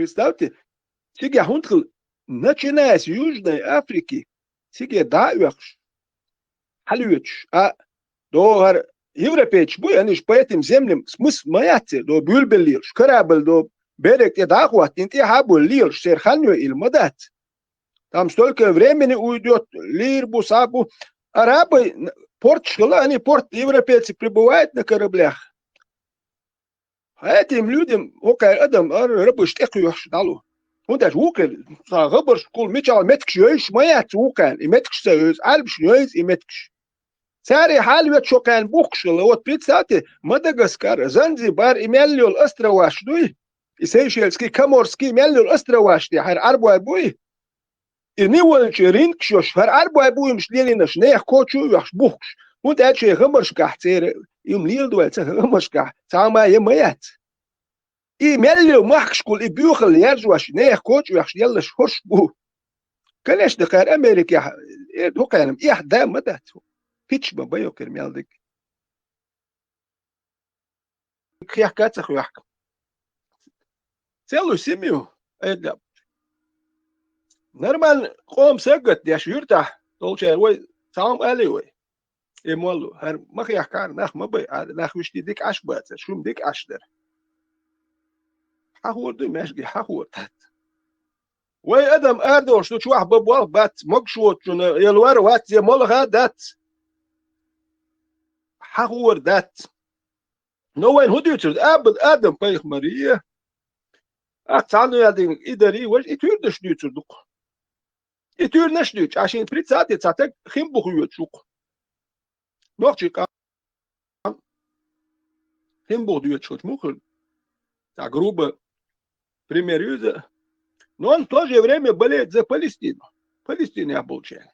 Представьте, сиге хунтхл, начиная с Южной Африки, сиге даёвш, халюч, а до европейч буй, они ж по этим землям смысл маяцы, до бюльбелирш, корабль, до берег и дахуат, инти хабу лирш, серханю или мадат. Там столько времени уйдет, лирбу, сабу. Арабы, порт Шхала, они порт, европейцы прибывают на кораблях. А этим людям, окей, адам, рыбы штекуешь далу. Он даже укен, рыбы школ, мечал, меткш юэш, маяц укен, и меткш союз, альбш юэз, и меткш. Цари хальвет шокан бухшила, вот представьте, Мадагаскар, Занзибар и Меллиол острова шдуй, и Сейшельский, Коморский, Меллиол острова шдуй, хар арбуай буй. И не волчи ринг шош, хар арбуай буй мшлели наш, нех кочу, яш бухш. Und er hat gemmerskach, im Lilduel, gemmerskach, sama je mаяц. И Меллиол махшкул, и бюхал, яржуаш, нех кочу, яш елаш хошбу. Конечно, хар Америка, дукаем, их да мадат. Pitch ما بيوكر ميالدك خيح كاتخ ويحكم سيلو سيميو ايداب نرمال قوم سقط يا شيرتا طولشير وي سام الي وي يمولو هر ما خيح كان ناخ ما بي ناخ وش ديك عش بات شوم ديك عشدر حهور دي ماشي حهور تات وي ادم اردو شو واحد ببوال بات مقشوت يلوار وات يمول غادات حهور دات نو وين هديتر ابد ادم بيخ ماريا اتسانو يادين اداري وش اتور دشديتر دوق اتور نشديت عشان بريتسات يتساتك خيم بخيوت شوق نوختي قام خيم بخيوت شوت مخل تا грубо примерюза но он в то же время болеет за Палестину. Палестина я получаю.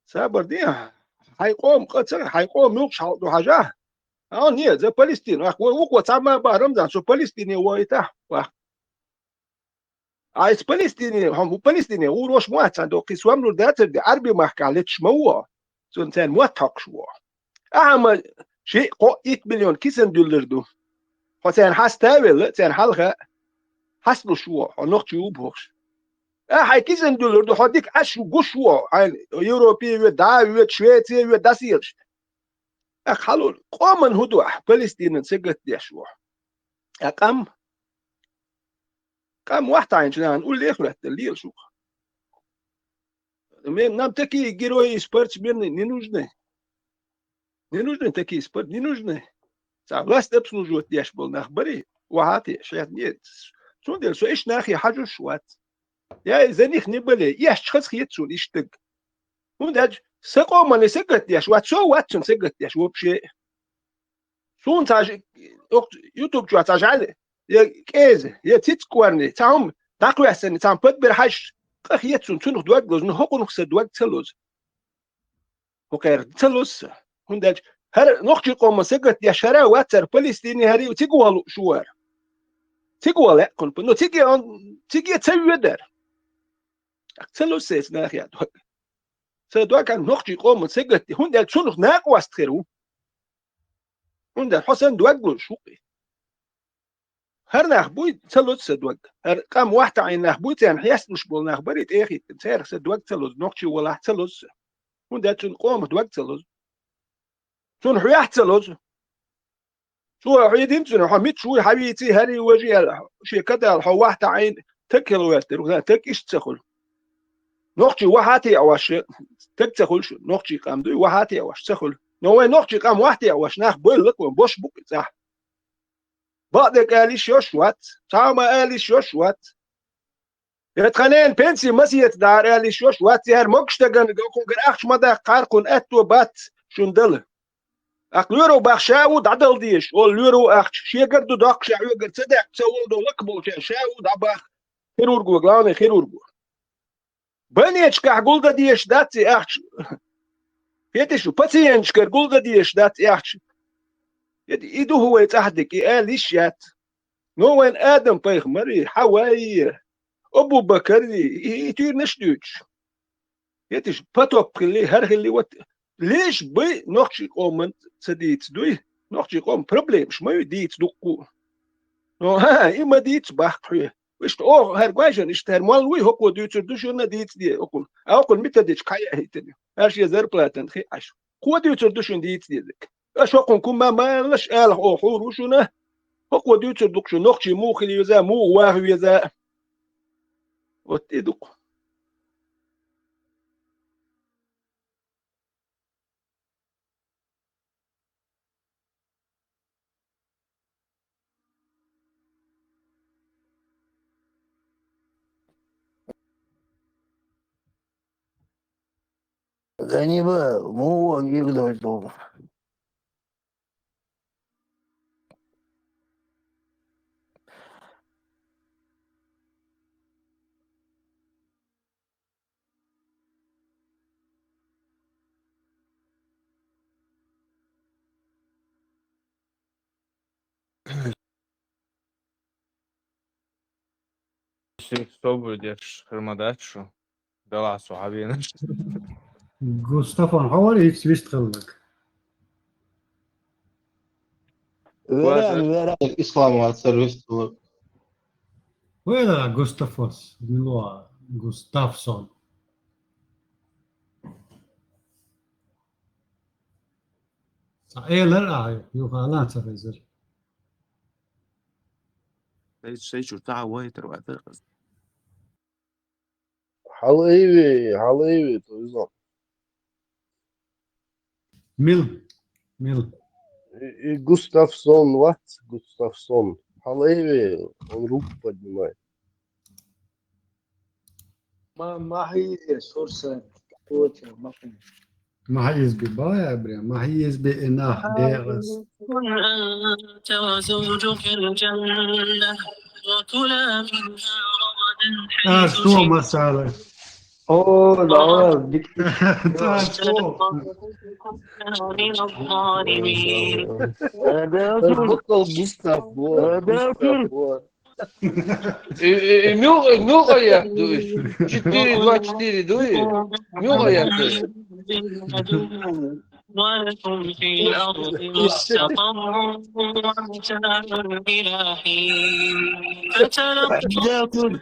Сабардия حيقوم قصر حيقوم يقشع دو حاجة نية زي فلسطين وقوة تعمل رمضان شو فلسطيني ويتاه عايز فلسطيني هم فلسطيني وروش موات عنده قسوام له ذات عربي ما حكالتش موه سو انسان موتق شو اعمل شيء $1 مليون كيسن دولار دو حسين حاس تاول سين حلقة حسب شو نقطة يوبوش هاي كيسن دولار دو حديك أشو قشوا عن يوروبي وداوي شويتي وداسيرش أخلول قومن هدوء فلسطين سجلت يشوا أقام قام واحد عين شنان قول لي إخوة الليل شو نام تكي جيروي سبورتس بيرني نينوجني تكي سبورت نينوجني سأغلاس تبصلو جوت يشبل نخبري وهاتي شيء نيت شو دير شو إيش ناخي حاجة شوات يا زنيخ نبلي ياش خص يتسون يشتق وندج سقوم من سقت ياش وات شو واتسون سقت ياش وبشي سون تاج يوتيوب جو تاج يا كيز يا تيتكورني تاهم داكو يسن تام بدبر حش قخ يتسون تنخ دوغلوز نحقو نخس دوغ تلوز وكير تلوز وندج هر نخجي قوم سقت ياش هرا واتر فلسطيني هري وتيقوالو شوار تيقوال يكون نو تيجي تسوي در أكثر سيس ناخي أدوك سيدوا كان نخجي قوم سجلتي هون ده شو نخناق واستخيرو هون ده حسن دوغلو شوقي هر نخبوي تلوز سيدوا هر قام واحد عين نخبوي تان حياس مش بول نخبريت إخي تسير سيدوا تلوز نخجي ولا تلوز هون ده شو قوم دوغ تلوز شو نحياح تلوز شو عيدين شو حميد شو حبيتي هري وجي شي كده الحو واحد عين تكل ويتر تك إيش تخل نقطي واحدة أوش تكتخل شو نقطي قام دوي واحدة أوش تخل نوع نقطي قام واحدة أوش ناخ بقولك وبوش بق صح بعدك قاليش يشوات سامع قاليش يشوات يتخنين بنسي مسيت دار قاليش يشوات يهر مقشتغن كون أخش مدى قاركون أتو بات شندل أقلورو بخشاود عدل ديش واللورو أخش شيقر دو داقش عيقر صدق تسول دو لقبو شاود عباخ خيرورجو غلاني خيرورجو بنيتشكا قولدا ديش داتي أخش يتشو باتينشكا قولدا ديش داتي أخش يدي إدو هو يتحدك إيش يات نو وين آدم بيخ مري حواي أبو بكر يتير نشدوش يتش باتوك اللي هرخ اللي وات ليش بي نوخشي قوم سديت دوي نوخشي قوم بروبليم شما يديت دوكو نو ها إما ديت باخ İşte o her guajan işte her mal uy hoko düçür düşüne dit diye okul. Okul mitediç kaya hitedi. Her şey zer platen hi aş. Ko düçür düşün dit dedik. Aş okul kuma malaş el o huru şuna. Hoko düçür dukşu nokçi mu khili yuza mu vahu yuza. Otiduk. غريبة مو هو يقدر يطور. Sobr diye Hırmadaçu. Dala صحابي Gustafan حوالي يشتغل لك. Vera İslam var, servis olur. وين جوستافوس بيقولوا جوستافسون. ايه لا يقالات رزر. Şey çurta وايتر وقت Halı evi, to yüzden. ميل Gustafsson, what? Gustafsson. Halı evi, он руку поднимает. ما هي سورسة قوة ما في. ما هي ببايع بريا ما هي بإناح ديغس. أنت وزوجك الجنة وكلا منها رغدا حيث شو مسألة. أوه لا بدك شو. من الظالمين. Bottle Gustav, bu. Много yaptı iş. 4-2-4 değil. Много yaptı. ولكم في الأرض مستقر ومتاع إلى حين فتلقوا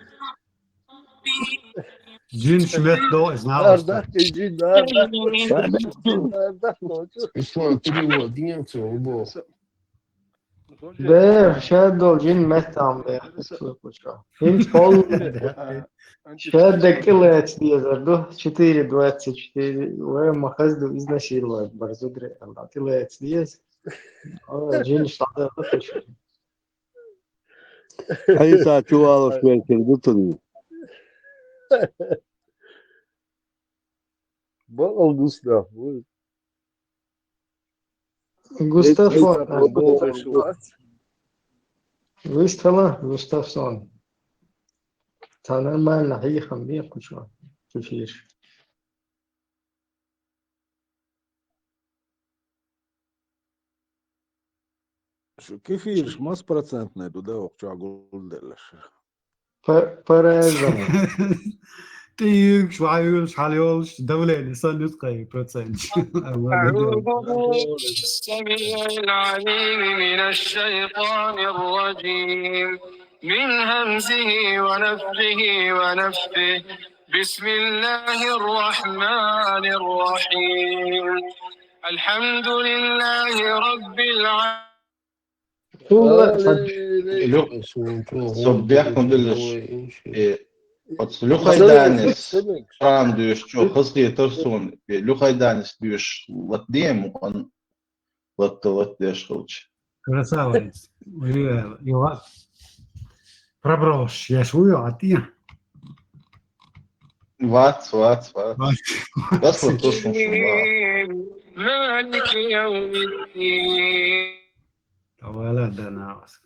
جين شمت دو إزنا Nerede? Geci nerede? İslam перевод немцев был. بير شادو جين متام بير Им пол شادة كلها ديزردو 4-24 وما خزدو изнасиловать барзудре Allah كلها ديز جين штады Aí tá, čuvalo šperker, dutový. Bottle Gustav, bu. Густафон What? Выстала Густавсон تا нормально ехам веку что чуть-чуть. كيفيش ماس процентный туда окча гулделеш. Паразон. تيك شو عيولش حاليولش دولة لسان يتقي بروتسنج. أعوذ السميع العليم من الشيطان الرجيم من همزه ونفخه ونفثه بسم الله الرحمن الرحيم الحمد لله رب العالمين Luhaydanis, Шрам дюш, что хасти торсун, Люхайданис дюш, вот дем, он вот деш хочешь. Красавец. Его проброш. Я шую, а ты? Вац. Das вот то, что مالك يوم الدين ولا ده ناقص.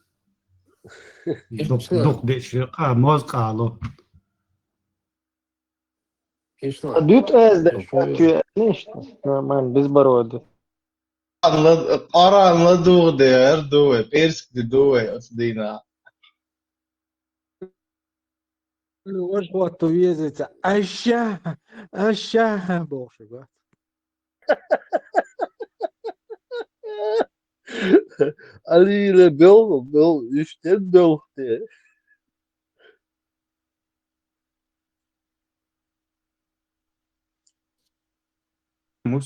دوق ديش موز قالو. Düt ezde şu ne işte. Normal biz barodu. Anladı der, doe, persk doe, asdina. Ось вот увезете. Аща, боже, да. Ali ile Bel, işte Bel diye.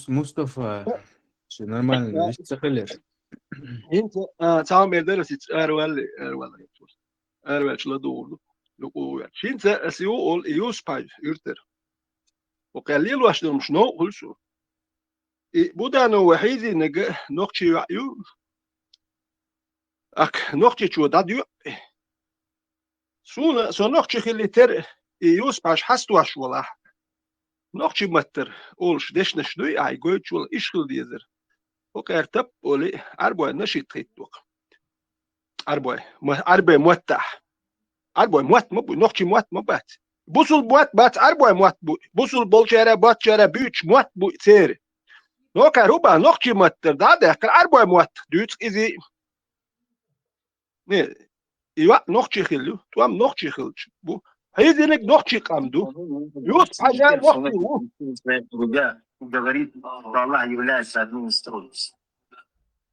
Mustafa şey normal hiç sıkılır. انت تعال درس ارول ارول شلا doğru. Loko şimdi SEO ol EOSPY ürter. وقليل واش مش نو هلسو. بودا نو وحيد نقطي يو اك نقطي شو داديو سو نقطي خلي تر EOSPY حستو اش ولا نقطي متر اولش دش نشدوي اي جوت شو اشخل ديزر. وقرتب اولي اربع نشيط خيتوق. اربع موتح اربع موت مو نقطي موت مبات. بوصل موت بات اربع موت بوصل بولشاره باتشاره بيتش موت بو تير. نوكا روبا نقطي متر داده اربع موت دوت ازي ne يوا نقطي خلو توام نقطي خلش بو هيدنك نقطي قامدو يوس حاجه نقطي говорит, что Аллах является одним из троиц.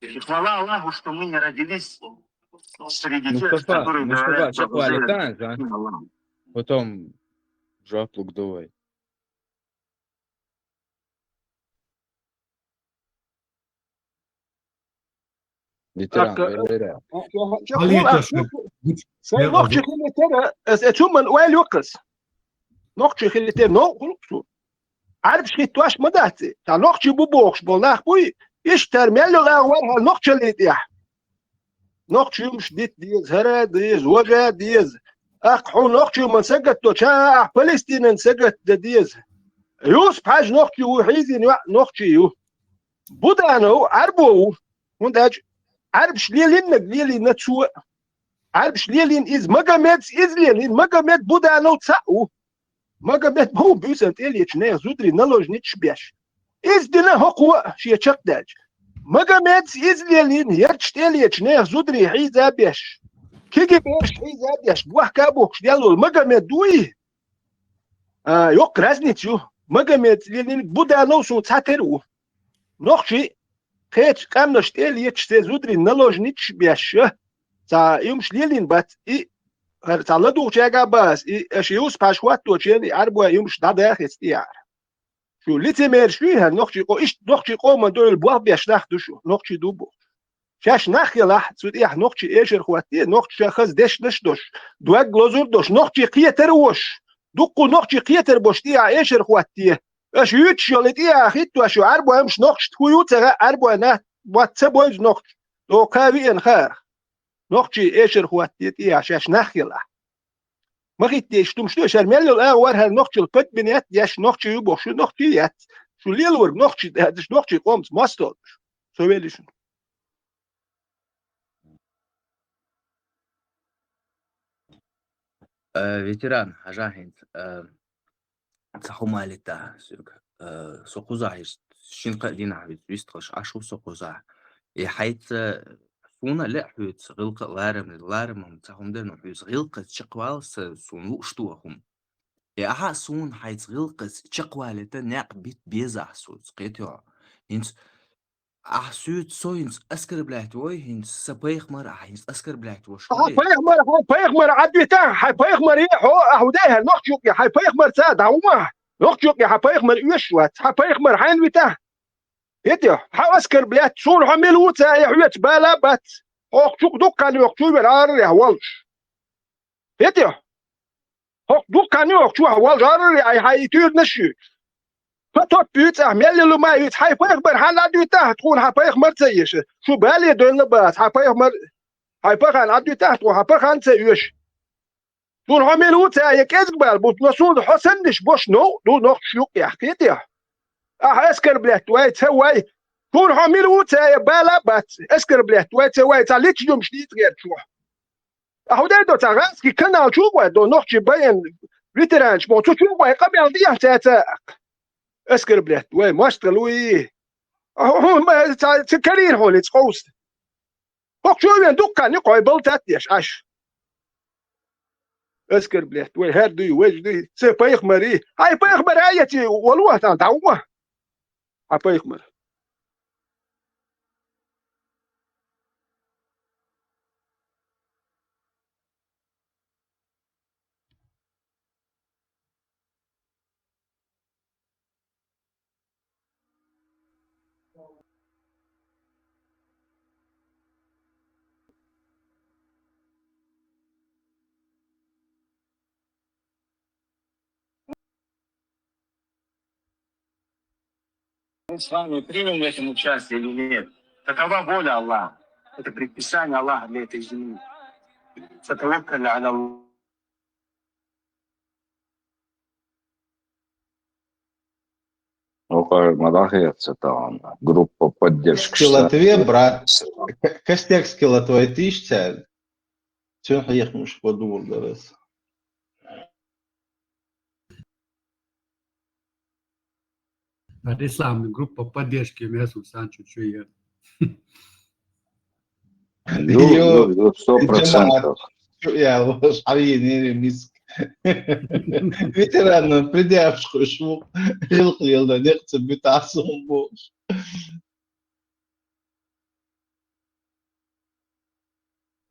И хвала Аллаху, что мы не родились среди тех, которые говорят, что شكوى لتان потом жаплук давай. Ветеран, веря. علي تشهد نقطي خلي ترى ثم وين يقص نقطي خلي ترى نو خلصو عارف شيتواش مداتي تاع نقطي بوبوكش بولناخ بوي يشترمل له اول نقطي اللي تيح نقطي مش ديت ديز هرا ديز وجا ديز اقحو نقطي من سقط تو شاع فلسطين سقط ديز يوسف حاج نقطي وحيزي نقطي يو بودانو عربو ونداج عارف شليلين نقليلين نتسوء عارف شليلين إز مجمد إز ليلين مجمد بودانو تساو مجمد مو بيسنت إليش نه زودري نلوج نتشبيش إز دنا هقوة شيء شقداج مجمد إز ليلين يرتش إليش نه زودري حيزا بيش كيجي بيش حيزا بيش بوح كابوكش ديالو المجمد دوي يوك رازنيتيو مجمد ليلين بودانو سو تساترو نوخشي خيت قامنش إليش زودري نلوج نتشبيش تا يومش ليلين بات تا لدو چاگا باس اش يوس پاشوات تو چني اربو يومش دادا خستيار شو ليتي ميرشوي هر نوخشي قو اش نوخشي قو من دول بوا بيش ناخ دوشو نوخشي دوبو شاش ناخ يلاح تسود اح نوخشي ايشر خواتي نوخشي خز دش نش دوش دوغ لوزور دوش نوخشي قيتر وش دوقو نوخشي قيتر بوشتي ايشر خواتي اش يوتش يولتي اخيتو اشو اربو يمش نوخش تخويوت اربو نا واتسبوز نوخش دو كاوي ان خار نوخشي ايشر خواتي عشاش ناخ يلاح ما غيتيش تمشتو شرميل الاول هر نوخشي البت بنيات ياش نوخشي يبو شو نوخشي يات شو ليل ورق نوخشي هادش نوخشي قومت ماستر سويليشن Ветеран, ажахин, цахумалита, сокуза, шинка дина, вистрош, ашу сокуза. И حيث سونا لا حيث غلق لارم تاهم حيث غلق شقوال سون وشتوهم يا أها سون حيث غلق شقوال تناق بيت بيزع سوت قيتوا هنس أحسوت سوينس أسكر بلاحتوي هنس سبايخ مر هنس أسكر بلاحتوي شو بايخ مر عديتا بايخ مر يحو أهوداها نوخشوك يا بايخ مر ساد عوما نوخشوك يا بايخ مر يشوات بايخ مر حين ويتا يدي حاو أسكر بلاحت سون حمل وتا يحويت بالا بات هوك دوكان يوكشو بالعار يهولش يدي هوك دوكان يوكشو هولش عار يحيتير نشي فتوت بيت أعمل له ما يت حي بيخبر حال عدو تحت تكون حي بيخمر تسيش شو بالي دون لباس حي بيخمر حي بيخان عدو تحت وحي بيخان تسيش دون عمل وتا يكذب بالبوت نصود حسنش بوش نو دون نوخ شوق يحكيتي اسكر بلات واي تسوي دون عمل وتا بالا بات اسكر بلات واي تسوي تعليك يوم شديد غير شو اهو ده دو تغاسكي كنا شو دو نوخ باين ريترانش بو تو شو قبل دي تاتا اسكر بلات وي ماشتغلوي هو تكرير هو اللي تقوست فوق شو وين دكان يقعد بلتاتيش اش اسكر بلات وي هاردي وجدي سي بايخ مري هاي بايخ مرايتي والله تعوه هاي بايخ مر Мы с вами примем в этом участие или нет? Такова воля Аллаха. Это предписание Аллаха для этой земли. Фатаваккаль аля Аллах. Ну, нравится там группа поддержки. Костяк Латвия, брат. Костяк Латвия тысяча. Все, ехал уж по двор дарес. Ислам, группа поддержки вместо Санчо Чуя. 100%. Я ваш авиенер миск. Ветеран, придявший швук. Жил на нехце битасом бош.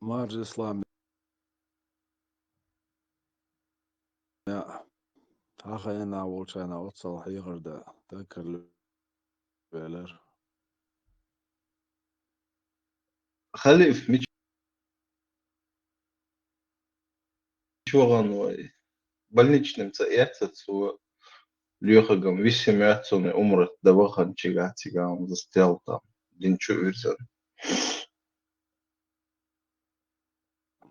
Марж Ислам. Ja. Ахайна волчана отсал хигырда. Такер велер. Халиф, мичуган больничным цаятцу лёхагам 8 умрет давахан чигатигам застрял там. Динчу ирзан.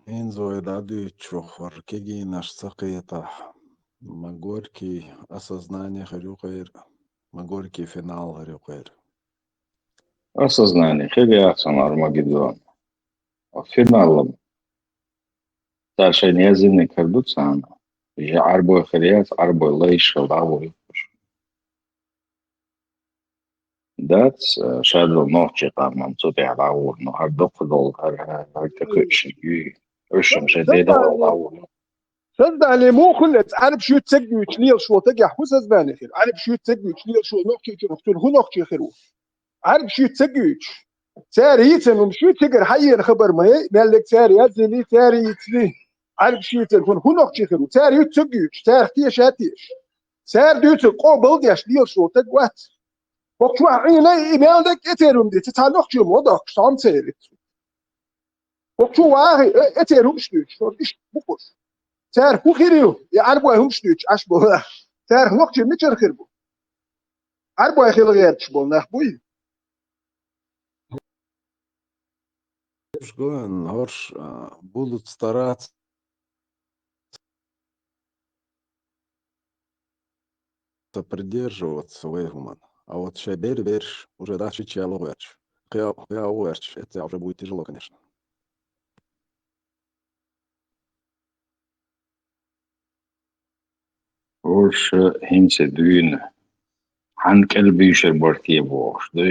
Инзой даду чухвар кеги наш сакета. Магорький осознание харюкаир. Магорький финал харюкаир. Осознание. Хелиаксан Армагеддон. Финалом. Дальше не языны кардуцана. Я арбой хряц, арбой лейшел, лавой. That's shadow ночи там нам цуте лавур, но ардок дол артакши. Ошем шедеда лавур. صدقني مو خلت عارف شو تسجل تليل شو تجي حوس زبانة خير عارف شو تسجل تليل شو نحكي تقول هو نحكي خيرو عارف شو تسجل ساري يتسمى شو تجر حي الخبر ما مالك ساري يزني ساري يتسلي عارف شو تقول هو نحكي خيرو ساري يتسجل ساري تيش هاتيش سار دوت قابل ديش ليل شو تجوات وقت عيني إيمانك إتيرم دي تتعلق شو موضوع شام سيرت وقت واحد إتيرم شو إيش بقول سار هو خيرو يا عربوا هم شنوش عشبوا سار وقت متر خيربو عربوا خير غير تشبول نخبوي Шгоен хорш будут стараться придерживаться Вейгман. А вот Шабер верш уже дальше чело верш. Я верш, это уже будет тяжело, конечно. Уж хинце дюйн. Хан кельбишер бортье бош. Да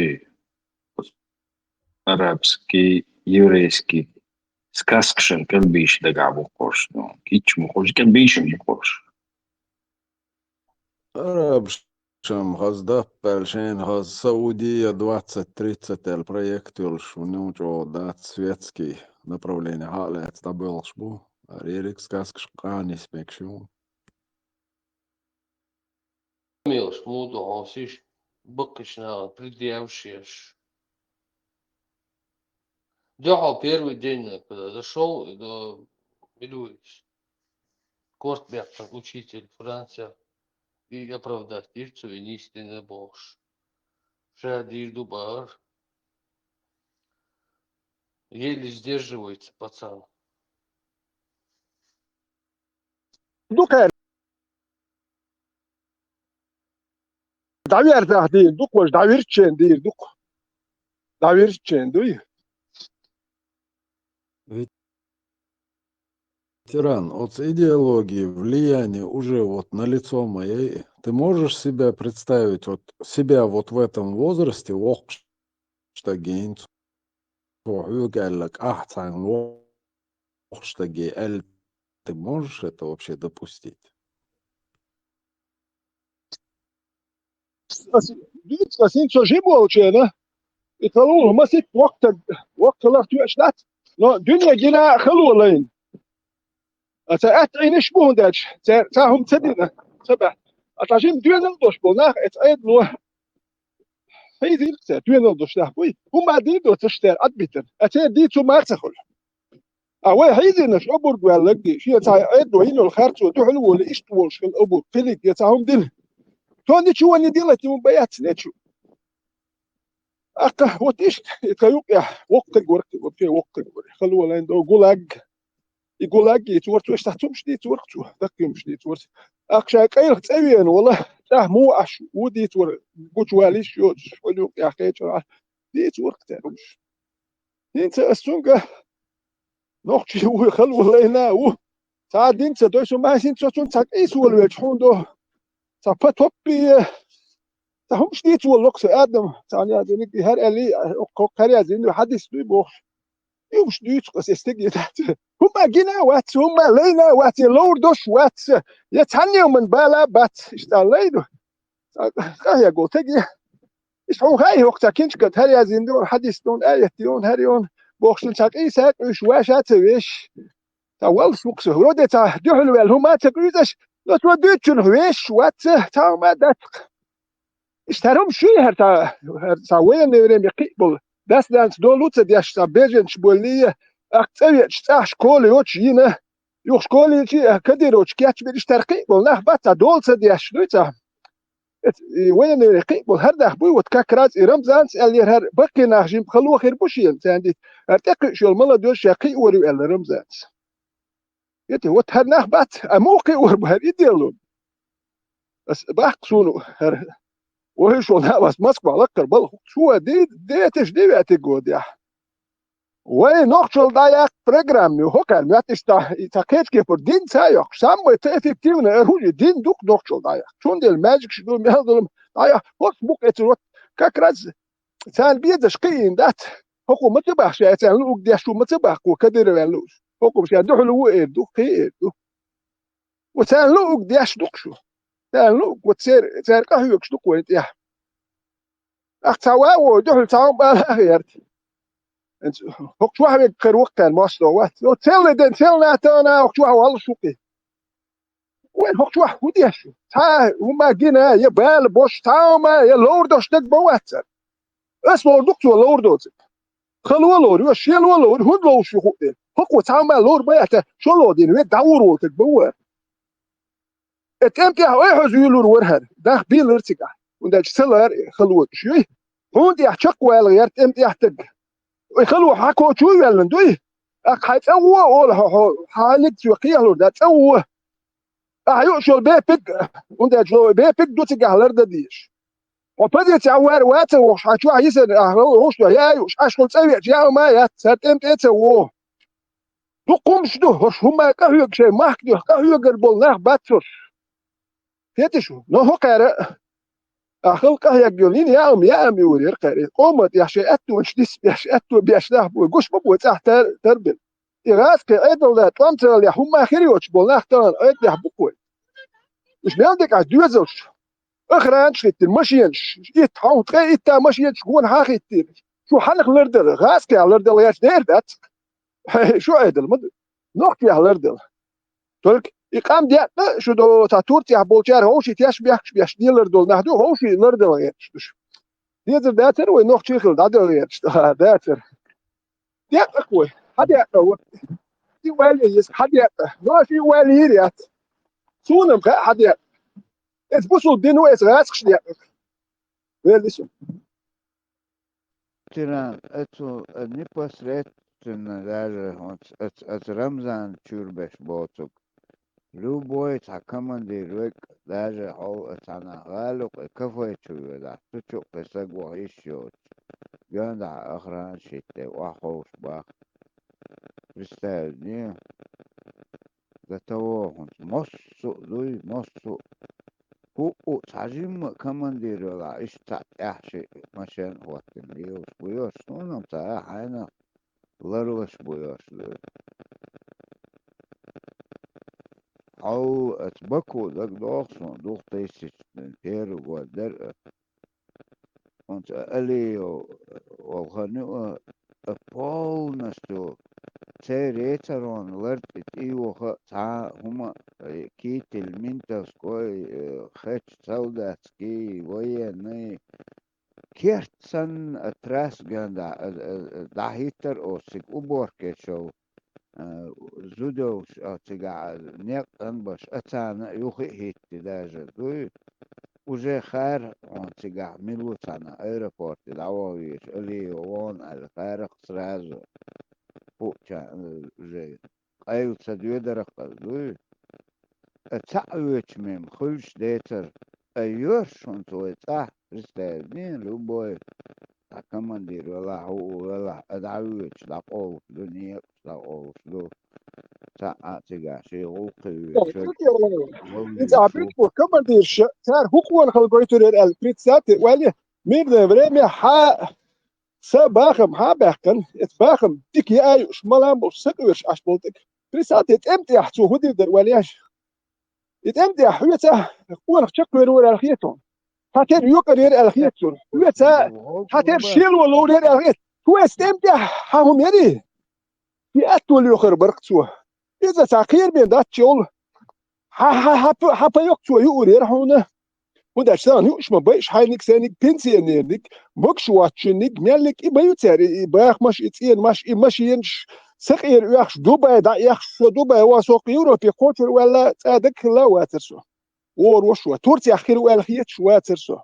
арабский, еврейский. Сказкшен кельбиш дагабу кош. Ну, кич мухош кельбишем мухош. Арабшам газда пельшен газ Саудия 20-30 проект юлш у него дат светский направление халет стабил шбу. Рерик сказкш канис мекшу. Милш, муду, осиш, быкочна, предъявшиеш. Дёхал первый день, когда дошел до Медуис. Кортберг, учитель Франция, и оправдать ирцу и истинный Бож. Шадир Дубар. Еле сдерживается пацан. دوك دعوير تحديد دوك واش دعوير تشين دير دوك دعوير تشين دوي Ветеран, от идеологии, влияние уже вот на лицо моей. Ты можешь себя представить, вот себя вот в этом возрасте, что гейнц, ты можешь это вообще допустить? دوك ساسين شو جيبوا وشينا يطلعوا ما سيت وقت الله تواشلات لا دنيا جينا خلوا لين أتأت عين شبون داش تاهم تدينا سبع أتعجين دوين الدوش بوناخ أتأيد نوح هي ذي الكتاب دوين الدوش ده بوي هم عديد وتشتر أدبيتر أتأيد دي تو ما تخل أوي هي ذي نش أبور قال لك دي شيء تأيد وين الخارج وتحلو ولا إيش تولش في الأبور فيلك يتاهم دل توني شو أني دلتي مبيات نتشو أكا وتيش كيوك يا وقت ورك وبشي وقت خلوا لين دو يقولاج يتورت وش تحتم شدي تورت شو تكيم شدي تورت أكشا كير تسوين والله تاه مو عش ودي تور قوش واليش يوش وليوك يا أخي دي تورك تروش انت السونجا نوختي هو خلوا لينا و ساعد انت دوشو ما سنت شون تاك ايس ولوج حوندو تابا توبي تهم شدي تور لوكس ادم ثاني ادم هر الي كوكاري ازين حدث بيبوخ يوش ديت قص استجي تحت هم جينا وات هم لينا وات لوردوش وات يتهنيو من بالا بات اشتغليدو يا قلت تجي ايش هو هاي وقت كنت قد هري ازين حدث دون ايتيون هريون بوخشن تاقي ساق وش واشات ويش تاول سوق سهرودة تا دحلو الهما تقريدش لو توديتشن هويش وات تا ما دات اشترهم شي تا وين نريم يقبل das dance do luce di asta bežen šbolije akceviet sta školi očine jo školi či kadiroč kiač bi štarqi bol nah bata dolce di ashnuta وين يقبل هرده بوي وتكاكراز رمزانس اللي هر بقي ناجم خلوه خير بوشين ساندي ارتقي شو الملا دول شقي وري الرمزانس يتي وتهر nah بات اموقي وربهر يديلون بس باقصونو وهي شو بس مسكوا على الكربل شو دي تشدي بيعتقد يا وين نقشل دايق برنامج هو كان ماتش تا كيت كيف دين سايق سامو افكتيفنا هو دين دوك نقشل دايق شون دي الماجيك شو بيهضروا دايق وقت بوك اتروت كاكراز سان بيد شقين دات هو ما تبع شيء سان لوك دي شو ما تبع كو كدير والوش هو مش يدخل هو دو خير وسان لوك دي دوك شو سان لوك وتسير قهوه شو كويت يا أختواو دحل تعاون بالأخيرت أنت وقت واحد كر وقت الماستو وقت لو تلنا تانا وقت واحد والله شوقي وين وقت واحد وديش تا هما جينا يبال بوش تاما يا لوردوش تك بواتر اسمه دكتور لوردوز خلوا لور وشيل لور هود لو شو خوده هو تاما لور بياته شو لو دين داورو تك بوات اتمتي هاي حزيلور ورهر ده بيلر تيجا وده سلر خلوت شوي هون دي حشق ولا غيرت امتي احتق ويخلوا حكوا شوي ولا ندوي حيت أوه أول حالك سوقيه لور ده أوه أيوشل بيبك وده جلو بيبك دوتي جهلر ده ديش وبدي تعور وات وحشوا يسن هوش يا يوش أشكل تسوي جاو ما يا ساتم تسوه تقوم شدو هش هم كهيك شيء ما حكي كهيك البلناه باتر تيتشو نو هو قارئ أخلقه يقولين يا أمي ورير قارئ قومت يا شيء أتو وشديس يا شيء أتو بيشله بوجوش ببو تحت تربل إغاث كأيضا لا تلامتر يا هم آخريوش بلناه ترى أيضا بقول مش بيعندك عدوزوش أخران شفت المشينش يتحاول تغير إتا مشينش كون حاخي تير شو حلق لردل غاز كي على لردل ياش دير دات شو عدل مد نوكي على لردل تلك إقام ديات شو دو تاتورتي عبولتيار هوشي تياش بياش دي لردل نهدو هوشي لردل ياش ديزر داتر ونوك تشيخل دادل ياش داتر ديات أقوي حد يأتو دي والي يس حد يأتو نو في والي يريات سونم حد يأتو بصوا الدين ويس غاسكش ديات ويل لسو Tiran, eto непосредственно даже от Рамзан Чурбеш Боцук. Любой командир даже она галук кафе чуя, тучук песагу еще. Ганда охрана шите, вахош бах. Представь, не готово, моссу, дуй моссу. هو تعجم كماندير ولا إيش تأحشي مشان وقت بيوش نونم تأح أنا لروش بيوش أو أتبكو دك دوخسون دوخ تيسيش من بيرو ودر أنت ألي والخنو أبول نستو تيريترون لرت إيوه تا هما كيت المنتس كوي خش سوداتسكي ويني كيرتسن أتراس جندا داهيتر أو سيك أبورك شو زودوش أو تيجا نيق أنبش أتانا يوخي هيت داجة دوي وجه خير تجاه ميلوت أنا أيربورت العواويش اللي وون الخير خسرازو فوق كان جي أيو تدويدر قلوي تعويش ميم خلش ديتر أيوش شنتو يتاح رستاذين لبوي كمان دير ولا هو ولا أدعويش لقوف دنيا لقوف لو تجاه شيء غوقي It's a bit for commandeer tar hukwan khalgoytur el pritsat wali mir de vreme ha sa bagam ha bakan et bagam dik ay shmalam usqwish ashboltik pritsat et empty ahtu hudi der waliash et empty ahuyata hukwan chakwer wala khiyatun hater yuqrir el khiyatun huyata hater shil wala urir el khiyat هو استمتع هم يري في أتول يخر برقصوه إذا تأخير بين ذات شغل ha yok zu urir hone und da sagen ich mal bei heinig senig pensionernik bokschwatschnig melik ibayutzer ibach mach itien mach imachien سقير يخش دبي دا يخش دبي وسوق يوروبي قوتر ولا تصادق لا واترسو وروشوا تورتي اخير ولا خيت شواترسو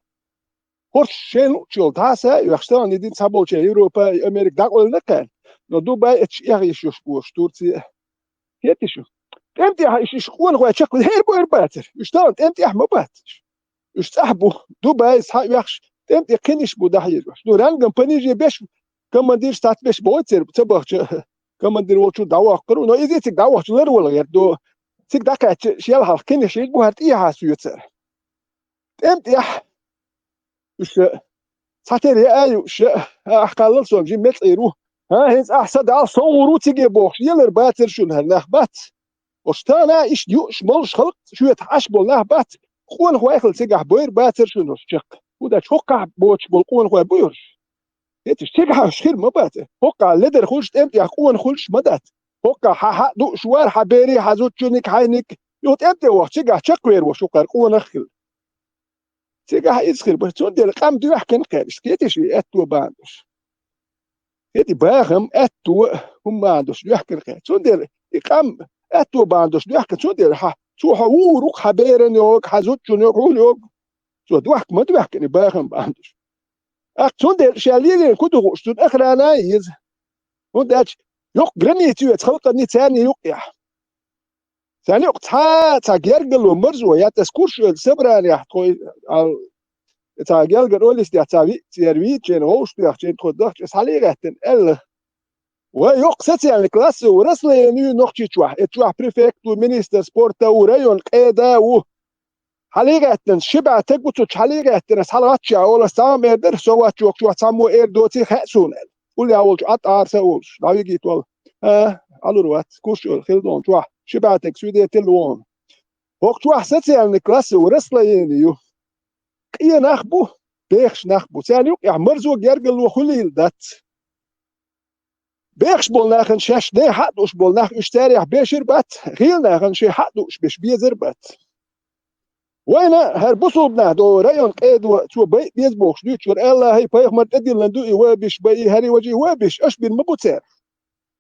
هورش شنو تشول تاسا يخشتان ندين سابوچ يوروبا امريك دا ولا كان نو دبي اتش يخش شوش تورتي هيتشو امتى يشخون غوا تشكل هيربو يرباتر يشتان امتى احمى باتش يشتحبو دبي صحاب يخش امتى كنيش بو دحير شنو رانغم بنيجي باش كما ندير ستات باش بوتر تبغ كما ندير وشو دعوه قرو نو ايزي تك دعوه غير ولا غير دو تك داك شيلها كنيش يبو هاتيها سويتر امتى وش ساتر ايو ش اخلص جي متيرو ها هيز احسد على صورو تيجي بوخ يلر باتر شو هالنخبات وشتانا إيش يوش مالش خلق شو يتعش بالله بات قوان خوايخل تيجح بوير باتر شو نشق وده شقع بوش بالقوان خواي بويرش يتش تيجح شخير ما بات هقع لدر خلش امتى قوان خلش مدات هقع ها دو شوار حبيري حزوت شنك حينك يوت امتى وقت تيجح شقوير وشقر قوان اخل تيجح يسخر بس تندر قام دو يحكي نقارش يتش اتو باندش يتي باغم اتو هم باندش يحكي نقارش تندر قام اتو باندش دوحك شو دير ها شو حورق حبيرن يوك حزوت شنو يقول شو دوحك ما دوحك ني باغم باندش اكتون دير شاليلين كنتو غشتون اخرانا يز وداش يوق غرنيتو يتخلق ني ثاني يوقع ثاني يوق تا جرجل ومرزو يا تسكورش سبران يا خوي تا جرجل ولس يا تاوي تيروي تشين هوش يا تشين خدخ سالي غتن ال ويوق ساتيال كلاس ورسلي نيو نوختي تشوح بريفكتو مينستر سبورتا وريون قيدا و حليغتن شبع تقوتو حليغتن حلغاتشا ولا سام يدر سوات شوك شو سامو اير دوتي خاسون قولي اول اتار سولش نافيجيت وال الوروات كوشو خلدون شوح شبع تكسودي تلوون وقت شوح ساتيال كلاس ورسلي نيو قيه نخبو بيخش نخبو ثاني يعمرزو جرجل وخليل دات بيخش بولناخن شاش نه حدوش بولناخ اشتريح بيشر بات غيلناخن شي حدوش بيش بيزر بات وينا هربصو بنهدو ريون قيدو تو بي بيزبوخش ديتشور الله هي بايخ مرتدي لندو يوابش بي هري وجي وابش اش بين مبوتسر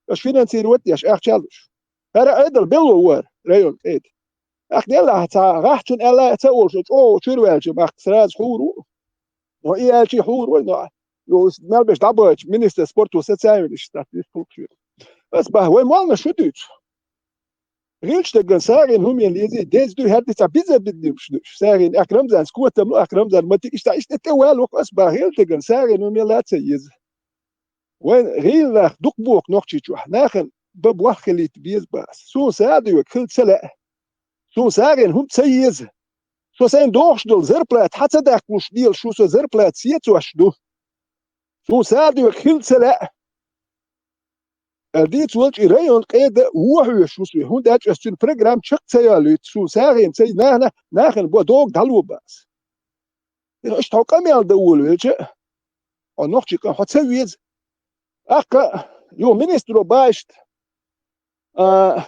اش فينا نسير وديش اخ تشالوش هرا ايدل بيلو وار ريون قيد اخ ديلا تا راحتون الله تاولش او تشيروالش باخ سراز حورو وإيالشي حور وينو يوس نالبش دابج مينستر سبورت وساتسايمش تاتيس كولكشن بس با هو مالنا شدوت غيلش تگن ساغين هم يليزي ديز دو هاد تا بيزا بدوش ساغين اكرم زان سكوت تملو اكرم زان ما تيش تا تتوال وقس با غيل تگن ساغين هم يلا تسيز وين غيل دقبوك نوختي تشوح ناخن باب وخليت بيز باس سو سادو كل سلا سو ساغين هم تسيز سو سين دوخش دول زربلات حتى داك مش ديل شو سو زربلات سيتو اشدو سو سادو كل سلا ديت ولج ريون قيد وحو شو سوي هون داج استن بروجرام تشك تيالوت شو ساغين تي ناخن بو دوغ دالو باس اش توقم يال دول ويلج او نوختي كان حتى ويز اق يو مينسترو باشت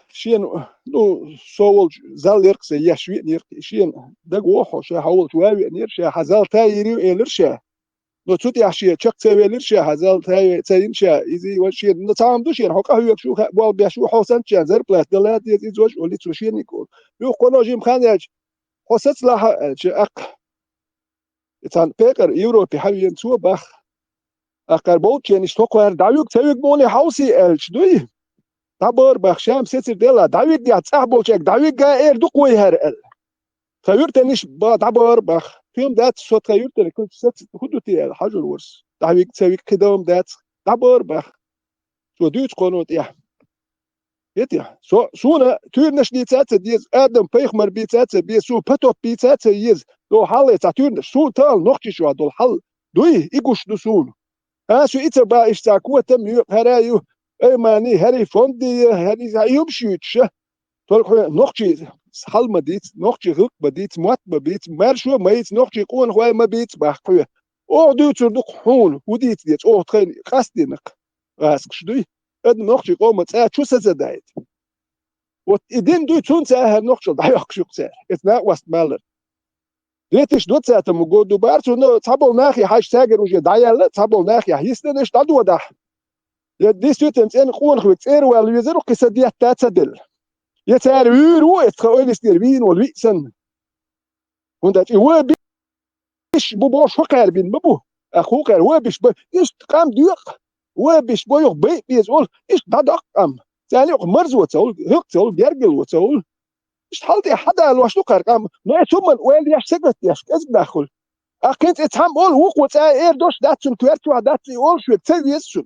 شين نو سول زاليرك سي يشوي نير شين دغ وحو شي حاول تواوي نير شي حزال تايري الرشا نو تشوتي عشيه تشك تاوي شي حزال تاين شي ايزي وشي نتام دوشين حقه هو شو بول بيشو حسن زر بلات دلات يزوج ولي تشين يقول يو قنوجي مخانج حست لها اق إتان بيكر يوروبي حبيين سو بخ أكر بوت يعني ستوكر داويك سويك بوني حوسي إلش دوي تبر بخ شام سيتر ديلا داويك جات صاحبو شيك داويك جا إير دوك ويهر ال خيرتنيش با تبر بخ فيهم دات صوت خيرتني كنت ست خدوتي الحجر ورس داويك سويك كدام دات تبر بخ شو دوت قانوت يا يتيا سونا تورنش دي تاتس ديز ادم بيخمر بي تاتس بي سو باتو بي تاتس يز دو حال تاتورنش سو تال نوختي شو دو حل دوي ايغوش دو سون اسو ايتا با اشتاكو تم يو هرايو اي ماني هري فوندي هري يوبشيتش تولك نوختي حل ما ديت نوختي رك بديت موت بديت مارشو مايت نوختي قون خو ما بيت باخو او دوت دو خون وديت ديت او تخين قاستينك راسكش دوي اد نوختي قوم تا تشو سزدايت Wat idin du tun her noch schon da auch schon it's not was maler dit is dort zat mo go du bar so no tabel nach ja hashtag und da ja tabel nach ja hist nicht da du da ja dis tut ins en khol khwet er wel wir zero qisadiya tatsadel jetzt er ru ist khoil ist der wien und wissen und das ist bo shokar bin bo اخوك هو بيش ist kam durch هو بيش بو بي بيقول ist da doch am يعني مرز وتقول هيك تقول بيرجل وتقول مش حالتي حدا لو شو كرقم ما ثم وين يا سكت يا كز داخل اكنت اتهم اول وق وتا اير دوش داتن كويرتو داتي اول شو تسيس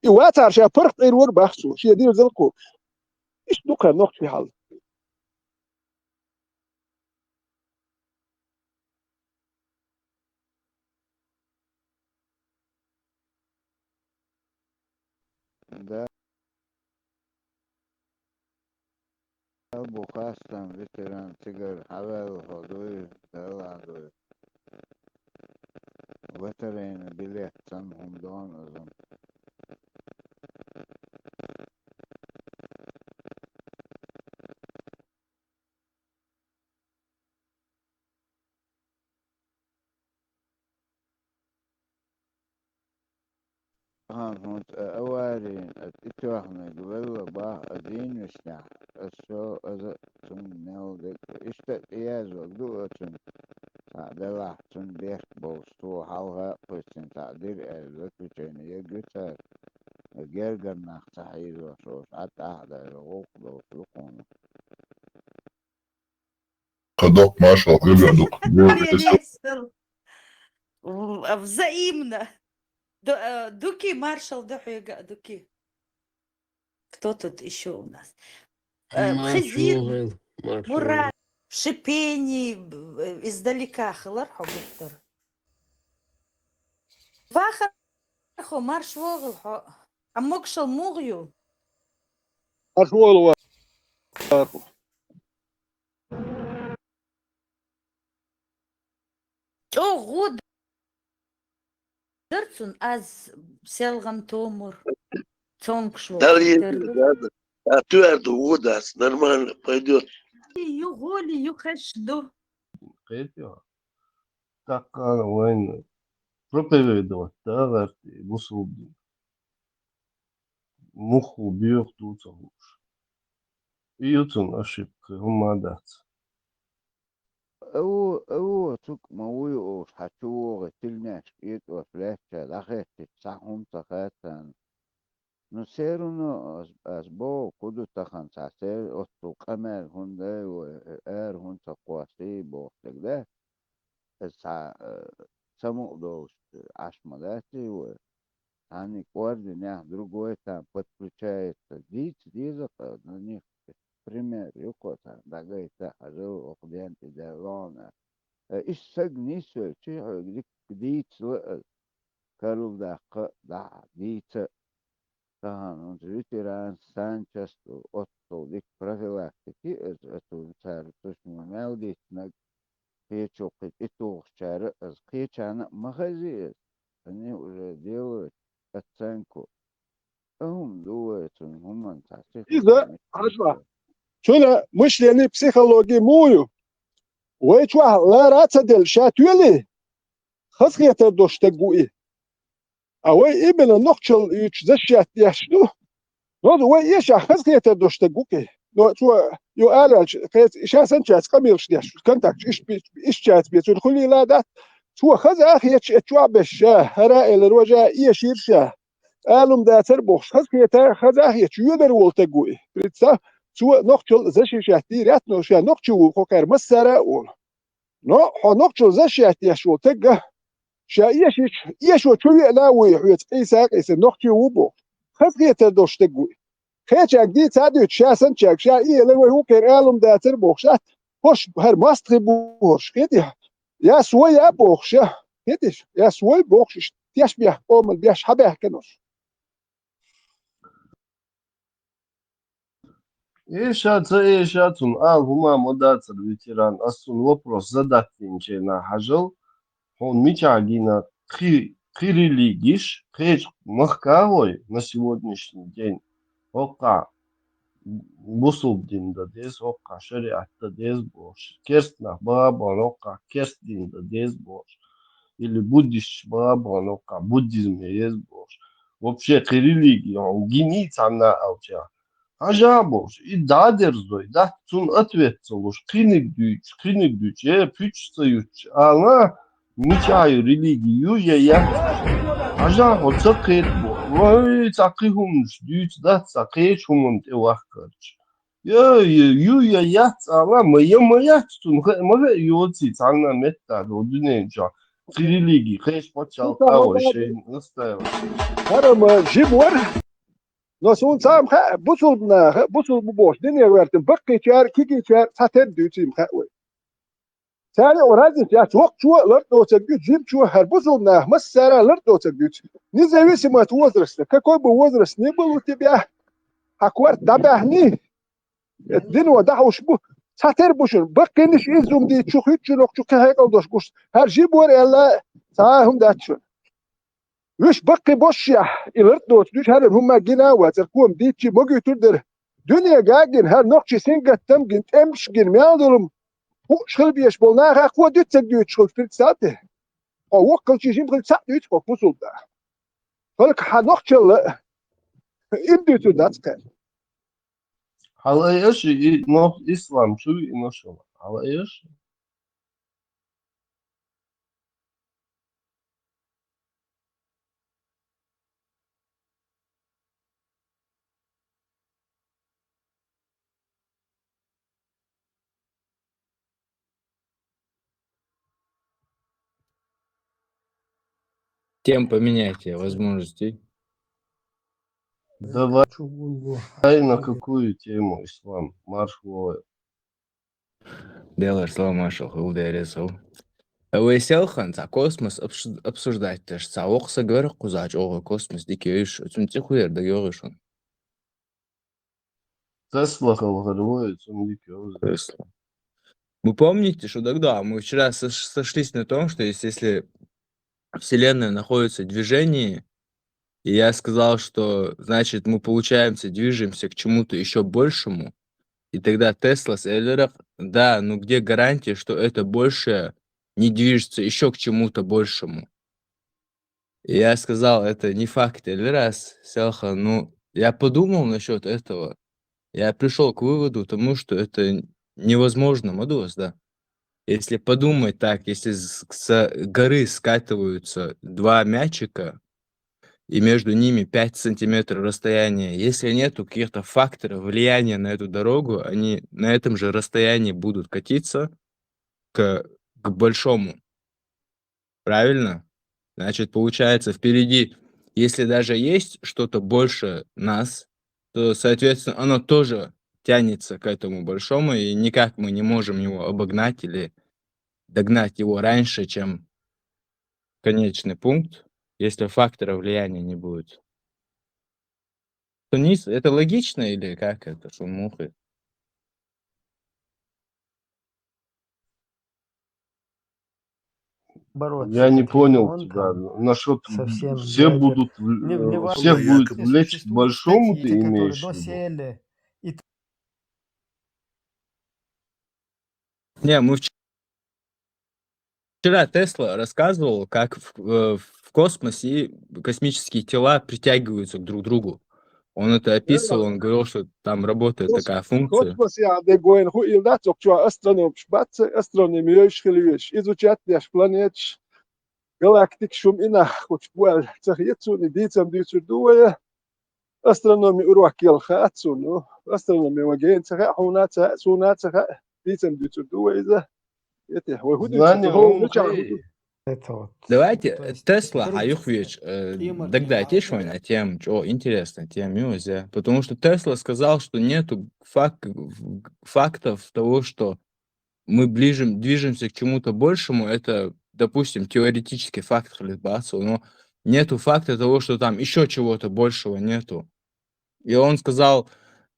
يواتر شا فرق غير ور بحثو شي دير زلقو ايش دوكا نوقت في حال ده بوخاستن فيتران تيجر حوال هدوي دلع دوي وترين بليه تنهم دون أظن هونت أوارين اتوهنا قبل باه أدين وشنع الشو أذا تنمو دك اشتت إياز وقدو أتن تعدل تن بيخ بوستو حالها قسن تعدير أهلك وشين يقتر جرجر نختحيز وشوش حتى أحدى الغوق دوسلقون قدوق ماشاء الله دوق взаимно. Дуки, маршал Дахуяга, Дуки. Кто тут еще у нас? Хазир, Мурат, Шипени, издалека. Хларху Виктор. Вахарху, марш воглху. Амокшал мугью. марш воглху. О, год. Дерцун аз селгам томур. Цонгшву. Твердо удас, нормально пойдет. Юголи, юхашду. Кетио. Так, война. Проповедовать, да, верти, бусубди. Муху бьёх тут лучше. И ютун ошибка, гумадат. أو تك مويو حشوغ تلناش إيت وفلاشة لخيت تسعهم تخاتن نسيرنا أسبوع كدو تخن ساسير أستو قمر هنده وآر هن تقواسي بوقتك ده سمو دوش عشمالاتي وعني كوارد نيح دروغوي تان بطلچايت ديزق نيح пример يقطع دقيقة حلو أقدام تدارنا إيش سجني سو شيء جديد سؤال كارل دقة ديت كان انتريتيران سانشيز أوتو ديك بروفيلاكتيكي أتو صار تسمع مالدي نج هي شوقت إتو شارع از خي كان مخزي أني وديو أتسانكو هم دوتون هم إذا عجبا شنو مش لاني بسيكولوجي مويو ويتوا لا راتدل شاتولي خصيت دوش تقوي اوي ابن نقشل يتزشات يشنو نو وي ايش خصيت دوش تقوي نو تو يو قال ايش سنت قمير شديش كنتك ايش شات بيت كل لا ده شو خذ أخي شو بشة هرائل الرجاء يشيرشة ألم داتر بوش خذ كيتا خذ أخي شو يدر والتجوي بريتسا شو نقطة زشي شهتي رات نوشة نقطة خوكر مسرة أول نو حو نقطة زشي شو تجه شا يشو شو يلاوي حيت إيساق إيس نقطة وبو خذ كيتا دوش تجوي خيش أجدي تعدي شاسن شاك شا إيه لو هو كر ألم داتر بوشات hoş her mastri boş kedi ya soya boş ya kedi ya soy boş tiyaş bir olmadı bir haber kenos Ешатун, хума модацер ветеран, асун вопрос задатинче на хажал, он мичагина крилигиш, хеч махкавой на сегодняшний день, ока бусулдин да дез, ока шариатта дез бош, керстна бабан, ока керстдин да дез бош, или буддист бабан, ока буддизм дез бош, вообще крилигия, он гиница на алча. Ажабош, и дадерзой, да, цун ответцелуш, криник дюч, пüç sayuç, ana мичаю религию, я, ажабо, цакет бо, ой, цакы хумш, дюч, да, цакет хумон те вахкарч. Я, цала, моя, цун, моя, юоци, цана метта, родиненча, три религии, хэш почал, као, шей, настаивал. Харама, жибор, но сон сам ха буsul bu boş dinle verdim bak geçer ki geçer zaten düğüm ha sen orada ya çok lart olacak gücüm şu her busul na mesela lart olacak güç независимо от возраста какой бы возраст ни был у тебя hakvar dabahni din o da hoş bu zaten boşun bak geniş izum diye çok hiç yok çok kaldoş boş her şey bu ella sahum da şu وش بقي بوشيا الارتو تدوش هل هم جنا وتركوم ديتشي موجي تدر دنيا جاجن هل نقشي سنجة تمجن تمشجن ميادلم هو شغل بيش بولناها قوة دوت سجدوت شغل في ساعته أو وقل شيء يمكن ساعة دوت فوق وصل ده فلك حنقشل إمدي تداتك على إيش نوع إسلام شو إنشاء على إيش Тем поменять возможностей. Давай на какую тему ислам? Маршал. Делаешь сломашил, ударил. Уэселхан, за космос обсуждать też całokszę gör kuzać o kosmos dikeyş. Çünkü хуер да görüş on. Тесла говорит, он дикий. Тесла. Вы помните, что тогда мы вчера сошлись на том, что если Вселенная находится в движении, и я сказал, что, значит, мы, получаемся, движемся к чему-то еще большему, и тогда Тесла с Эйлеров, да, ну где гарантия, что это большее не движется еще к чему-то большему? И я сказал, это не факт, Эйлерас, Селха, ну, я подумал насчет этого, я пришел к выводу тому, что это невозможно, Мадус, да. Если подумать так, если с горы скатываются два мячика, и между ними 5 сантиметров расстояния, если нету каких-то факторов влияния на эту дорогу, они на этом же расстоянии будут катиться к большому. Правильно? Значит, получается, впереди, если даже есть что-то больше нас, то, соответственно, оно тоже тянется к этому большому, и никак мы не можем его обогнать или догнать его раньше, чем конечный пункт, если фактора влияния не будет. Это логично или как это, шумухи? Я не понял тебя. Насчет все будут всех будет влечь к большому, ты имеешь в виду? Не, мы вчера Тесла рассказывал, как в космосе космические тела притягиваются друг к другу. Он это описывал, он говорил, что там работает такая функция. Космос я дегоен ху илдат окчо астроном шбат астрономия шхливеш изучать наш планет galactic شوم إنا وتبوال تخيتسون ديتم ديتر دوية أسترونومي أروكيل خاتسونو أسترونومي وجين تخا حونات سونات تخا ديتم ديتر دوية إذا يته وهودي Звание هو ум نرجع хей. Это вот. Давайте То есть, Тесла, короче, Аюхвич, Имар тогда не тишь на тем, что интересно, тем мюзе. Потому что Тесла сказал, что нету фактов того, что мы движемся к чему-то большему. Это, допустим, теоретический факт Халидбасу, но нету факта того, что там еще чего-то большего нету. И он сказал,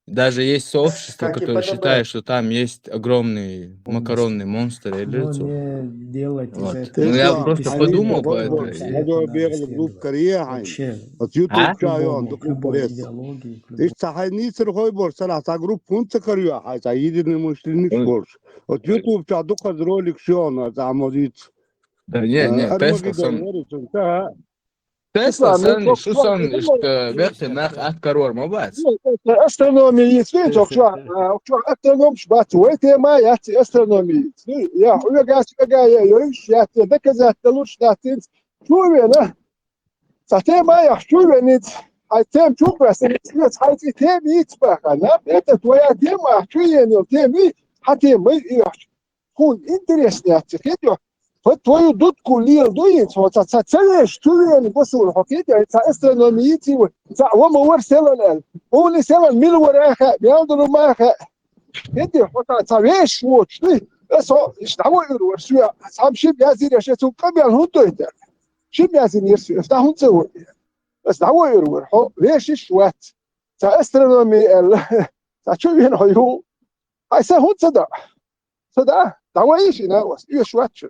даже есть сообщество, Как и которое подобает. считает, что там есть огромный макаронный монстр или Но лицо. не делать из Вот. этого Ну, я Тесла просто они подумал по такой это. больше. И... Надо надо бегать в исследовать. Корея. Вообще, От YouTube А? чайон к дук любой интерес. идеологии, к Иш любой... тахайни сырхой борса на та групп пункт Корея. Хайса единый мышленник Ой, борс. От YouTube ча дук ролик шон за амозит. Да не, Тесла Армагеддон сон... верит. Та Тесла Tesla сон, çok что çok сон, верхи нах от корор, мобац. astronomi ismi çok çok astronom şbat ve tema yat astronomi ya huya gas ga ya yürüyüş ya da kaza taluş datin şu ne sa tema ya şu ne hay tem çok basit ya hay tem hiç bakana это твоя тема şu yeni temi hatta мы kun интересно ya вот твою дудку лил дует, вот целешь, чуешь, посыл, хоккей, это астрономии, это وما ورسلنا، он سلنا مين وراها، بيعملوا معها، كده вот تعيش вот что، بس هو يشتغلوا يرسلوا، أصحاب شيء بيازين يشتغلوا قبل هندو ده، شيء بيازين يرسلوا، يفتحون سووا، بس تعالوا يروح، هو ليش شوات، تأسترونومي تشوف هنا هو، هاي سهون صدق، تعالوا إيش هنا بس شوات شو.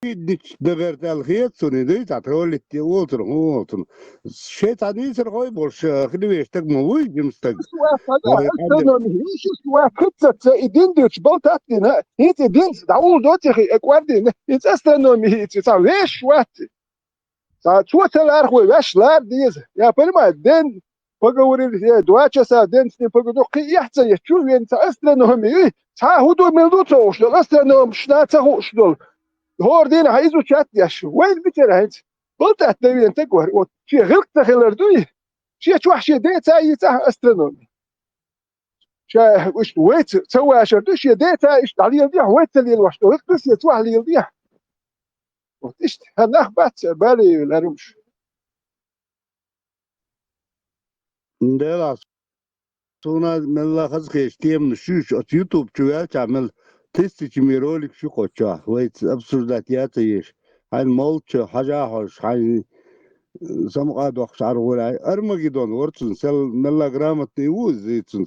Дич дагертал хетсуни дит атролити олтун шетани сыргой больше хлевеш так мовой димстак astronomy is what puts it in the boat at the it is the old daughter according it's astronomy it's a wish what so what are we wish lar this ya понимаю ден поговорили два часа ден с ним поговорил яхца я чую это astronomy та худу мелдуцо что astronom что что هور دين هايزو شات يشو وين بترهج قلت أتنبي أنت قهر شيء غلق تخيلر دوي شيء وحش ديتا يتاه أسترونومي شيء وش ويت سوى أشر دوش ديتا إيش عليه يضيع ويت اللي الوحش غلق بس يتوه اللي يضيع إيش هناخ بات بالي لارمش ندلا سونا ملا خزخيش تيم نشوش ات يوتيوب شوية تعمل تستي ميرولك شو قطشة ويت أبسرداتيات يش هاي المولش حاجة حوش هاي سمقا دوخ شعر ولاي أرمجدون ورتسن سل ملا جرامة نيوز زيتسن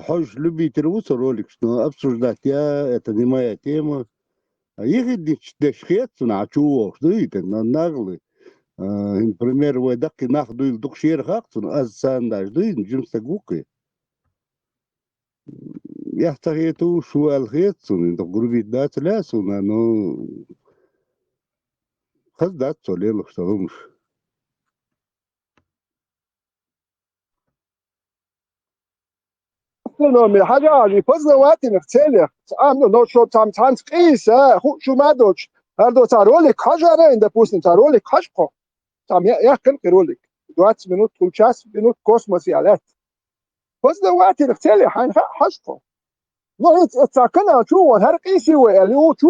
حوش لبي تروس رولك شنو أبسرداتيا تنما يتيم يخد دشخيت سنعشوه شديد نغلي إن بريمير ودق ناخدو يلدق شير خاقتن أز سانداش دين جمس تقوقي يحتاجيتو شو الخيتسن إن تقربي دات لاسن أنو خز دات سولين لخشتغمش astronomy حاجة عادي فزنا وقت نختلف عامل نوت شو تام تانس قيس شو ما دوش هردو تارولك حاجة إن دبوسن تارولك حشقه تام يأكل كرولك دوات منوت كل شاس منوت كوسموسي على فزنا وقت نختلف حشقه ما اتساكنا شو هر قيسي اللي هو شو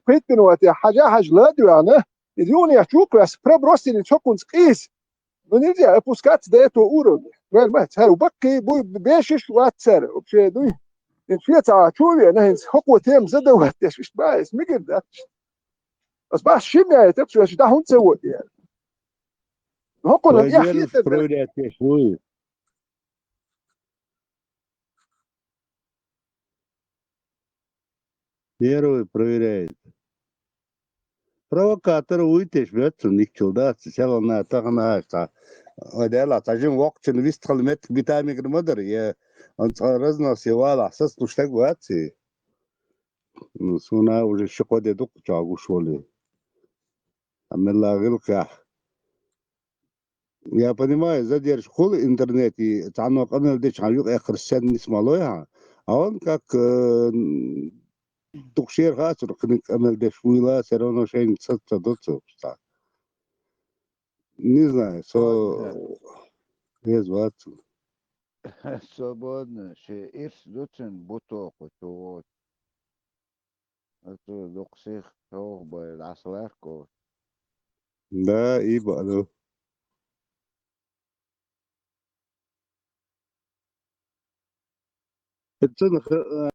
كيت بنوات حاجة لا دوانا يديوني يشوف بس بربروسي اللي تشوفون قيس من يجي أبوسكات ديتو أورو ما تهرو بقي بوي بيشش واتسر وبشي دوي إن فيتا شوفي أنا هنس حقوة تيم زده واتش مش بايس ميجر ده بس باش شيميا يتبسو يش ده هون سوى يعني حقوة لم يحيي تبريد شوي Первый проверяет. Провокатор уйдешь, бьется, никчуда, сначала на тагна, وديلا تعجين وقت نبيست خلمت بتاعي مدر يا أنت رزنا سوال أساس نشتاق واتي نسونا وجه الشقوة دي دوق جاقو شولي أما لا غلقة يا понимаю, задержь школы интернете, تعانوا قناة ديش عن يوق آخر السنة نسمع لها А он как тукшер хасур кник амел дешвила все равно шейн цаца доцовста. Не знаю, ватсу. Свободно, что ирс дуцен бутоку, то вот. Это доксих тох бы ласларко. Да, ибо, ну. Это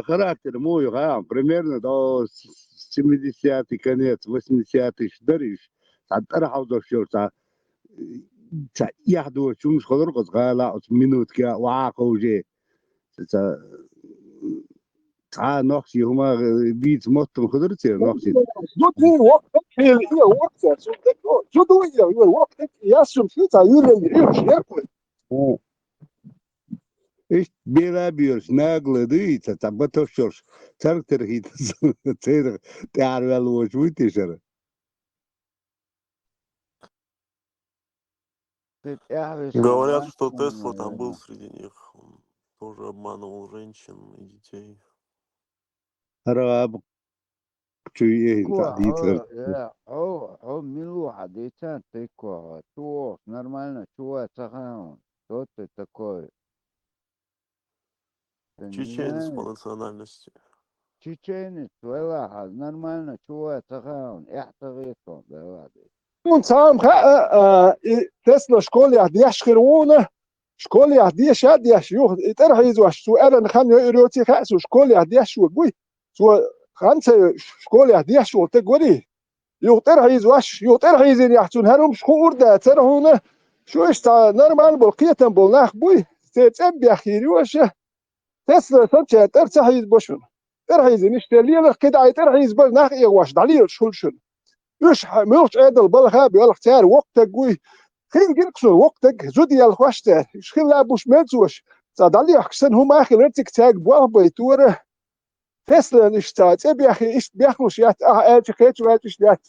характер мой, примерно до 70-й конец, 80-й шдариш. Сантара дошёрса. يحدو شو مش خضر قص غالا منوت كا واقو جي تا نقشي هما بيت موت خضر تصير نقشي جودي وقتك هي وقتك جودو هي وقتك ياسم في تعيين اللي ياكل ايش بيلا بيرش ناقل دي تبتوشش ترتر هيت تير تعرف الوش ويتشر Говорят, что Тесла там был среди них. Он тоже обманывал женщин и детей. راب شويه انت عديت او милу عديتان تيكو تو нормально чего цагаун что ты такой Чеченец по национальности. чеченец вела нормально чего цагаун احتغيتهم بلادي nun sam تسلا شكول يحديش خيرونه شكول يحديش يحديش يوخ ترحيز واش سؤال خان يروتي خاسو شكول يحديش وقوي سو خمسه شكول يحديش وتقولي يوخ ترحيز واش يوخ ترحيز يحسون هرم شكور ده ترهونه شو اشتا نورمال بالقيتن بالناخ بوي تتبع خيري واش تسلا سنتي ترحيز بوشن ترحيز نشتلي كده ترحيز بالناخ يواش دليل شولشن يش مش عدل بالها بيقول اختيار وقتك قوي خين جنكسون وقتك زودي الخواشته شخيل لابوش ملزوش صدالي احسن هم اخي رتك تاج بوه بيتوره تسلا نشتات ابي اخي ايش بياخلوش يات اتي خيت واتش يات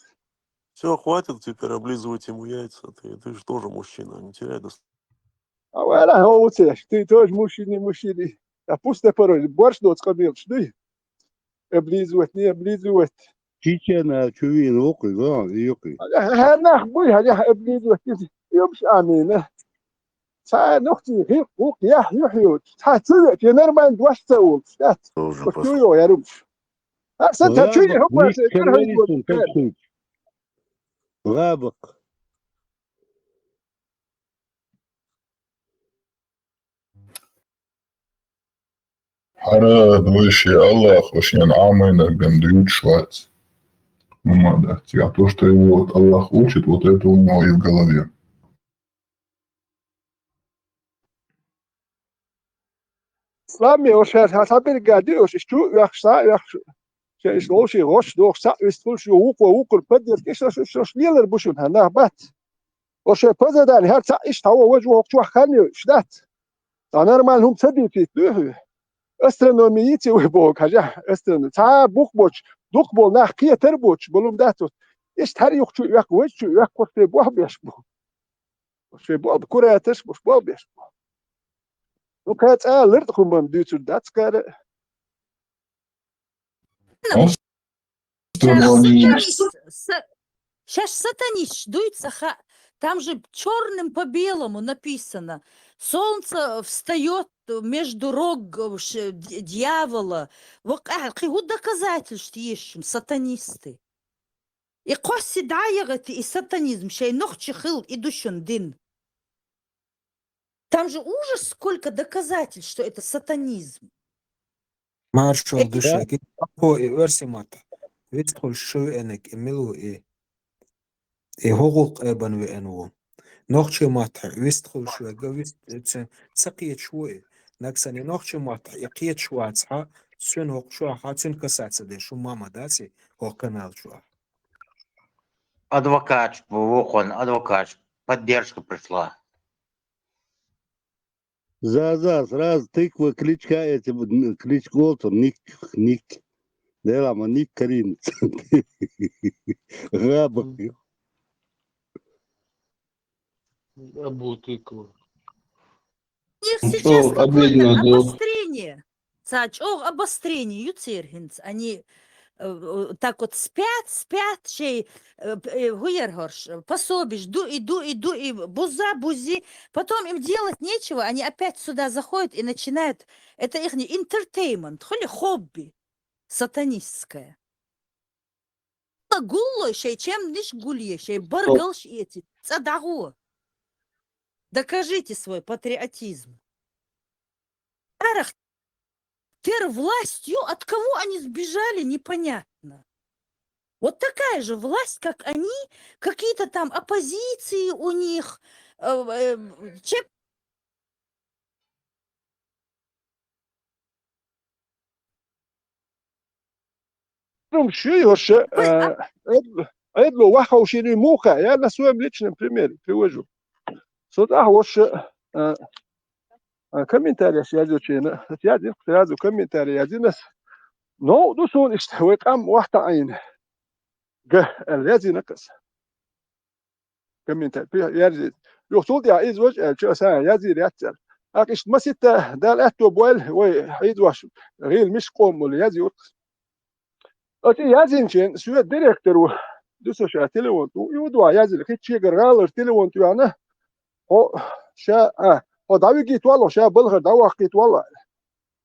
Все, хватит теперь облизывать ему яйца. Ты же тоже мужчина, не теряй достоинства. ولا هو تي توج مشيني ابوست بارول борщ دوت قبيل شدي ابليزوت чечена чувин окой يقي هنا بوي هذا ابليزوت يمش امينه تا نختي هي فوق يحيو تا تلك نورمال دوش تقول شات وشو يا رب احسن تشوي هو غابق Hara двоющий Аллах, вообще Амина, Гандриют, Швац. Мамада. А то, что его вот Аллах учит, вот это у него и в голове. اسلامي وشات هتابر قادي وش شو يخشى يخشى شيء لوشي غش دوخ سا يستول شو وقر بدر كيش شو ليلر بوشون هنا بات وش بزدان هر سا ايش تو وجهه شو خاني شدات انا نورمال هم تدي في تلوه استرونوميتي وبوك حاجه استرون تا بوك بوش دوك بول ناخ كي تربوش بولوم داتو ايش تاري يخشو يخ وجهو يخ قصه بوه بيشبو وش بو بكره تشبو بو بيشبو وكانت لرتكم من ديتو داتسكار Сейчас сатанист дуется, там же черным по белому написано. Солнце встает между рог дьявола. Вот доказательств есть сатанисты. И коси дайгати и сатанизм, шей нохчи хил идущен дин. Там же ужас, сколько доказательств, что это сатанизм. Маршал душа, هو ورسمات يدخل شو انك املو ايه حقوق ابن وانو نوخش مات يدخل شو جويست تسقيت شوي نكسني نوخش مات يقيت شو اتسها سن هو شو حاتن كساتس ده شو ماما داسي هو канал شو Адвокат, Вохон, адвокат, поддержка пришла. За, сразу тыква, кличка этим, клич голосом, ник. Да, лама, ник Карин. Габах. Абутыкова. них сейчас Что какое-то обидно, да? обострение. Обострение, Юцергинс. Они так вот спят, чей гуергорш, пособишь, иду, и бузи. Потом им делать нечего, они опять сюда заходят и начинают, это их entertainment, хобби сатанистское. Гулло, чем лишь гулье, баргалш эти, цадагу. Докажите свой патриотизм. Арах, властью, от кого они сбежали, непонятно. Вот такая же власть, как они, какие-то там оппозиции у них. Эдло вахаушини муха, я на своем личном примере привожу. Сюда комментарий сразу комментарий один. Но دوسون اشتويت واحدة عين الذي نقص كمنتال يرزي يقصد يا إزوج شو سان يزي يتسل أكش ما ستة دال أتو بوال ويحيد واش غير مش قوم ولا يزي وقص أتي يزي شين سوى ديركتور دوسو شا تلوون يودوا يزي لكي تشي غرالر تلوون يعني هو شا هو داوي جيت والله شا بلغر داوي جيت والله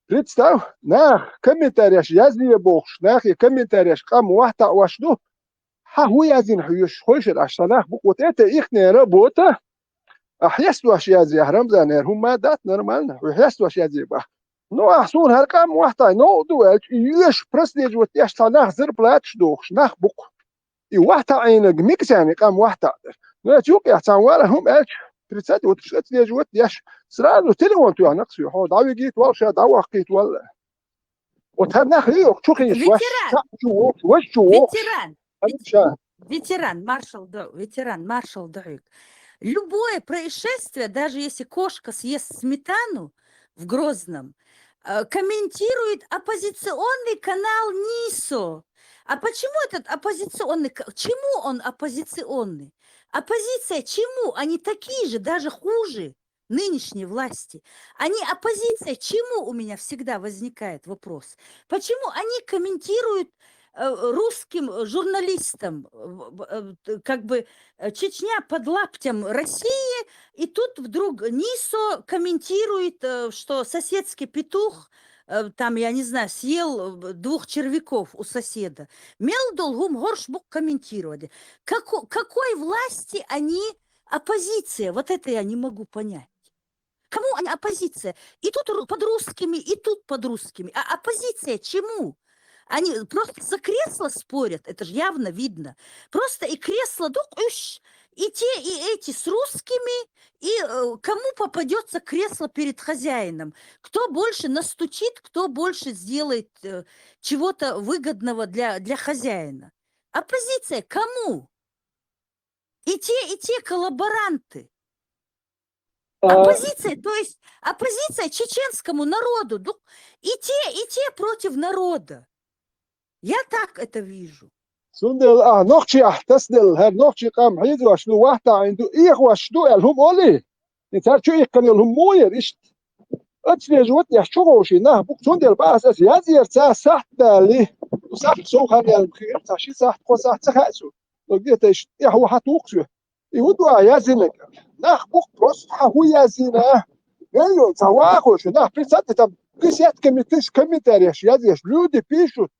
Представь, на комментариях язни богш, на комментариях кам вахта вашду, ху язин хуюш хойшер ашсанах бук. Вот это ихняя работа. Ахьясту аш язи ахрамзанер, хума дат нормально. Ахьясту аш язи бах. Ну ахсун харкам вахта, ну дуэль, юш проследж вот яш санах зерплач дохш, нах бук. И вахта айнаг миксяни кам вахта. Ну я чук яхсан вала хум элч. Представьте, вот что это вот яш сразу телефон tu anak suyo. Ho davi git wal sha dawa git wal. Вот она хрюк чукиниш Ветеран, маршал Даюк. Любое происшествие, даже если кошка съест сметану в Грозном, комментирует оппозиционный канал НИСО. А почему этот оппозиционный? Чему он оппозиционный? Оппозиция чему? Они такие же, даже хуже нынешней власти. Они оппозиция чему, у меня всегда возникает вопрос. Почему они комментируют русским журналистам, как бы Чечня под лаптем России, и тут вдруг НИСО комментирует, что соседский петух там, я не знаю, съел 2 червяков у соседа. Мел долгум горшбук комментировали. Какой власти они оппозиция? Вот это я не могу понять. Кому они оппозиция? И тут под русскими, и тут под русскими. А оппозиция чему? Они просто за кресло спорят, это же явно видно. Просто и кресло, и те, и эти с русскими, и кому попадется кресло перед хозяином. Кто больше настучит, кто больше сделает чего-то выгодного для хозяина. Оппозиция кому? И те коллаборанты. Оппозиция, то есть оппозиция чеченскому народу. И те против народа. Я так это вижу. سندل نقشي احتسدل هاد نقشي قام حيد واشلو واحدة عنده إيه واشلو الهم أولي نتار شو يكن الهم موير إيش أتلي جوت يحشوه شيء نه بوك سندل باس أس يازير تا ساحت دالي وساحت سوق هذا الخير تاشي ساحت قو ساحت سخاسو لو جيت إيش هو حتوقسو يهودوا يازينك نه بوك بروس هو يازينه قالوا تواخو شو نه بيسات تام بيسات كميتاريش يازيش لودي بيشوت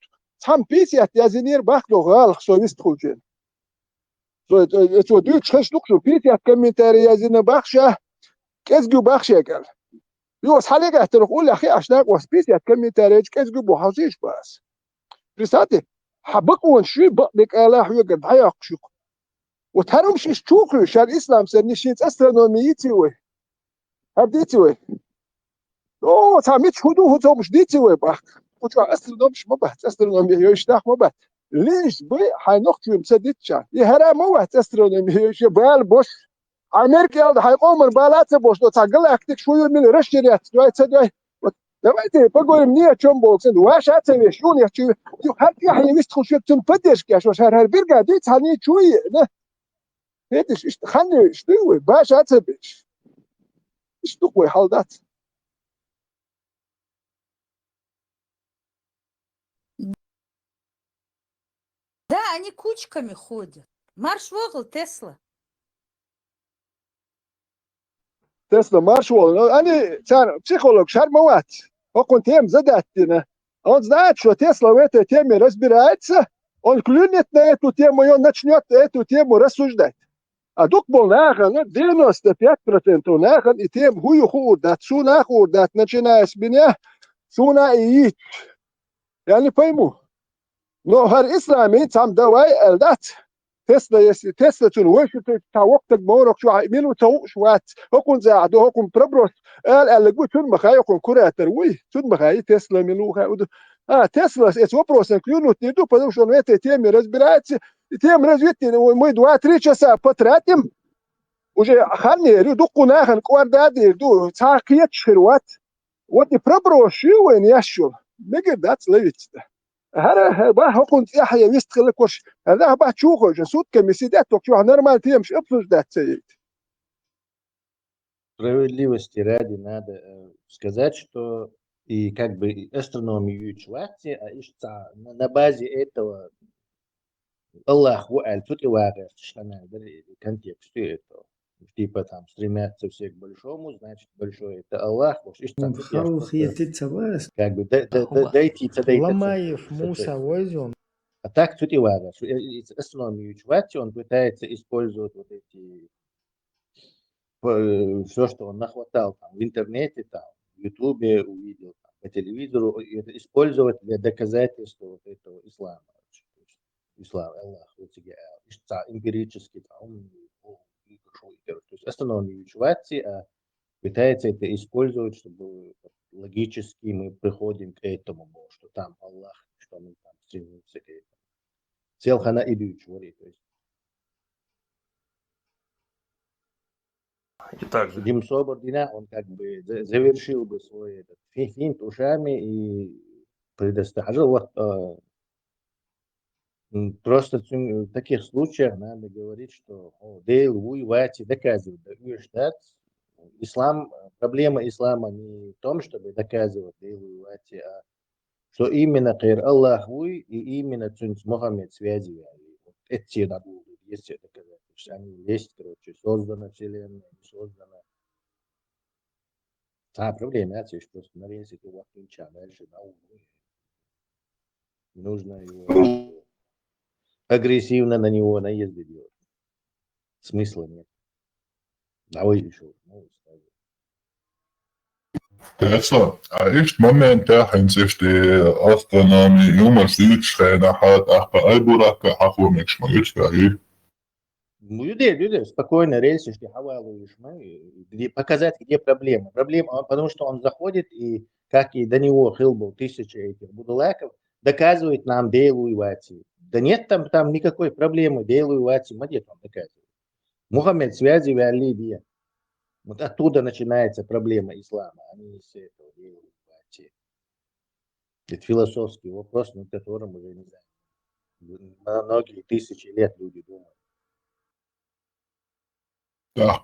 هم بيسيات يازينير باخلو غالخ سويست خوجين سو دو تشخش لوكشو بيسيات كميتاري يازينا باخشة كزجو باخشة قال يوس حاليك احترق قول يا أخي أشناق واس بيسيات كميتاري كزجو بوحوزيش باس بيساتي حبقون شوي بقلك آلاح يقد حياقشوك وتهرمش يشتوكو شار إسلام سرنشيت أسترونوميتي وي هبديتي وي أوه تعميتش هدو هدو مش ديتي وي باخ وتوع أسترونومش مبهت أسترونومي يشتاق مبهت ليش بي حينقطي مسدتشا يهرا موهت أسترونومي يشبال بوش أمريكا حيقوم البالات بوش دو تاقل أكتك شوية من رشتريات دوي تسدوي دمائتي بقول منية چون سند واش هاتسوي شون يحكي هر يحيى يستخل شوية تنفدش كاش واش هر بيرقا ديت هاني شوية نه هيدش خلني اشتوي باش هاتسبش اشتوي حالدات Да, они кучками ходят. Марш Вогл, Тесла. Tesla maršvolu. Они психолог шармовать. Он тем задатина. Он знает, что Тесла в этой теме разбирается. Он клюнет на эту тему, и он начнет эту тему рассуждать. А дук был нахан, 95% нахан, и тем хую хурдат, суна хурдат, начиная с меня, суна и ич. Я не пойму. Но гар ислами там давай элдат. Tesla если Tesla تنوشت توقتك بورك شو عملوا تو شوات هكون زعدو هكون بربروس قال قلت تن مخاي هكون كرة تروي تن مخاي Tesla ملوها Tesla это вопрос клюнут не иду потому что он в этой теме разбирается и тем развитие мы 2-3 часа потратим уже ханерю дуку нахан квадраты ду цакиет ширват вот не проброс шо вен яшул мегер дат ловится هذا بقى كنت يحيى يستغل كوش هذا بقى تشوفه جسود كمسيدات وكشو нормально тем обсуждать сидит. Справедливости ради надо сказать, что и как бы астрономию Швеции, на базе этого Аллах тут и вага, что надо, контекст этого. Типа там стремятся все к большому, значит большой это Аллах. Как бы дойти. Ламаев, Муса, Войзон. А так тут и вага. Астрономию Швеции он пытается использовать вот эти все, что он нахватал там, в интернете, там, в Ютубе увидел, там, по телевизору, это использовать для доказательства вот этого ислама. Ислам, Аллах, эмпирически, там, то есть астрономию Швеции, пытается это использовать, чтобы логически мы приходим к этому, что там Аллах, что мы там стремимся к этому. Целхана и Бючвори, то есть. Дим Собордина, он как бы завершил бы свой этот финт ушами и предоставил. Вот, просто в таких случаях надо говорить, что Дейл, Уй, Вати доказывают, ислам, проблема ислама не в том, чтобы доказывать Дейл, Уй, Вати, а что именно Кайр Аллах, Уй, и именно Цунц Мухаммед связи. Это все будут, есть доказательства. Они есть, короче, создана Вселенная, не создана. Проблема, это просто на рельсе ты вахтинча, дальше на углу. Нужно его агрессивно на него наезды делать. Смысла нет. Давай еще. Tesla, echt moment tähens efter astronomi jumals ykskään hat ahpa aiburaka hakumiks ma ykskään. Людей, спокойно рельсы, что хавалуешь мы, показать, где проблема. Проблема, потому что он заходит и, как и до него хилбал тысячи этих будулаков, доказывает нам Дейлу и Вати. Да нет там никакой проблемы, Дейлу и Вати, где там доказывает. Мухаммед связи в Алибия. Вот оттуда начинается проблема ислама, а не с этого Дейлу и Вати. Это философский вопрос, над которым уже не знаю. Многие тысячи лет люди думают. Так,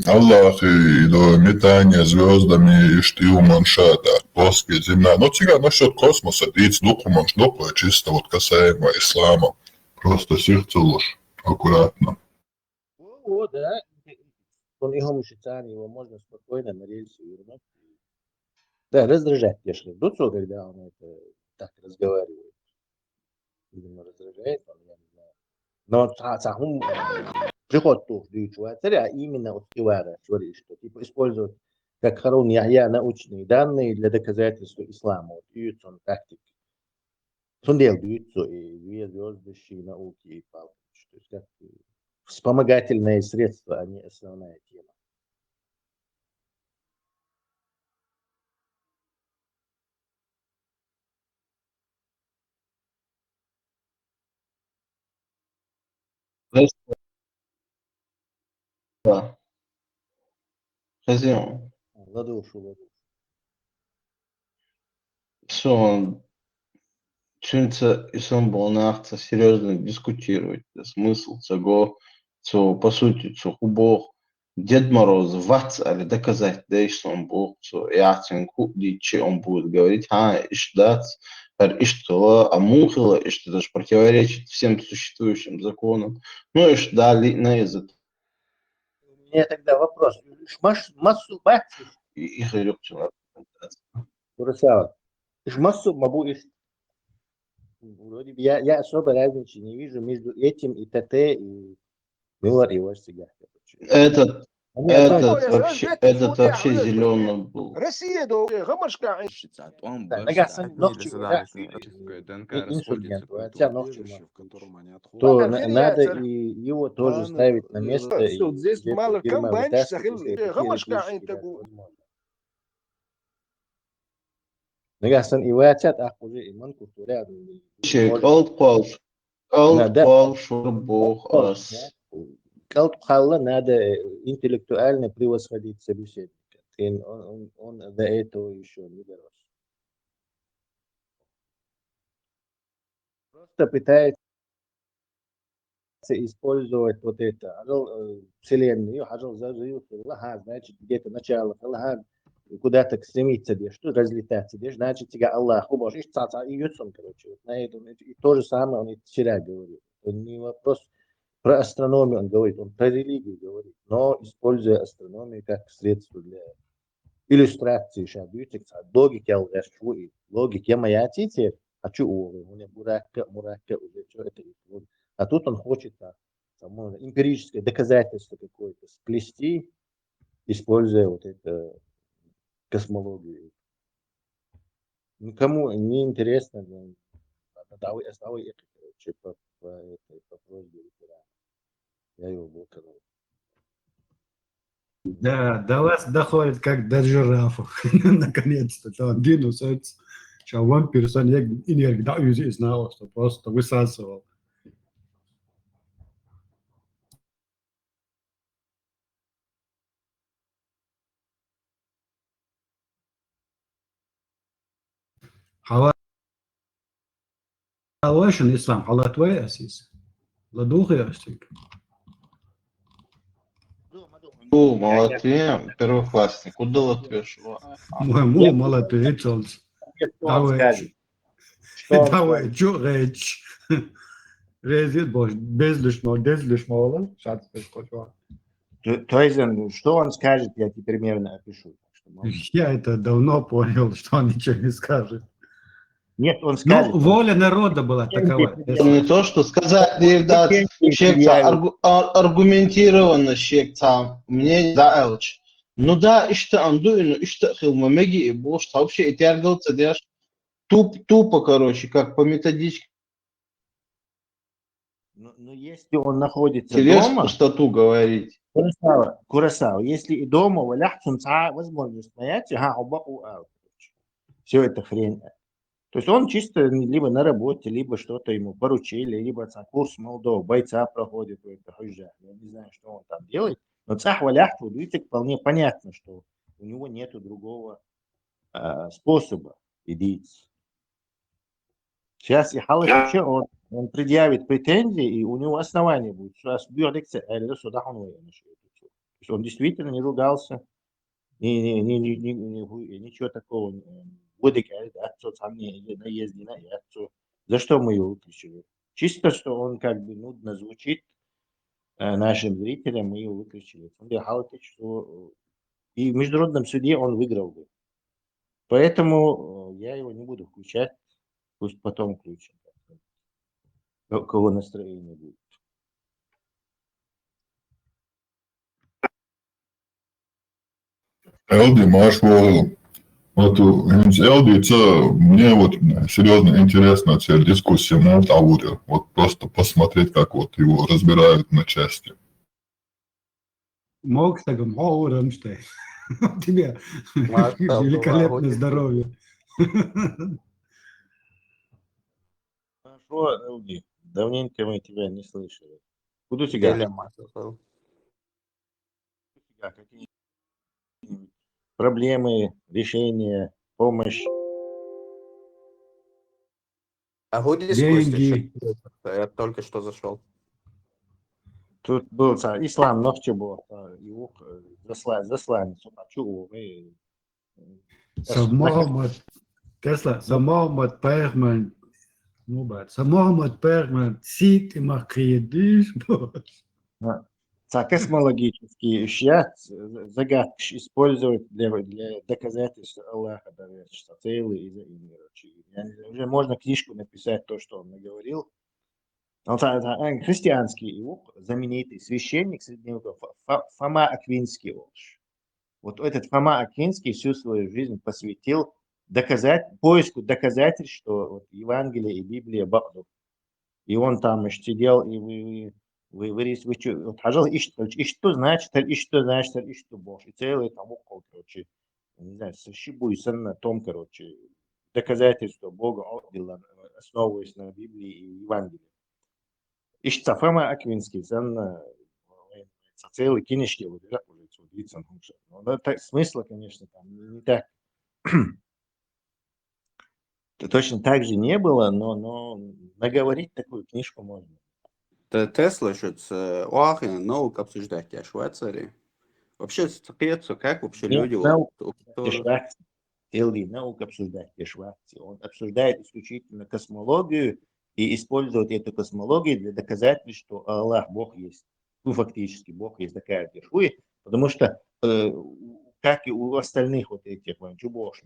Аллах и до метания звездами и штилман шада, плоские земля. Но тебя насчет космоса, дить документ, доклад чисто вот касаемо ислама. Просто сердце ложь, аккуратно. О, да. Он его мучитание, его можно спокойно на рельсы вернуть. Да, раздражать, конечно. Дуцу, когда он это так разговаривает. Видимо, раздражает, он, я не знаю. Но сам приход тут а именно вот Ивара, что типа использовать как Харун Яхья научные данные для доказательства ислама. Вот даются он тактики. Сундел даются и две звездущие науки и палки. То есть как вспомогательное средство, а не основная тема. Да. Хозяин. Ладушу. Все, чунца и сон был нахца серьезно дискутировать. Смысл цего, по сути, бог. Дед Мороз, вац, але доказать, да и что он бог, я оценку, че он будет говорить, ишдац, и что амухило, и что даже противоречит всем существующим законам. Ну и что, да, на язык. У меня тогда вопрос. Массу бачишь, И говорю, что Курасава. Массу мабу есть. Вроде бы я особо разницы не вижу между этим и ТТ, и Миллер, и Варсига. этот вообще зеленый был. Россия до гамашка. Нагасан ногчи, инсульгент, хотя ногчи. в котором они отходят. То надо и его тоже ставить на место. И здесь мало комбайн, гамашка. Нагасан и ватят, ах уже иман культура. Алт шурбох ас. Калт надо интеллектуально превосходить собеседника. Он до этого еще не дорос. Просто пытается использовать вот это. Вселенную, значит, где-то начало, куда-то стремиться, что разлетаться, значит, тебя Аллах, и короче, вот на этом. И то же самое он и вчера говорил. Он не вопрос про астрономию, он говорит, он про религию говорит, но используя астрономию как средство для иллюстрации, логики, моя тетя, хочу у меня муракка, уже что это. А тут он хочет эмпирическое доказательство какое-то сплести, используя вот это космологию. Никому не интересно, по просьбе ветерана. Я его блокировал. Да, до вас доходит как до жирафов. Наконец-то. Там Динус, сейчас one person энергии, да, из него, что просто высасывал. Халашин ислам, хала твой асис. Ладухи асик. Молодцы, первоклассник. Куда латвеш? Мой молодой, речолс. Давай, что речь? Резит бош, бездушно, шат бескошва. Тойзен, что он скажет, я теперь примерно опишу. Я это давно понял, что он ничего не скажет. Нет, он скажет. Ну, воля народа была такова. Не то, что сказать, да, аргументированно щекца. Мне да, ну да, işte андуину, işte хилмамеги и бош, вообще и тягался, дешь тупо, короче, как по методичке. Но если он находится Интересно, дома, пустоту говорить. Курасава, если и дома, возможность моя, все это хрень. То есть он чисто либо на работе, либо что-то ему поручили, либо курс молодого бойца проходит. Я не знаю, что он там делает. Но видите, вполне понятно, что у него нет другого способа идти. Сейчас и вообще он предъявит претензии, и у него основания будет. То есть он действительно не ругался, ничего такого. За что мы его выключили? Чисто, что он как бы нудно звучит нашим зрителям, мы его выключили. И в международном суде он выиграл бы. Поэтому я его не буду включать, пусть потом включим. Кого настроение будет. Элди, Маш Волл. Вот Элди, мне вот серьезно интересна цель дискуссии на ауре. Вот просто посмотреть, как вот его разбирают на части. Мог так, Рамштейн. Тебе великолепное здоровье. Хорошо, Элди. Давненько мы тебя не слышали. Куда тебя? Какие проблемы, решения, помощь? А будет дискуссия? Я только что зашел. Тут был ислам, ночью был. Засланец. Мухаммад, Tesla, Mohammed Bergman, Mohammed Bergman, сит и махриедиш. Космологические загадки использовать для доказательства Аллаха, что целый и уже можно книжку написать то, что он наговорил. Христианский знаменитый священник средневековый Фома Аквинский. Вот этот Фома Аквинский всю свою жизнь посвятил поиску доказательств, что вот Евангелие и Библия Бахду. И он там сидел и пожалуйста, и что значит, Бог. И целый там около, короче, не знаю, сшибуйся на том, короче, доказательство Бога основываясь на Библии и Евангелии. И что Фома Аквинский, целый книжки, смысла, конечно, там не так. Точно так же не было, но наговорить такую книжку можно. Тесла что-то очень наука обсуждать в Швейцарии. Вообще спецу, как вообще люди... Наука обсуждать в Швейцарии. Он обсуждает исключительно космологию и использует эту космологию для доказательств, что Аллах, Бог есть. Ну, фактически, Бог есть такая дешуя, потому что, как и у остальных вот этих чубош,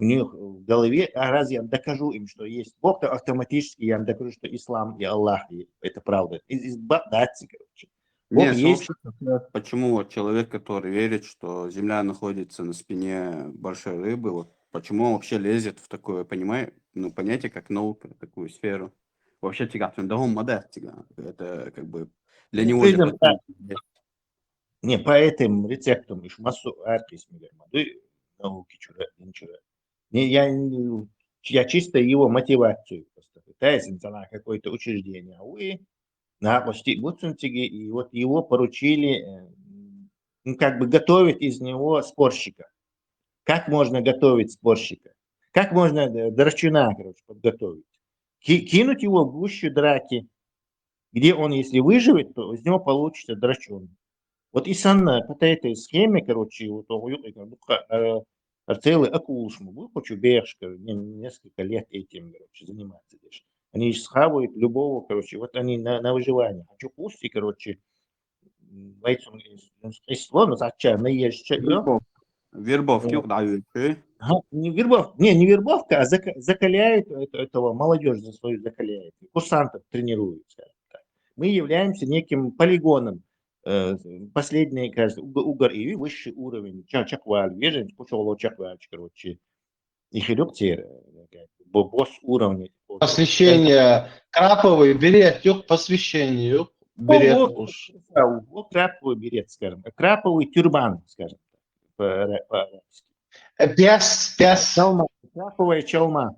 у них в голове, раз я докажу им, что есть Бог, то автоматически я им докажу, что ислам и Аллах, это правда. Короче. Бог есть. Почему вот человек, который верит, что Земля находится на спине большой рыбы, вот почему он вообще лезет в такое, понятие, как наука, такую сферу? Вообще, это как бы для него... Не, по этим рецептам, массу науки, я чисто его мотивацию пытаюсь на какое-то учреждение, и вот его поручили как бы готовить из него спорщика. Как можно готовить спорщика? Как можно драчуна, короче, подготовить? Кинуть его в гущу драки, где он, если выживет, то из него получится драчун. Вот и санна по этой схеме, короче, вот целый акулшму, хочу бешка, несколько лет этим, короче, заниматься. Они схавают любого, короче, вот они на выживание. Хочу пусти, короче, Вербовки, не вербовка, а закаляют этого молодежь за свою закаляют, курсантов тренируют. Мы являемся неким полигоном. Последний, кажется, угор и высший уровень. Чакваль, вежен, кучало чакваль, короче. И хилюктер, босс уровня. Посвящение краповый берет, юг посвящению берет. Вот краповый берет, скажем. Краповый тюрбан, скажем. По-арабски. Пес. Чалма. Краповая чалма.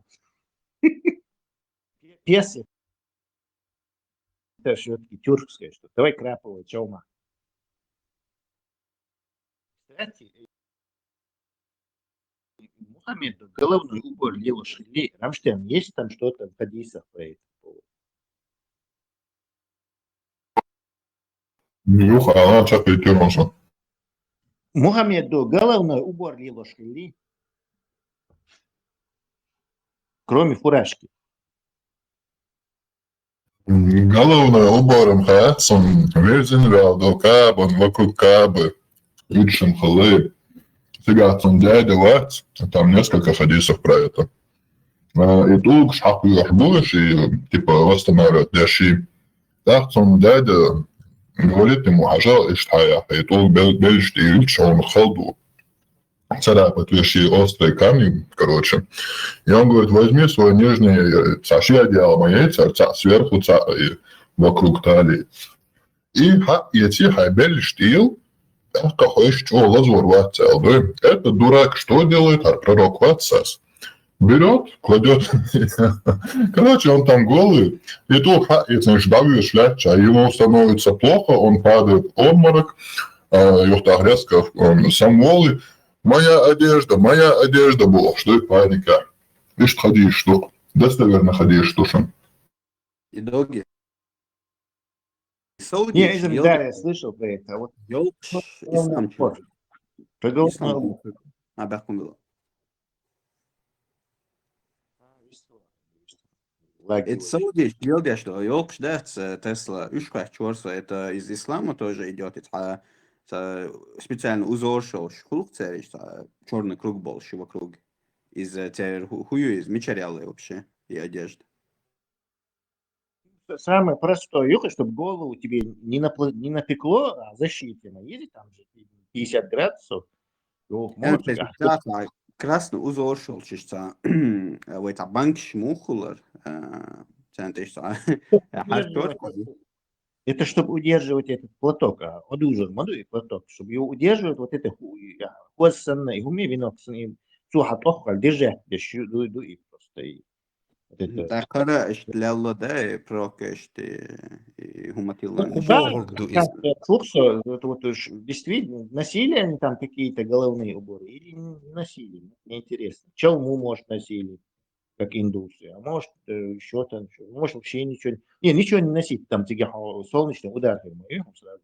Пес. Это все-таки тюркское что. Давай краповая чалма. Кстати, Мухаммеду головной убор лило шли. Рамштейн, есть там что-то в хадисах про это? Мухаммеду головной убор лило шли. Кроме фуражки. Головной убором он верзинрал до Каба, вокруг Кабы, Ильшин Халыб. Сигат он дядя Вац, там несколько хадисов про это. И тут шаху будешь и типа восстанавливать дяши. Так он дядя говорит ему, ажал иштая, и тут бельшти Ильша он халду. Царапает вещи острые камни, короче. И он говорит, возьми свой нижний цаши одеяло моей царца, сверху и вокруг талии. И эти хайбель штил, этот дурак что делает? Пророк Ватсас берет, кладет, короче, он там голый, и тут давишь шляпча, ему становится плохо, он падает в обморок, сам голый, моя одежда была, что и паника. И что ходишь, что? Достоверно ходишь, что же? Итоги. Не, да, я слышал про это. Вот. Это саудиш, делдя, что ёлк ждать Тесла ушках чёрса, это из ислама тоже идет, это специально узор шел шхулк царь, черный круг больше вокруг, из хую из материала вообще и одежды. Самое простое, юха, чтобы голову тебе не напекло, а защитимо. Ездить там же 50 градусов. Ёх, Это красный узор шел, чисто в это банк шмухулер, это чтобы удерживать этот платок, одужал модуй платок, чтобы его удерживать вот это хвостсанное, и уме винок с ним сухо тохал держать, дуй просто. Так хара иштлялла да прока и хуматилла. Слушай, это вот действительно носили они там какие-то головные уборы или не носили? Мне интересно. Чалму, может, носили, как индусы, а может еще там, может вообще ничего не носить, там солнечный удар сразу.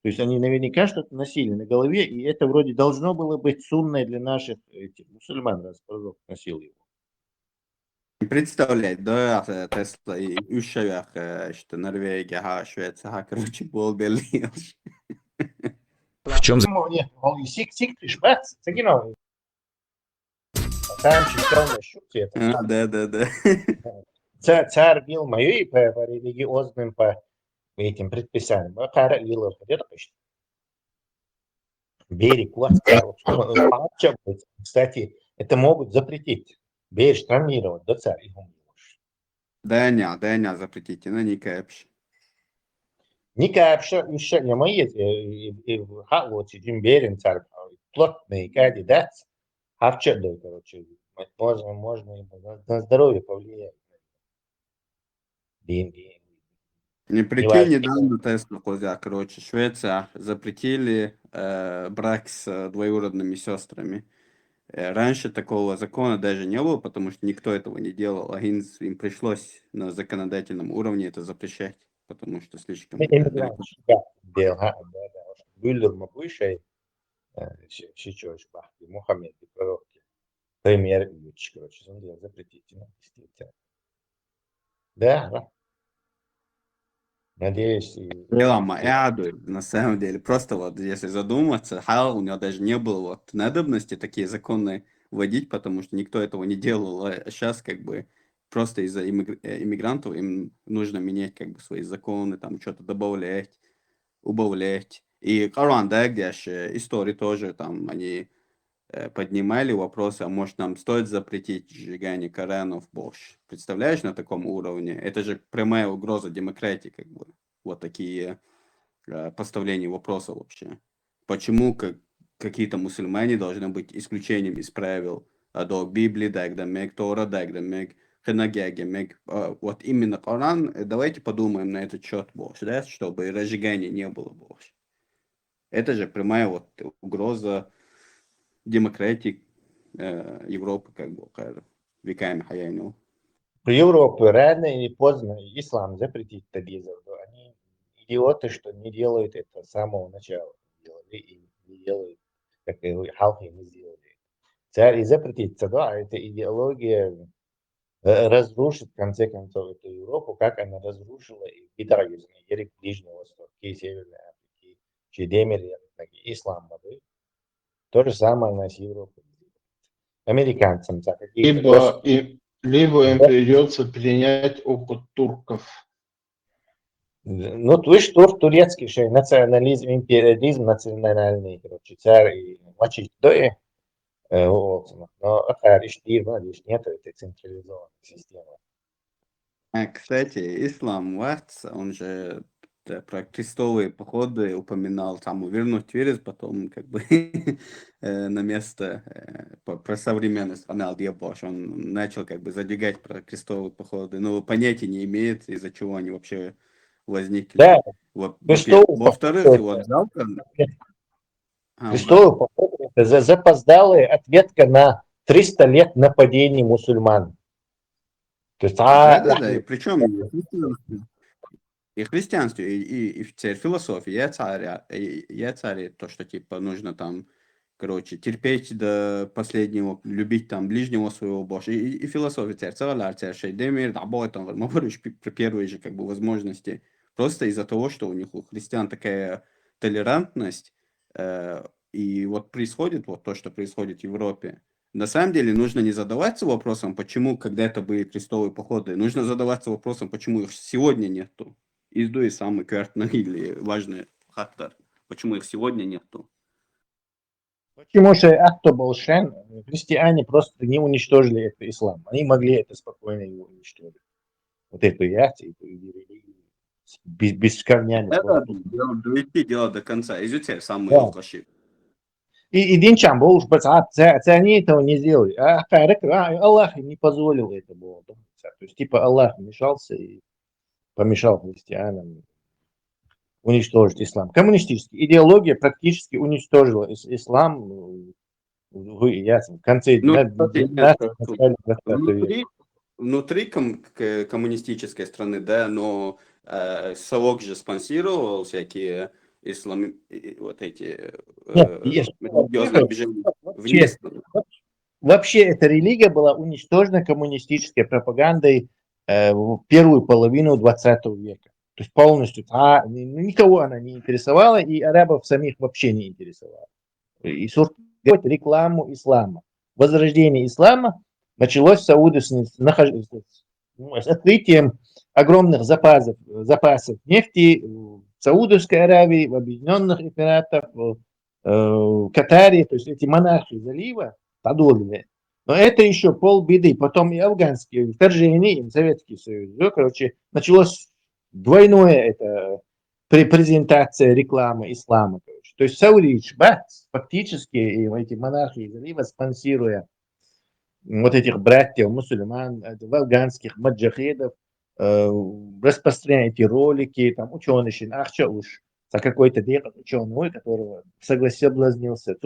То есть они наверняка что-то носили на голове, и это вроде должно было быть сунной для наших мусульман, раз пророк носил его. Представлять, да, Тесла и ушавях, что Норвегия, Швеция, короче, был Берлин. В чем Нет, сик пришпац, загинул. Там читал шутки. Да. Царь бил мою по религиозным, по этим предписаниям. А кара вилла, где-то почти. Берег, кстати, это могут запретить. Берешь травмировать, да царь его можешь. Да не запретите, но не кэпш. Не кэпш, еще не мои, и в Хавоте, Джимберин царь, плотный кандидат, харчет, да, короче, можно на здоровье повлиять. Деньги. Не прикинь, недавно Тесла, короче, Швеция запретили брак с двоюродными сестрами. Раньше такого закона даже не было, потому что никто этого не делал, а им пришлось на законодательном уровне это запрещать, потому что слишком далеко. Мухаммед, пророк, премьер, короче, он делал запретительно, действительно. Да. Надеюсь. На самом деле, просто вот если задуматься, у него даже не было вот надобности такие законы вводить, потому что никто этого не делал. А сейчас как бы просто из-за иммигрантов им нужно менять как бы свои законы, там что-то добавлять, убавлять. И Коран, да, где же истории тоже там они поднимали вопросы, а может нам стоит запретить сжигание Коранов больше. Представляешь, на таком уровне? Это же прямая угроза демократии, как бы. Вот такие поставления вопросов вообще. Почему какие-то мусульмане должны быть исключением из правил? До Библии, дагдамек, Тора, дагдамек, хенагягемек. Вот именно Коран, давайте подумаем на этот счет больше, да, чтобы разжигания не было больше. Это же прямая вот угроза демократии Европы, как бы, веками хаяйнул. В Европе рано или поздно ислам запретит табизов. Они идиоты, что не делают это с самого начала. Делали и не делают, как и халхи не сделали. Царь и запретится, да, эта идеология разрушит, в конце концов, эту Европу, как она разрушила и Китай, Ерик Ближнего Востока, и Северной Африки, Чедемир, ислам. То же самое на Европе. Американцам. Либо им придется перенять опыт турков. Ну, ты что, турецкий же национализм, империализм национальный, короче, царь и мочить, да, но лишь нет этой централизованной системы. Кстати, ислам, он же про крестовые походы упоминал, там вернуть верес, потом как бы на место про современность он начал как бы задвигать про крестовые походы, но понятия не имеет, из-за чего они вообще возникли. Да. Во-вторых, вот завтра... Крестовые походы — это запоздалая ответка на 300 лет нападений мусульман. То есть, да, и причем и христианстве, и в философии, я царь, то, что типа нужно там короче, терпеть до последнего, любить там ближнего своего больше. И философия целая демир, да, там, мы говорим про первые же как бы возможности. Просто из-за того, что у них у христиан такая толерантность, и вот происходит вот то, что происходит в Европе. На самом деле нужно не задаваться вопросом, почему когда-то были крестовые походы. Нужно задаваться вопросом, почему их сегодня нету. И самый картный или важный фактор. Почему их сегодня нету. Почему же Актоболшен, христиане просто не уничтожили этот ислам. Они могли это спокойно его уничтожить. Вот эту яхту, эту религию. Без корнями. Это довести дело до конца. Изучай самые Да. ошибки. И Динчан был уж они этого не сделали. Аллах им не позволил это было. То есть типа Аллах вмешался и помешал христианам уничтожить ислам. Коммунистическая идеология практически уничтожила ислам в конце 19 века. Внутри коммунистической страны, да, но совок же спонсировал всякие вот эти религиозные движения. Вообще эта религия была уничтожена коммунистической пропагандой в первую половину 20 века. То есть полностью никого она не интересовала, и арабов самих вообще не интересовала. И рекламу ислама. Возрождение ислама началось в Сауде с открытием огромных запасов нефти в Саудовской Аравии, в Объединенных Эмиратах, в Катаре. То есть эти монархии залива подобные. Но это еще полбеды. Потом и афганские вторжения, и Советский Союз. Короче, началось двойное это презентация рекламы ислама. Короче. То есть Саудич, фактически эти монархии залива, спонсируя вот этих братьев мусульман, афганских маджахедов, распространяют эти ролики, там ученый ахча уж за какой-то день ученый, которого соблазнился,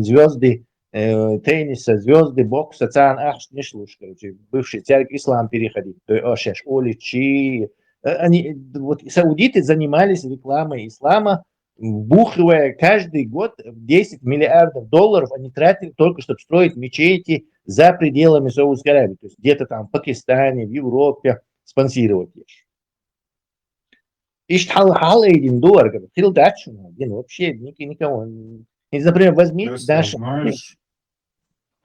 звезды тенниса, звезды бокса, короче, бывший царь ислам переходит, они, вот, саудиты занимались рекламой ислама, вбухивая каждый год 10 миллиардов долларов они тратили только, чтобы строить мечети за пределами Саудовской Аравии. То есть где-то там в Пакистане, в Европе спонсировать их. Этим дорого. Вообще никого. Например, возьмите наши...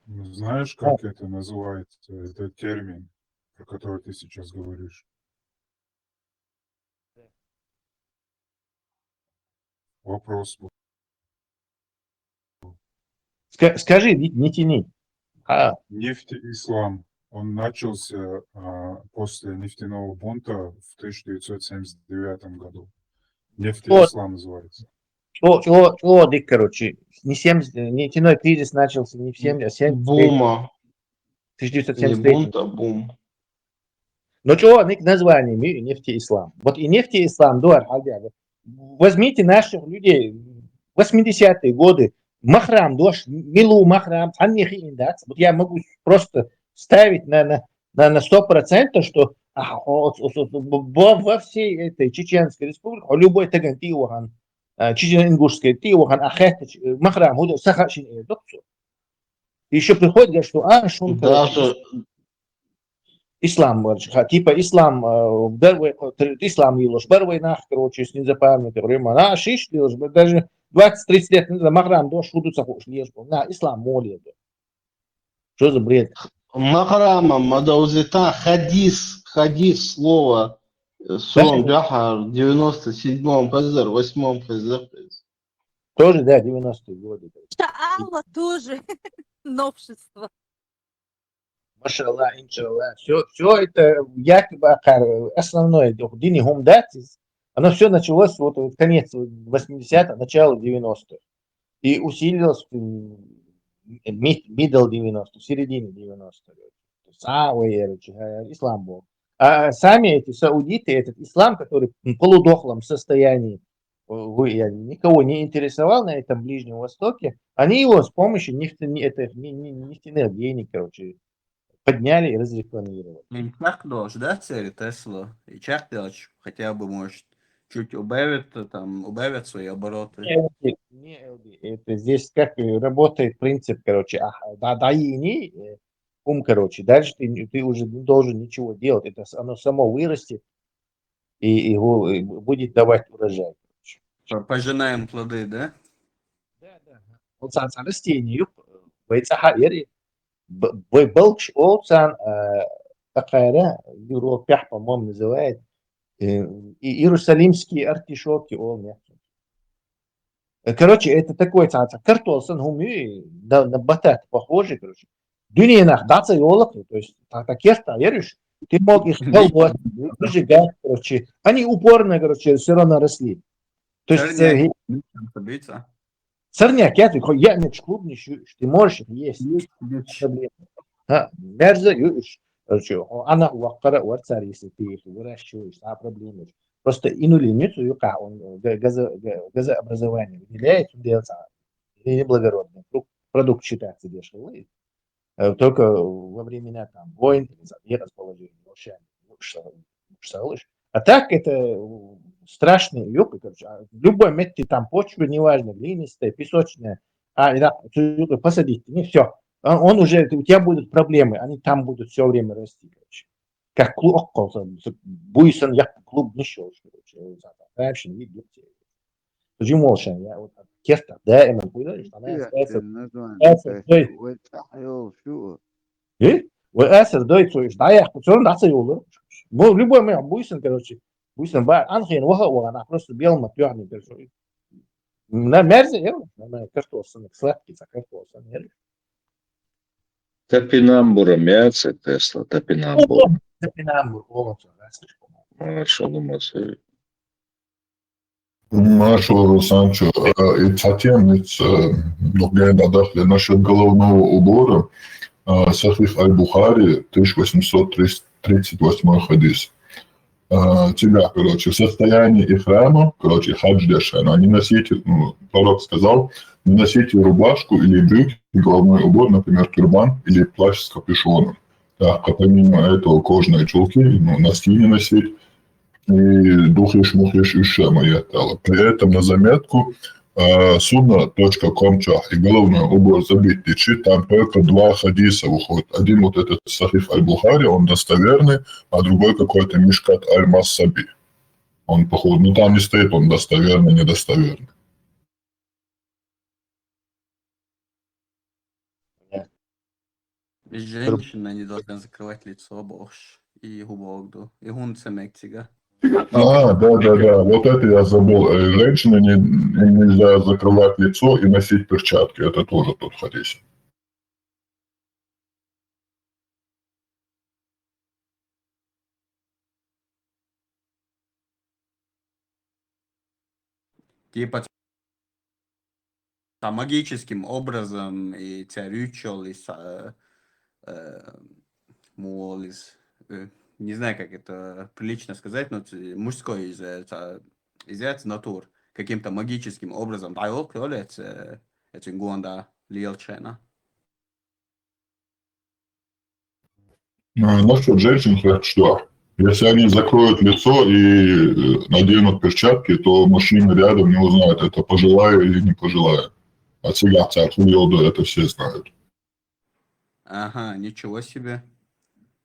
Знаешь, как это называется, этот термин, про который ты сейчас говоришь? Вопрос. Скажи, не тяни. Нефтеислам. Он начался после нефтяного бунта в 1979 году. Нефтеислам называется. Короче, нефтяной кризис начался не в 70, а в 70. Бума. 1973. Не бунт, а бум. Но чего название нефтеислам? Вот и нефтеислам, возьмите наших людей, 80-е годы, Махрам, Милу Махрам, вот я могу просто ставить на 100%, что во всей этой Чеченской республике, любой таган Тиухан, Чечено-Ингушской Тиухан, Ахетич, Махрам, Сахачин, еще приходит, говорит, что Даже ислам, типа ислам, ислам елош, первый нах, короче, с незапамятных времен, шиш елош, даже 20-30 лет назад, Махрам, шудуца хош, на ислам молит. Что за бред? Махрама, Мадаузита, хадис, слово, Сон Джахар, 97-м Хазар, 8-м Хазар. Тоже, да, 90-е годы. Алла тоже новшество. Машаллах, иншаллах. Все это якобы основное, дини хумдатис, оно все началось вот в конец 80-х, начало 90-х. И усилилось в middle 90-х, в середине 90-х. Ислам был. А сами эти саудиты, этот ислам, который в полудохлом состоянии, никого не интересовал на этом Ближнем Востоке, они его с помощью нефтяных денег, короче, подняли и разрекламировали. Как должен, да, цели Тесла? И чак делать хотя бы, может, чуть убавят свои обороты. Не LD. Это здесь как работает принцип, короче, дай ини, короче, дальше ты уже не должен ничего делать, это оно само вырастет и его будет давать урожай. Пожинаем плоды, да? Вот сан растению, бейцахаери, былч олсан, такая, Европе, по-моему, называет, иерусалимские артишоки, короче, это такой картофель, на батат похожий, короче. Дюнинах, даца йолок, то есть таких-то, веришь, ты мог их колоть, выжигать, короче. Они упорно, короче, все равно росли. То есть сорняк, я нет, клубнич, ты можешь их есть. Проблема. Мерза, короче, она уакара, уарцари, если ты их выращиваешь, проблема. Просто инулиницу юка, он газообразование выделяет, он делается неблагородный. Продукт считается дешевый. Только во времена там войн, расположения, а так это страшный юг. Любой метод там почвы, неважно, глинистая, песочная, посадить, не все. Он уже, у тебя будут проблемы, они там будут все время расти. Короче. Как клуб, буйсон, я клуб не шел. Раньше не видел. Почему молчан? Я вот кеста, да, именно куда, что она остается. Вы эсер дойцуешь, да, я хочу наться юлу. Любой мой буйсон, короче, буйсон бар, анхен, она просто белым отвёрный, короче. На мерзе, я, на картофель, сладкий, картофель, я. Топинамбура мясо Тесла, топинамбура. Топинамбур, Хорошо, думаю, Машу Санчо, и затем насчет головного убора Сахих аль-Бухари, 1838 хадис. Тебя, короче, в состоянии ихрама, короче, хадж дешана, не носите, пророк сказал, не носите рубашку или брюки, головной убор, например, тюрбан или плащ с капюшоном. Так, помимо этого кожаные чулки, носки не носить, и духиш-мухиш еще мое тело. При этом на заметку судно.com и головной убор забить течи, там только два хадиса выходят. Один вот этот Сахих аль-Бухари, он достоверный, а другой какой-то Мишкат аль-Массаби. Он, походу, там не стоит, он достоверный, недостоверный. Женщина не должна закрывать лицо, боже, и губок, и гунца мектига. Да. Вот это я забыл. Женщине нельзя закрывать лицо и носить перчатки. Это тоже тот хадис. Типа магическим образом и царючел, и молис. Не знаю, как это прилично сказать, но мужской из натур каким-то магическим образом. Это гонда лилчена. Насчет женщин, что? Если они закроют лицо и наденут перчатки, то мужчина рядом не узнает, это пожилая или не пожилая. А сега царь это все знают. Ага, ничего себе.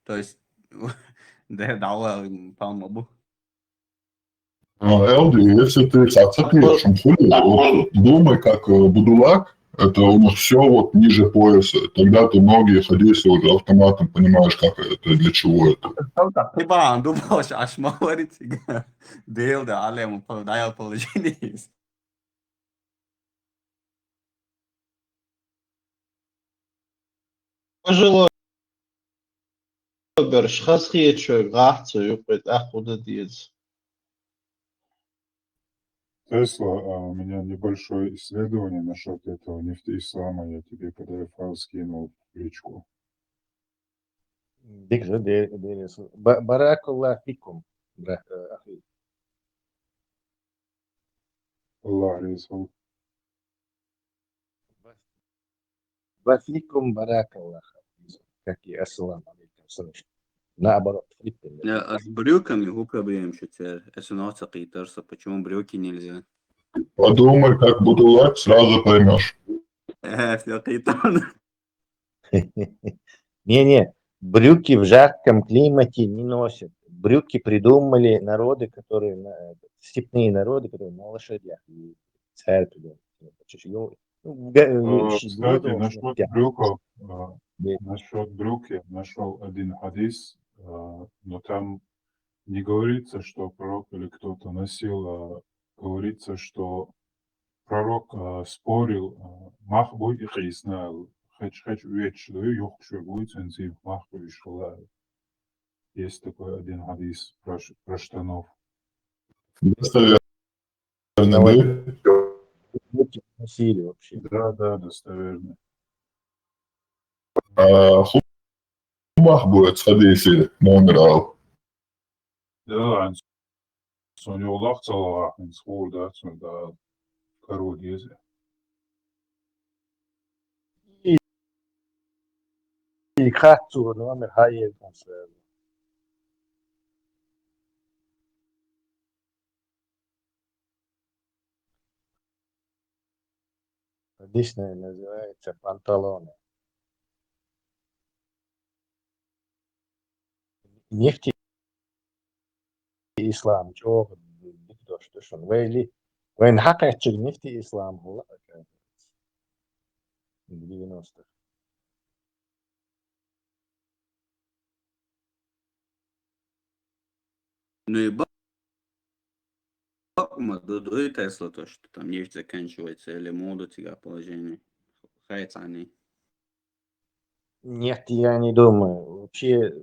То есть, да, дала по-моему. Элди, если ты отцепишь хули, думай как будулак, это у нас все вот ниже пояса. Тогда ты многие хадисы уже автоматом понимаешь, как это, для чего это. Типа, думал, аж говорить, дел, да, але ему дал положение. Пожилой берешь, хасхечу, гахцу, юпрет, ахуда диец. Тесла, у меня небольшое исследование насчет этого нефтеислама. Я тебе PDF-файл скинул в личку. Баракулла фикум. Аллах резал. Вафикум баракулла. Как и ассаламу алейкум. наоборот, флиппинг. С брюками губка что теперь. Если ноца китарса, почему брюки нельзя? Подумай, как буду лать, сразу поймешь. Все китарно. Не-не, брюки в жарком климате не носят. Брюки придумали народы, которые, степные народы, которые на лошадях. И царь придумал. Кстати, насчет брюков, насчет брюк я нашел один хадис, но там не говорится, что пророк или кто-то носил, а говорится, что пророк спорил, мах будет ихисна, хэч вечную, юх будет сенсив, мах будет шла. Есть такой один хадис про штанов. Достоверно. Носили вообще. Да, достоверно. Хумах будет сходить, Монграл. Да, он его лахцал, он схур, да, король езде. И хату номер хае консерв. Традиционно называется панталоны. Нефти ислам чего никто что шон вейли وين حقيقة نفتي إسلام هو в 90-х. Ну и до Тесла то, что там нефть заканчивается, или моду тебя положение. Хается они. Нет, я не думаю. Вообще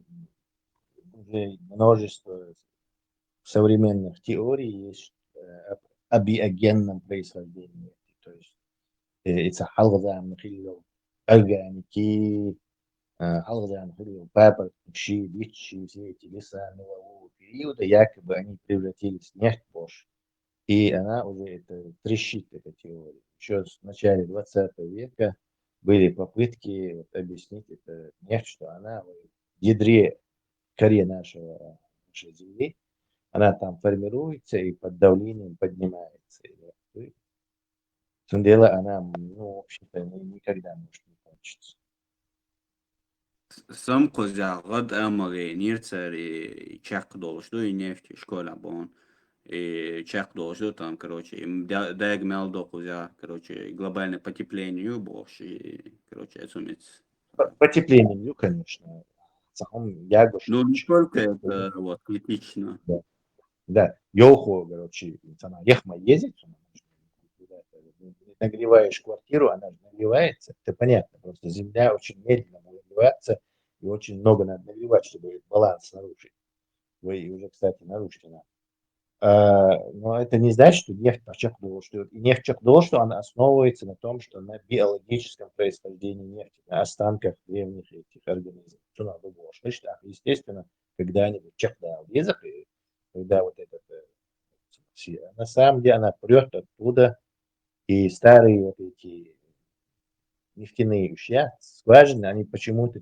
уже множество современных теорий есть о биогенном происхождении. То есть это халга нахилил органики, халга нахилил папа, щи, бичи, все эти леса мелового периода, якобы они превратились в нефть позже. И она уже это трещит, эта теория. Еще в начале 20 века были попытки объяснить это нефть, что она в ядре коре нашей Земли, она там формируется и под давлением поднимается. В том деле она, в общем-то, никогда может не кончиться. Сам козя год амаге нирцер и чак должду и нефть школа бон. И чак должен там, короче, диагмел до кузя, короче, глобальное потепление больше, короче, это Потепление, конечно. Ну, не только это вот критично. Да, елху, короче, она ехма ездит, нагреваешь квартиру, она нагревается, это понятно, просто земля очень медленно нагревается, и очень много надо нагревать, чтобы баланс нарушить. Вы уже, кстати, нарушите надо. Но это не значит, что нефть подчеркнула, что нефть подчеркнула, что она основывается на том, что на биологическом происхождении нефти, на останках древних этих организмов. Что надо было? Значит, естественно, когда-нибудь чекдал язык, когда вот этот, на самом деле она прет оттуда, и старые вот эти нефтяные скважины, они почему-то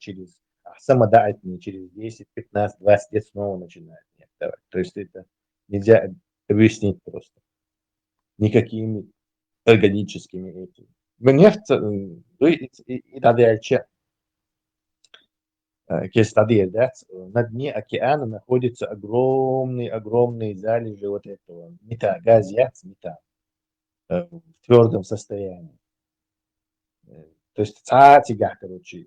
самодательные, через 10, 15, 20 лет снова начинают нефть давать. То есть это нельзя объяснить просто никакими органическими этими. Нефть, и дальше, на дне океана находятся огромные залежи вот этого метана, метан в твердом состоянии. То есть короче,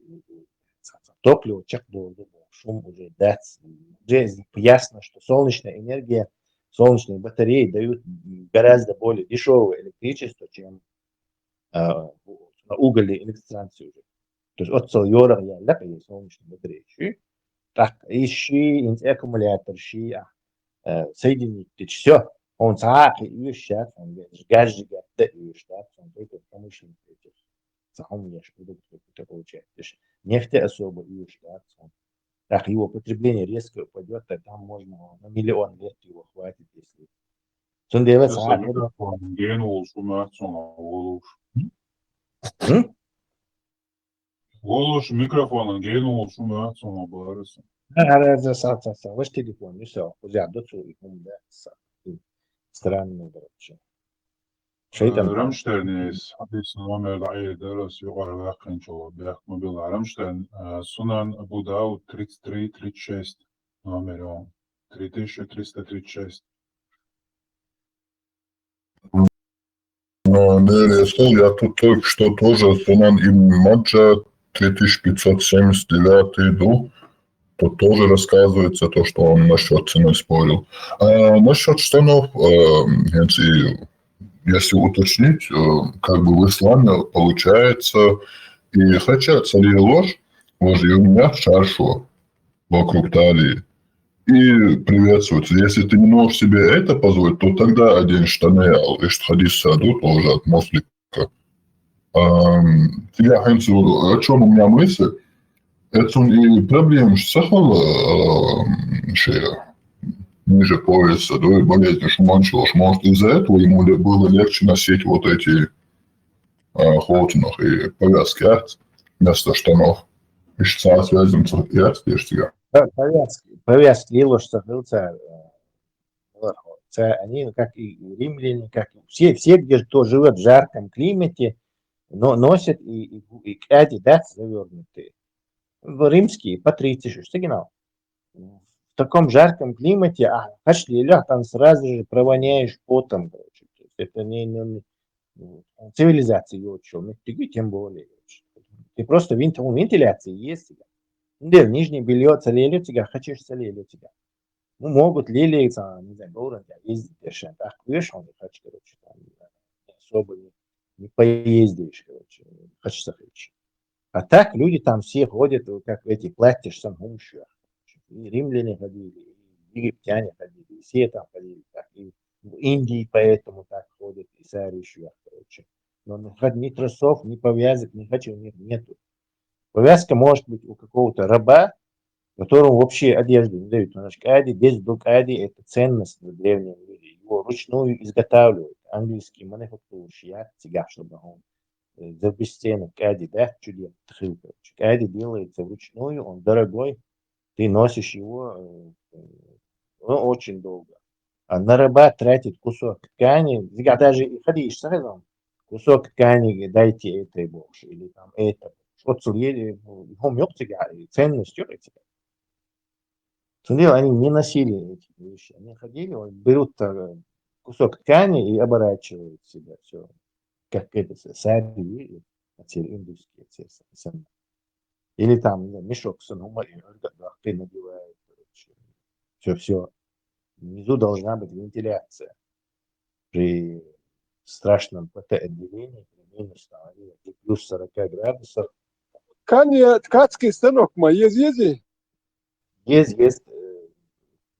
топливо, шум уже дать. Уже ясно, что солнечная энергия, солнечные батареи дают гораздо более дешевое электричество, чем угольные электростанции уже. То есть от сольора я ляпаю солнечные батареи. Так, ищи аккумулятор, соединить, все. Он и сейчас, он газжига, да и сейчас, он только промышленный этих самых продуктов получает. Нефть особо и сейчас. Так, его потребление резко упадет, а там можно на миллион лет его хватит, если. Волош микрофон, генул шумят, барыса. Ваш телефон, все, взял, странный, короче. Şeyden رمشترني حديث نومر دعية درس يقرأ واقع شو بيخ موبيل رمشترن سنن أبو داود 33-36 номер 3336. Не, я тут только что тоже Сунан Ибн Маджа 3579 иду. Тут тоже рассказывается то, что он насчет цены спорил. А насчет штанов, если уточнить, как бы в исламе получается, и хотя цари ложь, ложь, и у меня шаршу вокруг талии, и приветствуется. Если ты не можешь себе это позволить, то тогда одень штаны, а хадис саду тоже от Мослика. Тебя, о чем у меня мысль? Это и проблема сахала ниже пояса, да, и болезнь шманчилась. Может, из-за этого ему было легче носить вот эти холтинах и повязки вместо штанов. И что связано с тебя. Повязки Илош они, как и римляне, как и все, где кто живет в жарком климате, но носят и эти, да, завернутые. Римские патриции, что генал. В таком жарком климате, пошли, там сразу же провоняешь потом, короче. Это не цивилизация его, тем более. Ты просто вентиляции есть. Да, нижнее белье целели тебя, хочешь целели тебя. Ну, могут лилии, не знаю, город, ездить, так, видишь, он не хочет, короче, там, особо не поездишь, короче, хочется, короче. А так люди там все ходят, как эти платья, что там гумши. И римляне ходили, и египтяне ходили, и все там ходили, так, и в Индии поэтому так ходят, и сарищу, короче. Но ни трусов, ни повязок, ни хочу, у них нету. Повязка может быть у какого-то раба, которому вообще одежду не дают. Ади, без ади, это ценность в древнем мире. Его ручную изготавливают. Английский мануфактурщик, чтобы он за бесценок ади, да, чудес. Ади делается вручную, он дорогой. Ты носишь его очень долго. А на раба тратит кусок ткани, даже ходишь, кусок ткани, дайте этой больше, или там это. Вот ценность они не носили эти вещи. Они ходили, берут кусок ткани и оборачивают себя. Все. Как это, сари, индусские. Или там мешок с ты надеваешь. Все. Внизу должна быть вентиляция. При страшном ПТ-отделении, при минус плюс 40 градусов. Ткацкий станок мой есть? Есть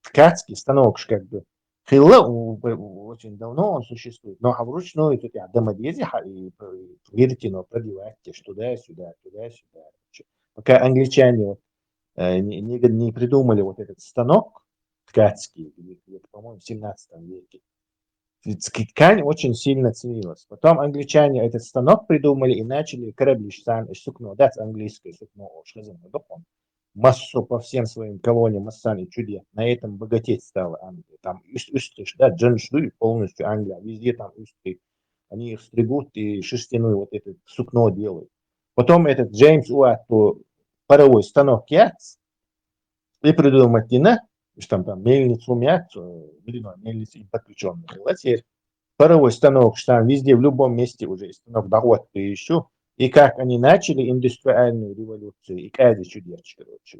ткацкий станок, как бы. Хилла очень давно он существует, но вручную тут домодези и веретено продеваете туда-сюда. Пока англичане не придумали вот этот станок ткацкий, по-моему, в 17 веке, ткань очень сильно ценилась. Потом англичане этот станок придумали и начали корабли сукно, да, английское сукно, массу по всем своим колониям, массами чудес. На этом богатеть стала Англия. Там да, джиншли полностью Англия, везде там устри. Они их стригут и шерстяную вот это сукно делают. Потом этот Джеймс Уайт паровой станок яц и придумал что там мельницу мельница им подключенная. Паровой станок, что там везде, в любом месте уже станок доход еще. И как они начали индустриальную революцию, и каждый чудес, короче,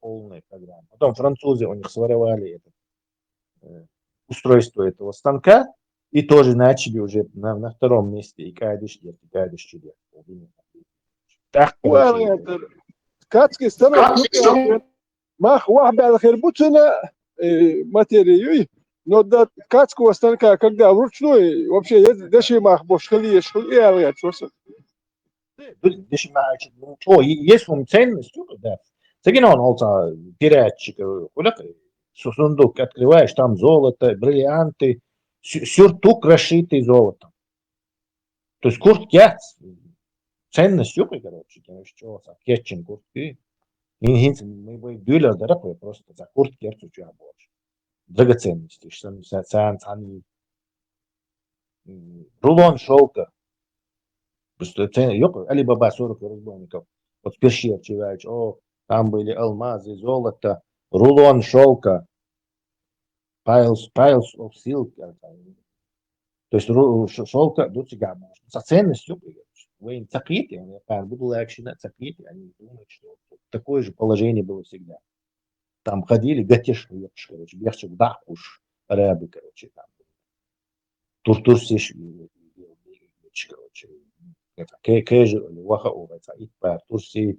полная программа. Потом французы у них своровали устройство этого станка, и тоже начали уже на втором месте, и каждый чудес. Так, ткацкий станок, мах вахбал хербуцина материю, но до ткацкого станка, когда вручную, вообще, даже мах бошкали, есть он ценность, да. Он олца передатчик, сундук открываешь, там золото, бриллианты, сюртук расшитый золотом. То есть куртки, ценность, короче, кетчин куртки. Мы бы дюля дорогой просто за курт керцу чуя больше. Драгоценности, что они рулон шелка. Просто цены, Алибаба 40 разбойников. Вот в Пещере читаешь, там были алмазы, золото, рулон шелка, piles of silk. То есть шелка до тебя можно. За ценностью вы цакрите, они буду легче на цакрите, они думают, что такое же положение было всегда. Там ходили, гатиш, короче, бегчик, дахуш, арабы, короче, там. Турсиш, короче, كاجر اللي وخا وبتاعيد بقى ترسي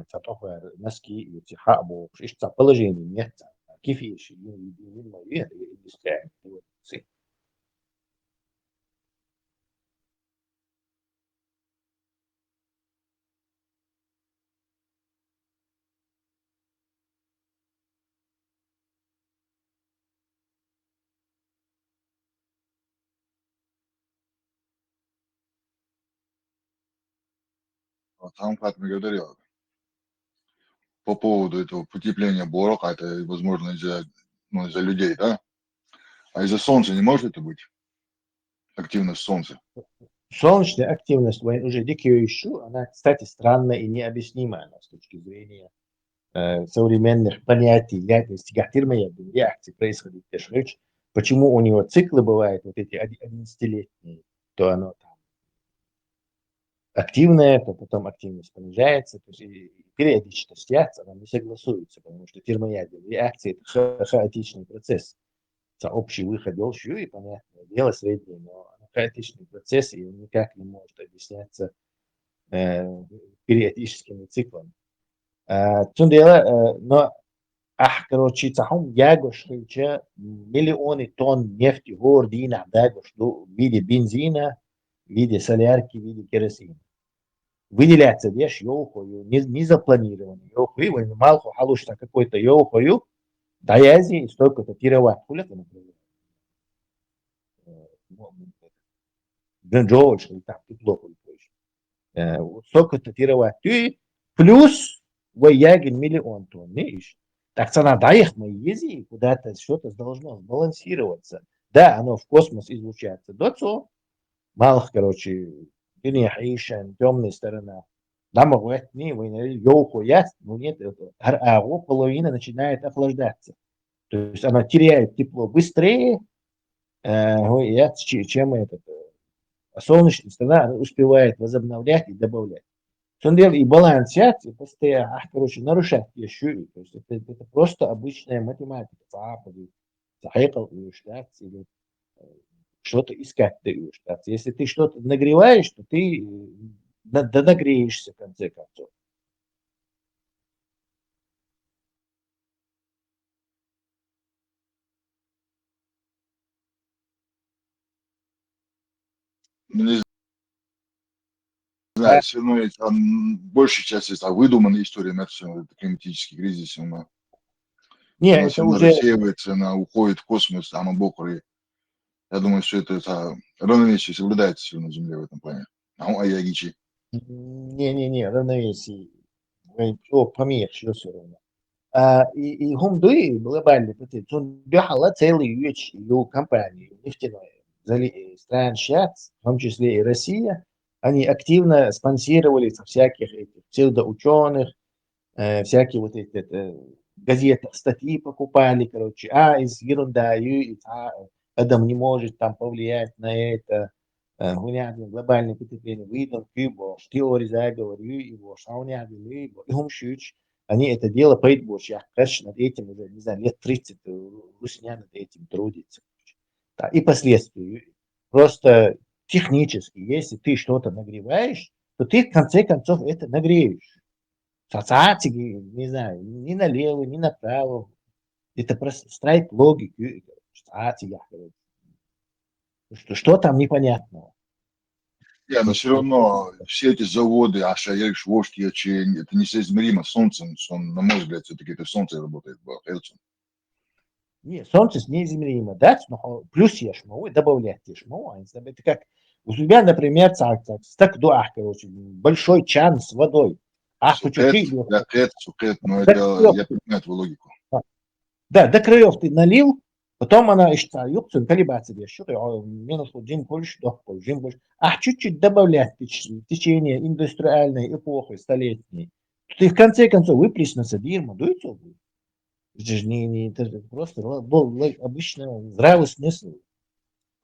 تطوع نسكي يتحقبوا إيش تبلجين نيت كيف إيش يمين ما يستعمل سي Хамхат благодарю. По поводу этого потепления Борока, это возможно из-за людей, да? А из-за солнца не может это быть? Активность солнца. Солнечная активность уже дикую еще, она, кстати, странная и необъяснимая с точки зрения современных понятий, реакции происходит. Почему у него циклы бывают вот эти 11-летние, то оно там активное, то потом активность понижается, то есть и периодичность реакции, она не согласуется, потому что термоядерные реакции – это хаотичный процесс. Это общий выход делщу, и, понятное дело, средний, но хаотичный процесс, и он никак не может объясняться периодическими циклами. Тем дело, но, короче, цахом ягош, миллионы тонн нефти гордина дагош в виде бензина, в виде солярки, в виде керосина. Выделяться вещь йохою, не запланированный йохою, вы малку халушта какой-то йохою, даязи столько-то тировать. Хуля-то, например. Джордж, там тепло будет. Столько-то тировать. Плюс вы ягин миллион тонн, видишь? Так цена даих мы ези, куда-то что-то должно сбалансироваться. Да, оно в космос излучается. Доцо, малых, короче, темная сторона. Нам не йоху яс, но нет этого. А половина начинает охлаждаться. То есть она теряет тепло быстрее, чем этот. А солнечная сторона успевает возобновлять и добавлять. И баланс и постоянно, короче, нарушать еще. То есть это просто обычная математика. Или что-то искать. Если ты что-то нагреваешь, то ты нагреешься в конце концов. Не знаю, все равно большая часть это выдуманная история на все, это климатический кризис, она это уже рассеивается, она уходит в космос, там обокры. Я думаю, что это равновесие соблюдается все на Земле в этом плане. А ягичи? Не, равновесие. Поменьше все равно. И гумдуи глобальный потенциал. Он бежала целый вещь его компании нефтяной. Стран сейчас, в том числе и Россия, они активно спонсировали всяких этих псевдоученых, всякие вот эти газеты, статьи покупали, короче, из ерунда, Адам не может там повлиять на это, глобальное потепление, выйдем Кубу, теории заговор, его, и Хумшич, они это дело пойдут больше, я, конечно, над этим уже, не знаю, лет 30 Русня над этим трудится. И последствия. Просто технически, если ты что-то нагреваешь, то ты в конце концов это нагреешь. Социации, не знаю, ни налево, ни направо. Это просто строить логику. Что там непонятного? Но все равно все эти заводы, вождь, это несоизмеримо с Солнцем. На мой взгляд, все-таки это Солнце работает. Нет, Солнце неизмеримо, да, но плюс ешму, добавлять ешму. Это как у тебя, например, короче, большой чан с водой. по чуть-чуть. Сукет, но До это, краев я ты- понимаю твою логику. Да, до краев ты налил, потом она еще юкцин колебаться еще, минус джин больше, джин больше. Чуть-чуть добавлять в течение индустриальной эпохи столетней. Ты в конце концов выплеснется дерьмо, дуется будет. Это же это же просто был обычно здравый смысл.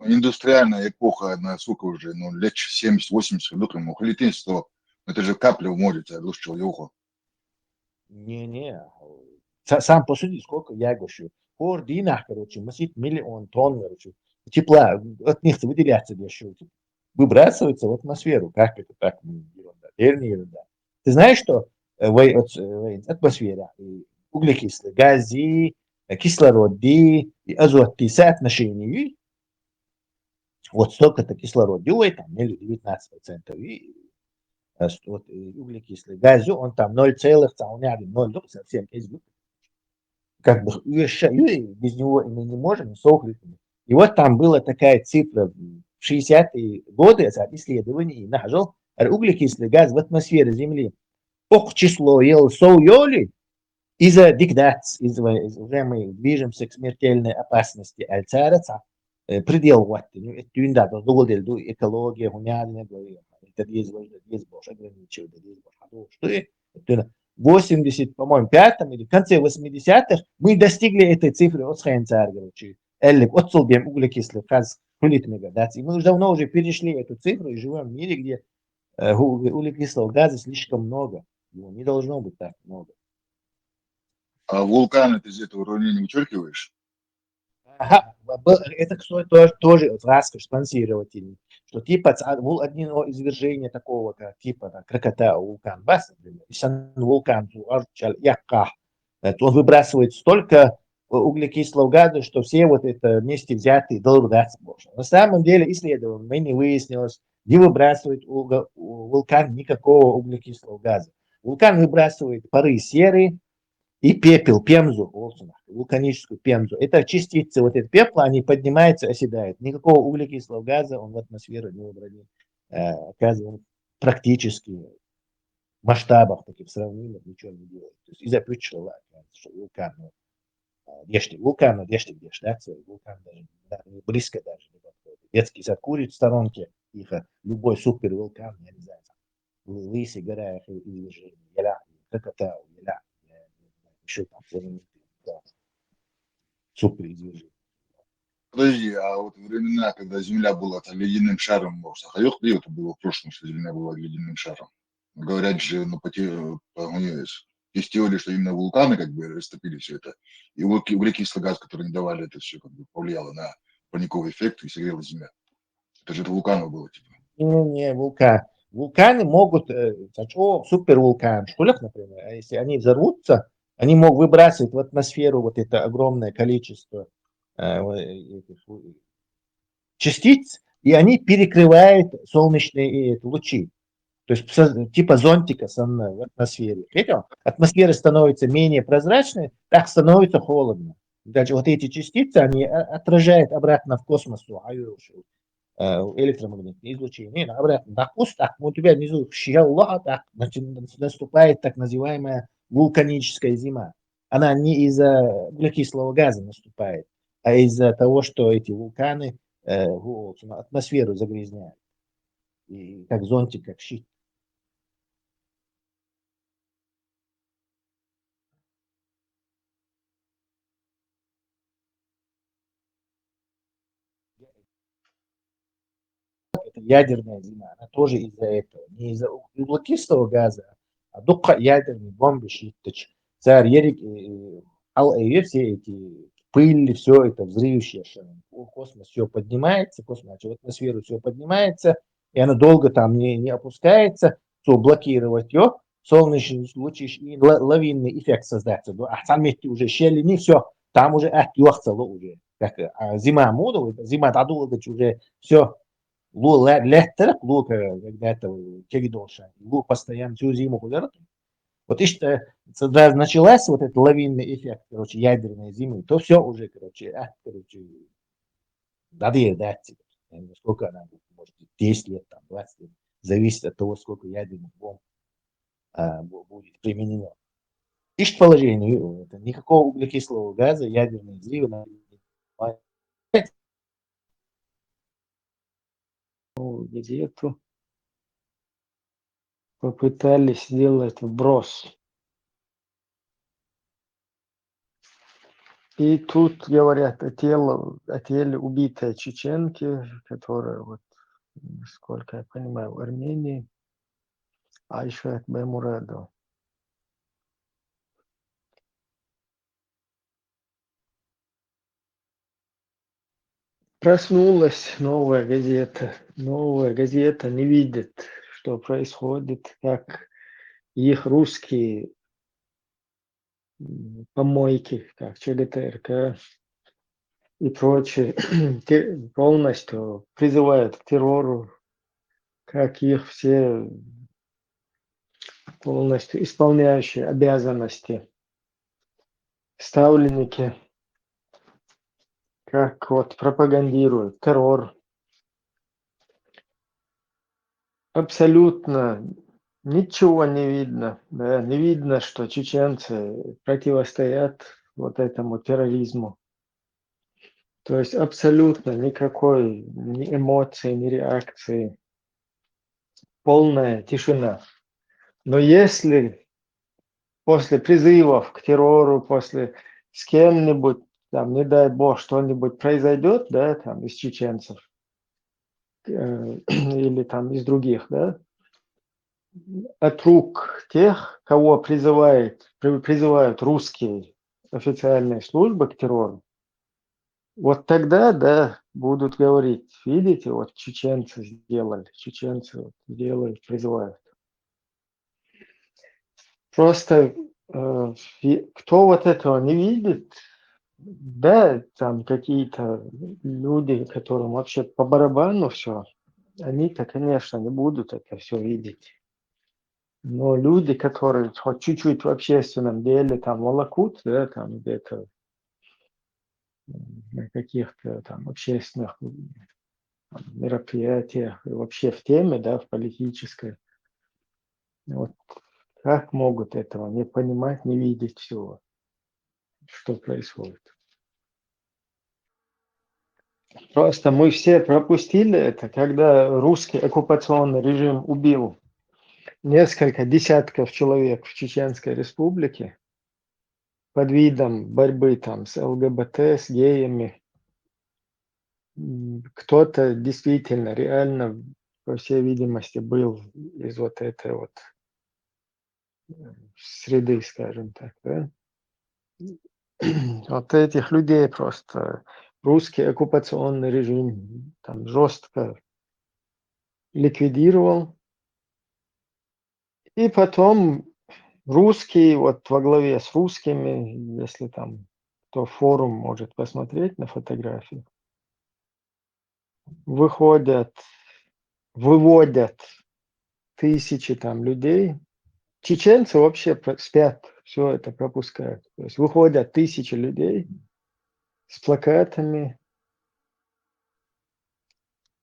Индустриальная эпоха, сколько уже, лет 70-80, ну, летин 100. Это же капля в море, тебя душил юху. Не. Сам посуди, сколько я говорю. Хор динах, короче, масит миллион тонн, короче, тепла от них выделяться еще, выбрасывается в атмосферу. Как это так? Ерунда. Верная ерунда. Ты знаешь, что в атмосфере углекислый газ, кислород и азот соотношение, вот столько-то кислород делает, там, 19%, и вот углекислый газ, он там 0,0, совсем как бы без него мы не можем, сохранить. И вот там была такая цифра в 60-е годы, исследований, нашел углекислый газ в атмосфере Земли. Ох, число соуёли из-за деградации, уже мы движемся к смертельной опасности. Альцараца предел вот, это экология, гуниальная, это есть больше ограничивает, что это в 80, по-моему, 5 или в конце 80-х мы достигли этой цифры от Схайнцара, короче, от углекислых газ, и мы уже давно перешли эту цифру и живем в мире, где углекислого газа слишком много. Его не должно быть так много. А вулканы ты из этого уравнения вычеркиваешь? Ага, это тоже раскош спонсировательный, что типа был один извержение такого, как типа Кракатау вулкан, бас, например, вулкан, он выбрасывает столько углекислого газа, что все вот это вместе взятые долгаться больше. На самом деле исследование не выяснилось, не выбрасывает вулкан никакого углекислого газа. Вулкан выбрасывает пары серы и пепел, пемзу, вулканическую пемзу. Это частицы вот этого пепла, они поднимаются, оседают. Никакого углекислого газа он в атмосферу не выбрали. Оказывается, практически в масштабах таких сравнимых ничего не делает. То есть из-за причины, что вулкан, вулкан, вулкан даже близко даже не подходит. Детский сад курит в сторонке, их любой супер вулкан, я не знаю, лысый гора, извержение, Кракатау, еще там супер извержение. Подожди, а вот времена, когда Земля была ледяным шаром, может, это было в прошлом, что Земля была ледяным шаром? Говорят же, есть теория, что именно вулканы как бы растопили все это, и углекислый газ, который не давали, это все как бы повлияло на парниковый эффект и согрела Земля. Это же от вулканов было, типа. Не, вулкан. Вулканы могут, супервулкан, Шкулях, например, если они взорвутся, они могут выбрасывать в атмосферу вот это огромное количество частиц, и они перекрывают солнечные лучи. То есть типа зонтика в атмосфере. Видел? Атмосфера становится менее прозрачной, так становится холодно. Даже вот эти частицы, они отражают обратно в космос электромагнитное излучение. Обратно на вкус, так, у тебя внизу наступает так называемая вулканическая зима. Она не из-за углекислого газа наступает, а из-за того, что эти вулканы атмосферу загрязняют. И как зонтик, как щит. Это ядерная зима, она тоже из-за этого. Не из-за углекислого газа, а только ядерные бомбы щитыч. Царь Ерик, все эти пыль, все это взрывающее. Космос все поднимается, в атмосферу все поднимается, и она долго там не опускается, то блокировать ее, солнечный лучи и лавинный эффект создаться. А сами уже щели, все, там уже уже. Как зима мода, зима дадут уже все. Леттерах, когда-то Кегидолша, постоянно всю зиму ходят. Вот и что началась вот этот лавинный эффект, короче, ядерной зимы, то все уже, надо дать. Сколько она будет, может, 10 лет, там, 20 лет, зависит от того, сколько ядерных бомб будет применено. Ищет положение, никакого углекислого газа, ядерные взрывы. Где-то попытались сделать вброс. И тут говорят о теле убитой чеченки, которая, вот, сколько я понимаю, в Армении, Айшат Баймурадо. Проснулась новая газета. Новая газета не видит, что происходит, как их русские помойки, как ЧГТРК и прочее, полностью призывают к террору, как их все полностью исполняющие обязанности ставленники, как вот пропагандируют террор. Абсолютно ничего не видно, да, не видно, что чеченцы противостоят вот этому терроризму. То есть абсолютно никакой ни эмоции, ни реакции, полная тишина. Но если после призывов к террору, после с кем-нибудь, там, не дай бог, что-нибудь произойдет, да, там, из чеченцев или там из других, да, от рук тех, кого призывают русские официальные службы к террору, вот тогда, да, будут говорить, видите, вот чеченцы вот делают, призывают. Просто кто вот этого не видит, да, там какие-то люди, которым вообще по барабану все, они-то, конечно, не будут это все видеть. Но люди, которые хоть чуть-чуть в общественном деле там волокут, да, там где-то на каких-то там общественных мероприятиях и вообще в теме, да, в политической, вот как могут этого не понимать, не видеть всего, что происходит? Просто мы все пропустили это, когда русский оккупационный режим убил несколько десятков человек в Чеченской республике под видом борьбы там с ЛГБТ, с геями. Кто-то действительно, реально, по всей видимости, был из вот этой вот среды, скажем так, да? Вот этих людей просто русский оккупационный режим там жестко ликвидировал. И потом русские, вот во главе с русскими, если там кто форум может посмотреть на фотографии, выводят тысячи там людей. Чеченцы вообще спят, все это пропускают. То есть выходят тысячи людей с плакатами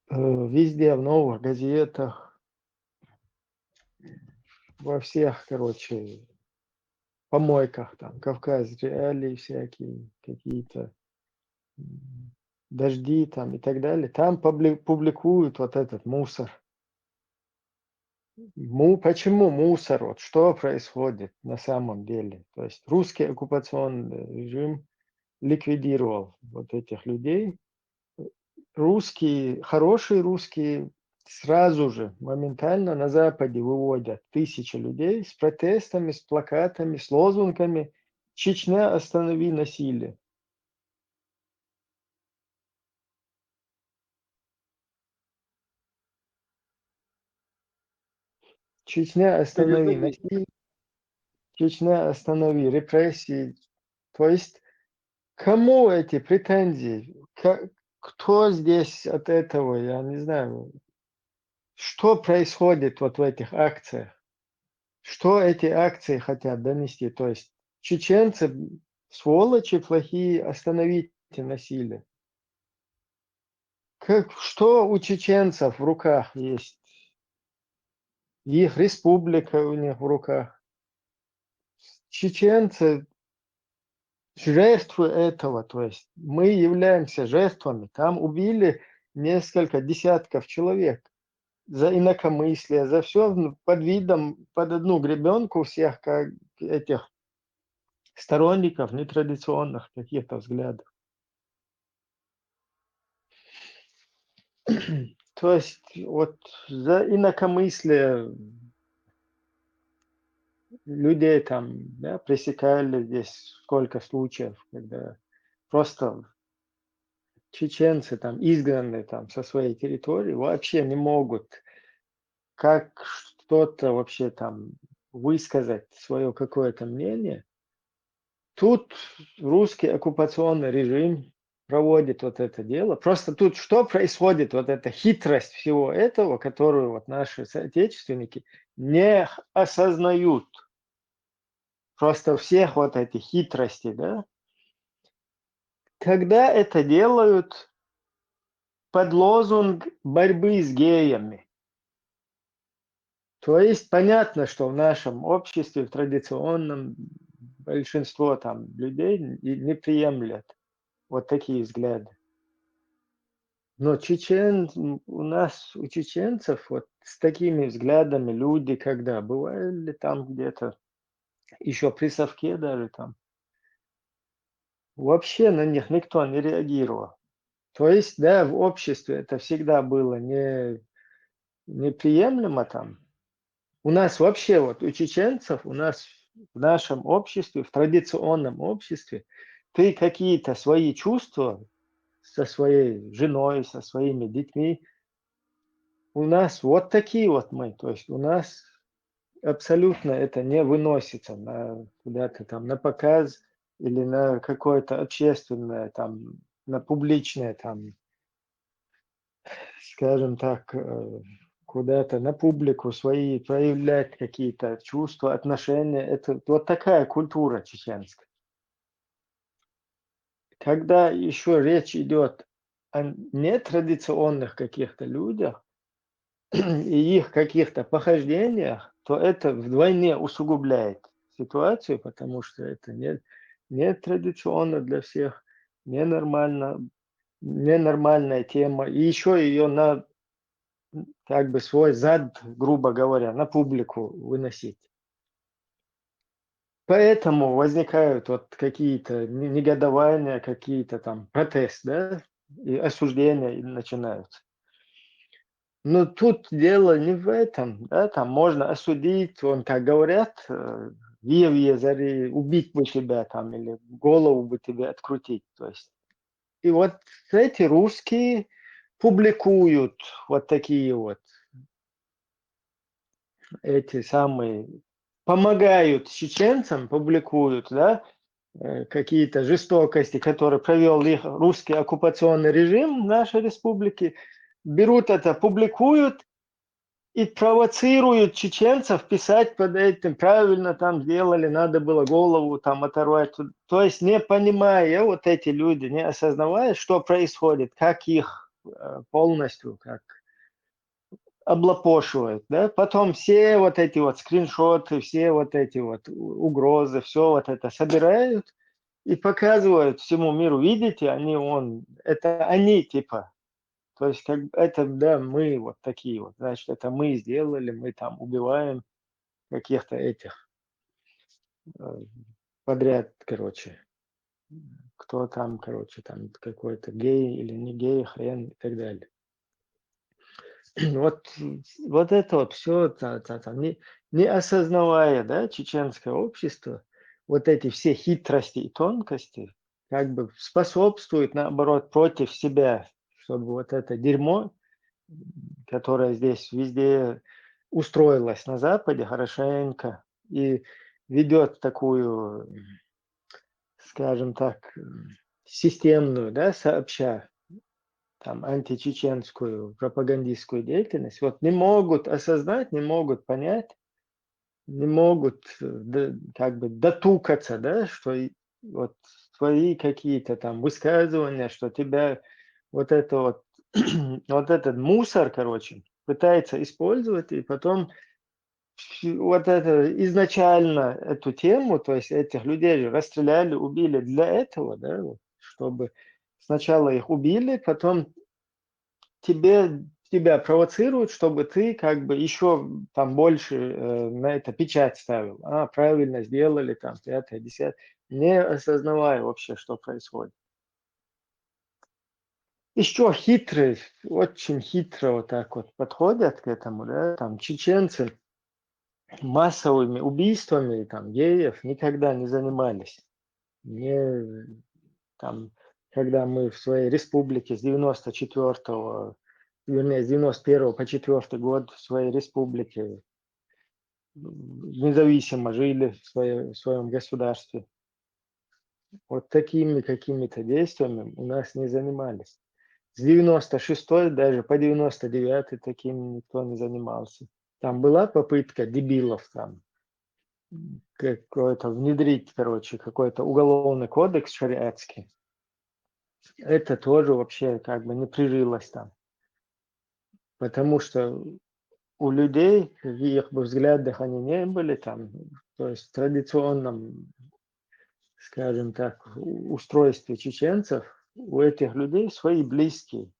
везде, в новых газетах, во всех, короче, помойках, там, Кавказ, реалии всякие, какие-то дожди там и так далее. Там публикуют вот этот мусор. Почему мусор? Вот что происходит на самом деле? То есть русский оккупационный режим ликвидировал вот этих людей. Русские, хорошие русские сразу же, моментально на Западе выводят тысячи людей с протестами, с плакатами, с лозунгами «Чечня, останови насилие». Чечня, останови насилие. Чечня, останови репрессии. То есть кому эти претензии? Кто здесь от этого, я не знаю, что происходит вот в этих акциях? Что эти акции хотят донести? То есть чеченцы, сволочи плохие, остановите насилие. Что у чеченцев в руках есть? их республика у них в руках. Чеченцы жертвы этого, то есть мы являемся жертвами. Там убили несколько десятков человек за инакомыслие, за все под видом, под одну гребенку всех как этих сторонников нетрадиционных каких-то взглядов. То есть вот за инакомыслие людей там, да, пресекали здесь сколько случаев, когда просто чеченцы там изгнаны там со своей территории вообще не могут как что-то вообще там высказать свое какое-то мнение. Тут русский оккупационный режим проводит вот это дело. Просто тут что происходит, вот эта хитрость всего этого, которую вот наши соотечественники не осознают. Просто всех вот этих хитростей, да. Когда это делают под лозунг борьбы с геями. То есть понятно, что в нашем обществе, в традиционном, большинство там людей не приемлят вот такие взгляды. Но у нас, у чеченцев, вот с такими взглядами люди, когда бывали там где-то, еще при совке даже там, вообще на них никто не реагировал. То есть, да, в обществе это всегда было неприемлемо там. У нас вообще, вот у чеченцев, у нас в нашем обществе, в традиционном обществе, ты какие-то свои чувства со своей женой, со своими детьми, у нас вот такие вот мы. То есть у нас абсолютно это не выносится на куда-то там на показ или на какое-то общественное там, на публичное там, скажем так, куда-то на публику свои проявлять какие-то чувства, отношения. Это вот такая культура чеченская. Когда еще речь идет о нетрадиционных каких-то людях и их каких-то похождениях, то это вдвойне усугубляет ситуацию, потому что это не традиционно для всех, ненормально, ненормальная тема. И еще ее на как бы свой зад, грубо говоря, на публику выносить. Поэтому возникают вот какие-то негодования, какие-то там протесты, да, и осуждения начинаются. Но тут дело не в этом, да, там можно осудить, вон, как говорят, вие зари, убить бы тебя там, или голову бы тебе открутить, то есть. И вот эти русские публикуют вот такие вот эти самые, помогают чеченцам, публикуют, да, какие-то жестокости, которые провел их русский оккупационный режим в нашей республике, берут это, публикуют и провоцируют чеченцев писать под этим, правильно там сделали, надо было голову там оторвать. То есть не понимая, вот эти люди, не осознавая, что происходит, как их полностью, как облапошивают, да, потом все вот эти вот скриншоты, все вот эти вот угрозы, все вот это собирают и показывают всему миру, видите, это они типа, то есть как это, да, мы вот такие вот, значит, это мы сделали, мы там убиваем каких-то этих подряд, короче, кто там, короче, там какой-то гей или не гей, хрен и так далее. Вот это вот все, не осознавая, да, чеченское общество, вот эти все хитрости и тонкости как бы способствуют, наоборот, против себя, чтобы вот это дерьмо, которое здесь везде устроилось на Западе хорошенько и ведет такую, скажем так, системную, да, сообща там, античеченскую пропагандистскую деятельность, вот не могут осознать, не могут понять, не могут как бы дотукаться, да, что вот твои какие-то там высказывания, что тебя вот это вот, вот этот мусор, короче, пытается использовать и потом вот это изначально эту тему, то есть этих людей же расстреляли, убили для этого, да, вот, чтобы сначала их убили, потом тебя провоцируют, чтобы ты как бы еще там больше на это печать ставил. Правильно сделали, там, 5, 10, не осознавая вообще, что происходит. Еще хитрые, очень хитро вот так вот подходят к этому, да, там чеченцы массовыми убийствами там геев никогда не занимались. Там, когда мы в своей республике с 94-го, вернее, с 91 по 4 год в своей республике независимо жили в своем государстве. Вот такими какими-то действиями у нас не занимались. С 96-й даже по 99-й таким никто не занимался. Там была попытка дебилов там какой-то внедрить, какой-то уголовный кодекс шариатский. Это тоже вообще как бы не прижилось там. Потому что у людей, в их взглядах они не были там, то есть в традиционном, скажем так, устройстве чеченцев, у этих людей свои близкие.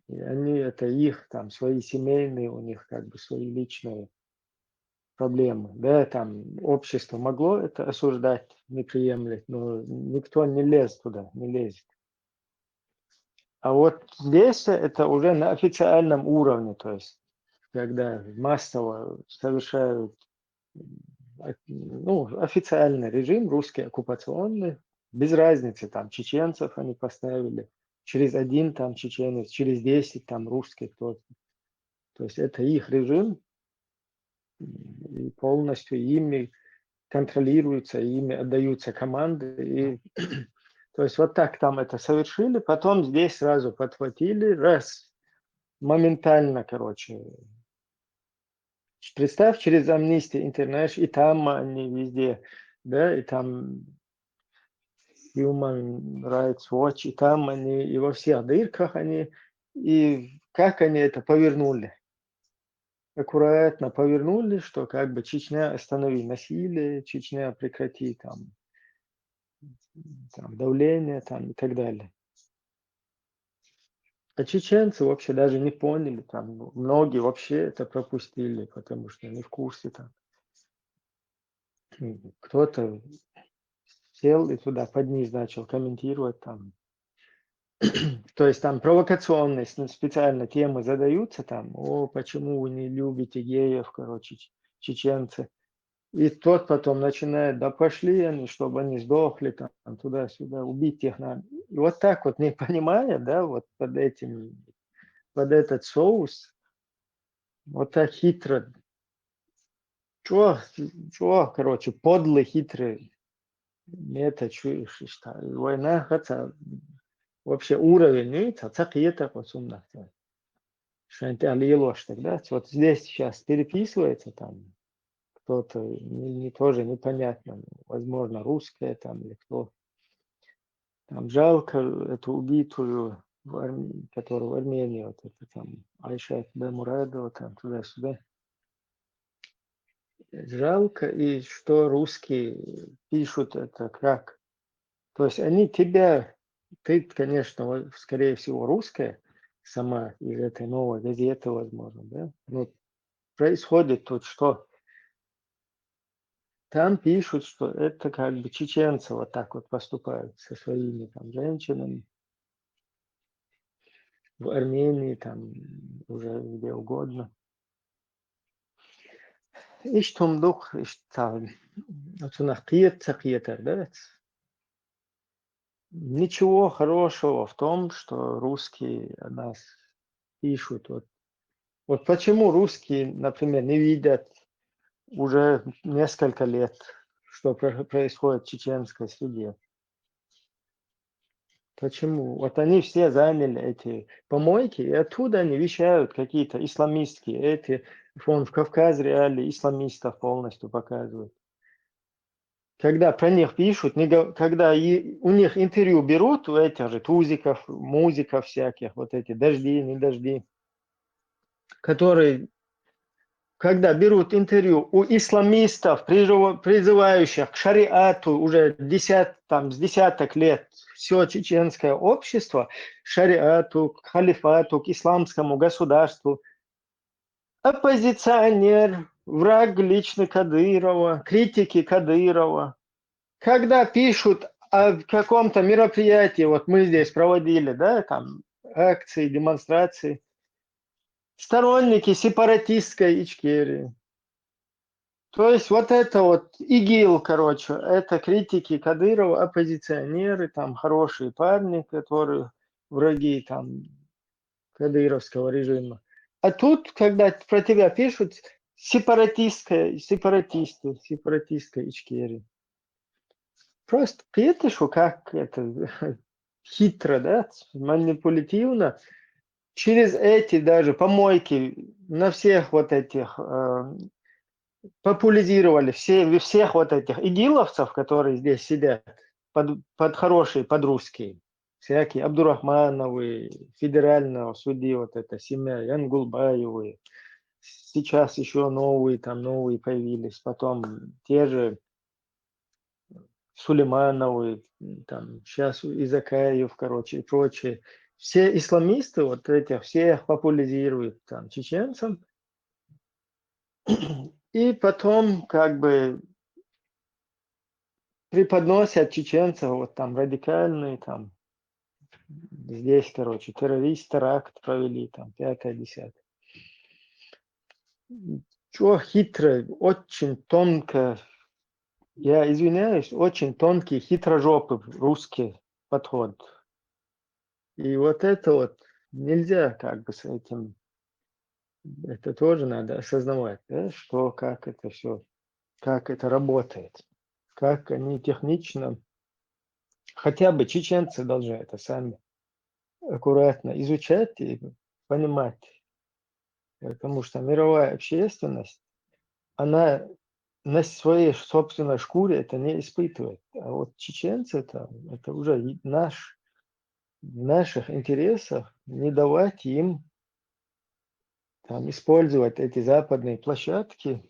И они, это их там, свои семейные, у них как бы свои личные проблемы. Да, там общество могло это осуждать, не приемлет, но никто не лез туда, не лезет. А вот здесь это уже на официальном уровне, то есть когда массово совершают официальный режим, русский оккупационный, без разницы, там чеченцев они поставили, через один там чеченец, через 10 там русский кто-то. То есть это их режим, и полностью ими контролируется, ими отдаются команды. И, то есть вот так там это совершили, потом здесь сразу подхватили, моментально, представь, через Amnesty International, и там они везде, да, и там Human Rights Watch, и там они, и во всех дырках они, и как они это повернули. Аккуратно повернули, что как бы Чечня останови насилие, Чечня прекрати там давление там, и так далее. А чеченцы вообще даже не поняли, там многие вообще это пропустили, потому что не в курсе там. Кто-то сел и туда под низ начал комментировать там. То есть там провокационные специально темы задаются там, почему вы не любите геев, чеченцы. И тот потом начинает, да пошли они, чтобы они сдохли там туда-сюда, убить их надо. И вот так вот, не понимая, да, вот под этот соус, вот так хитро, подлый, хитрый метод, война, хотя вообще уровень, видите, цакиета посумна. Шанталилош тогда, вот здесь сейчас переписывается там, кто-то тоже непонятно, возможно, русская там или кто. Там жалко эту убитую, которую в Армении, вот это там Айша Бемурадова, там туда-сюда. Жалко, и что русские пишут это как. То есть они ты, конечно, скорее всего, русская, сама из этой новой газеты, возможно, да? Но происходит тут что? Там пишут, что это как бы чеченцы вот так вот поступают со своими там женщинами в Армении, там уже где угодно. Ich tom doch, ich sage, also nach да? Ничего хорошего в том, что русские о нас пишут. Вот почему русские, например, не видят уже несколько лет, что происходит в чеченской среде. Почему? Вот они все заняли эти помойки, и оттуда они вещают какие-то исламистские. В Кавказе реалии исламистов полностью показывают. Когда про них пишут, когда у них интервью берут, у этих же тузиков, музиков всяких, вот эти дожди, не дожди, которые когда берут интервью у исламистов, призывающих к шариату уже с десяток лет, все чеченское общество, шариату, к халифату, к исламскому государству, оппозиционер, враг лично Кадырова, критики Кадырова, когда пишут о каком-то мероприятии, вот мы здесь проводили, да, там акции, демонстрации, сторонники сепаратистской Ичкерии. То есть вот это вот ИГИЛ, короче, это критики Кадырова, оппозиционеры, там хорошие парни, которые враги там кадыровского режима. А тут, когда про тебя пишут, сепаратистская Ичкерия. Просто видишь, как это хитро, да, манипулятивно. Через эти даже помойки на всех вот этих популяризировали всех вот этих игиловцев, которые здесь сидят, под хорошие, под русские. Всякие Абдурахмановы, федерального судьи, вот это семья, Янгулбаевы. Сейчас еще новые появились. Потом те же Сулеймановы, там, сейчас Изакаев, короче, и прочие. Все исламисты вот этих всех популяризируют там чеченцам. И потом как бы преподносят чеченцев, вот там радикальные, там, здесь, короче, террорист, теракт провели, там, 5-10. Чего хитро, очень тонко, я извиняюсь, очень тонкий, хитрожопый русский подход. И вот это вот нельзя как бы с этим, это тоже надо осознавать, да, что, как это все, как это работает, как они технично, хотя бы чеченцы должны это сами аккуратно изучать и понимать, потому что мировая общественность, она на своей собственной шкуре это не испытывает, а вот чеченцы это уже в наших интересах не давать им там, использовать эти западные площадки,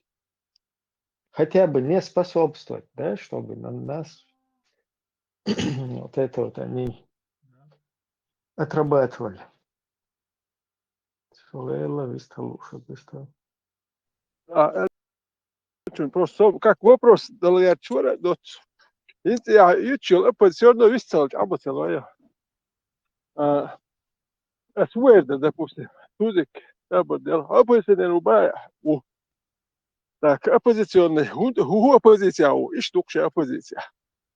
хотя бы не способствовать, да, чтобы на нас вот это вот они отрабатывали. Просто как вопрос дал я чура, я ючил оппозиционную висталь, обоцелая. Освоено, допустим, тузик, ободел, оппозиционный рубая, так, оппозиционный, оппозиция, и штукша оппозиция.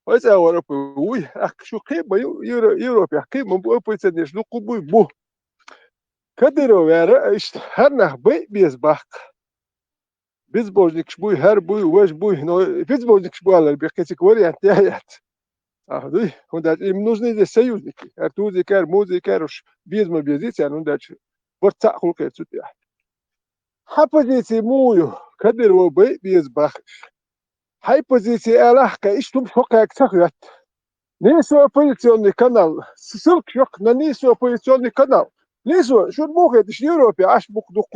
Вот я говорю, уй, ах, что кем Европе, кем оппозиционный, что кубой бу. Кадыров, хернах бей без бак. Безбожник шбуй, хер буй, ваш буй, но безбожник шбуалер, бехкетик вариант, я. Им нужны здесь союзники. Тузик, музик, уж без мобилизации, ну дальше. Вот так хулкает сюда. Оппозиции мою, Кадыров бей без бак. Хай позиции Аллахка, и что как сахат. Несу оппозиционный канал. Ссылка на несу оппозиционный канал. Несу, что бог это в Европе, аж бог дух.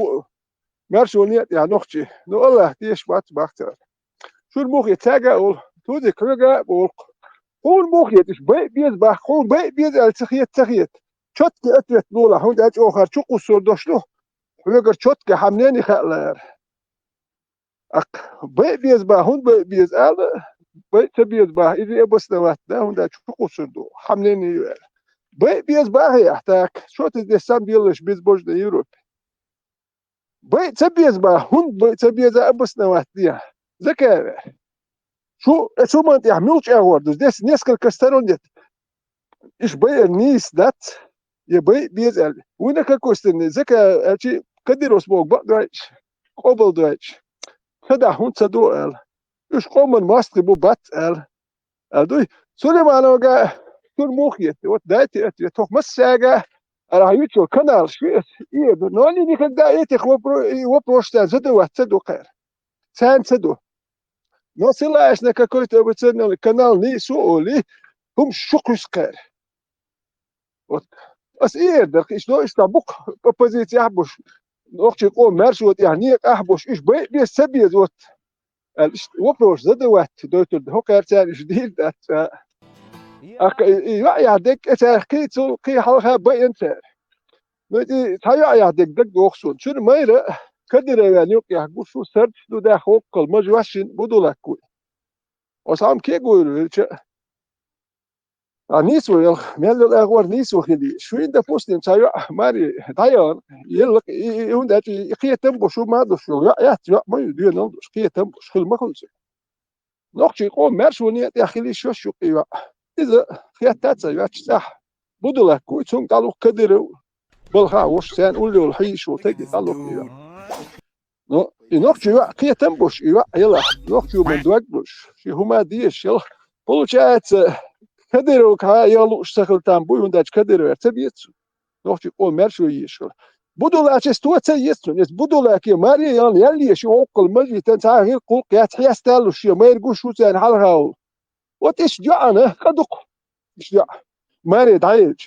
Мершо нет, я ночи. Ну Аллах, ты ешь бат бахтер. Что бог это тяга, туди крыга, бог. Он бог это бей без бах, он бей без аль-цахиет. Четкий ответ нула, он дать охар, чуку сурдошло. Вегар четкий хамнени хатлер. Бей без бах, он бей без ал. Бей без бах, иди обосновать, да, он дать чуку сурдо. Хамнени юэр. Бей без бах, я так. Что ты здесь сам делаешь в безбожной Европе? Бей без бах, он бей без обосновать, я. Закавер. Что man я мелочь говорю, здесь несколько сторон нет. Иш бей низ дат, я бей без ал. Вы на какой стороне? Закавер, Кадыров смог, бак-дайч, обал-дайч. Когда он саду ал. Иш коман мастри бу бат ал. Алдуй, Сулейманова, турмухет, вот дайте ответ. Тох массага, раючил канал, швец. Но они никогда этих вопросов задавать, саду кэр. Сан саду. Но ссылаясь на какой-то оппозиционный канал, не суоли, хум шукускер. Вот. Ас ирдер, что бук оппозиция буш. نوخشي قوم مرشوت يعني أحبوش إيش بي سبي زوت وبروش زدوات دوت هو كارتان جديد يعدك إتاخي تو كي حلها بي أنت نتي تايا يعدك دك دوخشون شنو ما يرى كدر يعني يحبوش شو سرد دو ده خوكل مجواشين بدولك كوي وسام كي يقول نيسو يل ميل الأغوار نيسو خدي شو إنت فوستين تايا ماري تايا يلق يهون ده يقيه تنبو شو ما دوش يا ما يدير نلدوش قيه تنبو خل ما خلص نقشي قوم مرشوني يا أخي لي شو قيوا إذا خياتات سيواتش صح بدولك كوي تون قالوا كدر بالها وش سان قولي والحيش وتجي قالوا قيوا نو نقشي قيه تنبوش يلا نقشي من دوقبوش شي هما ديش يلا получается كدر كا يلو اشتغل تنبو ونداش كدر ارتبيت نقشي قوم مرشوني يشول بدولك استوت يستون بدولك ماري يلي شو قل مجي تنتهي قل قيات حيستالو شي ما يرقوش شو تاني حالها وتش جانا قدق مش جا ماري دايج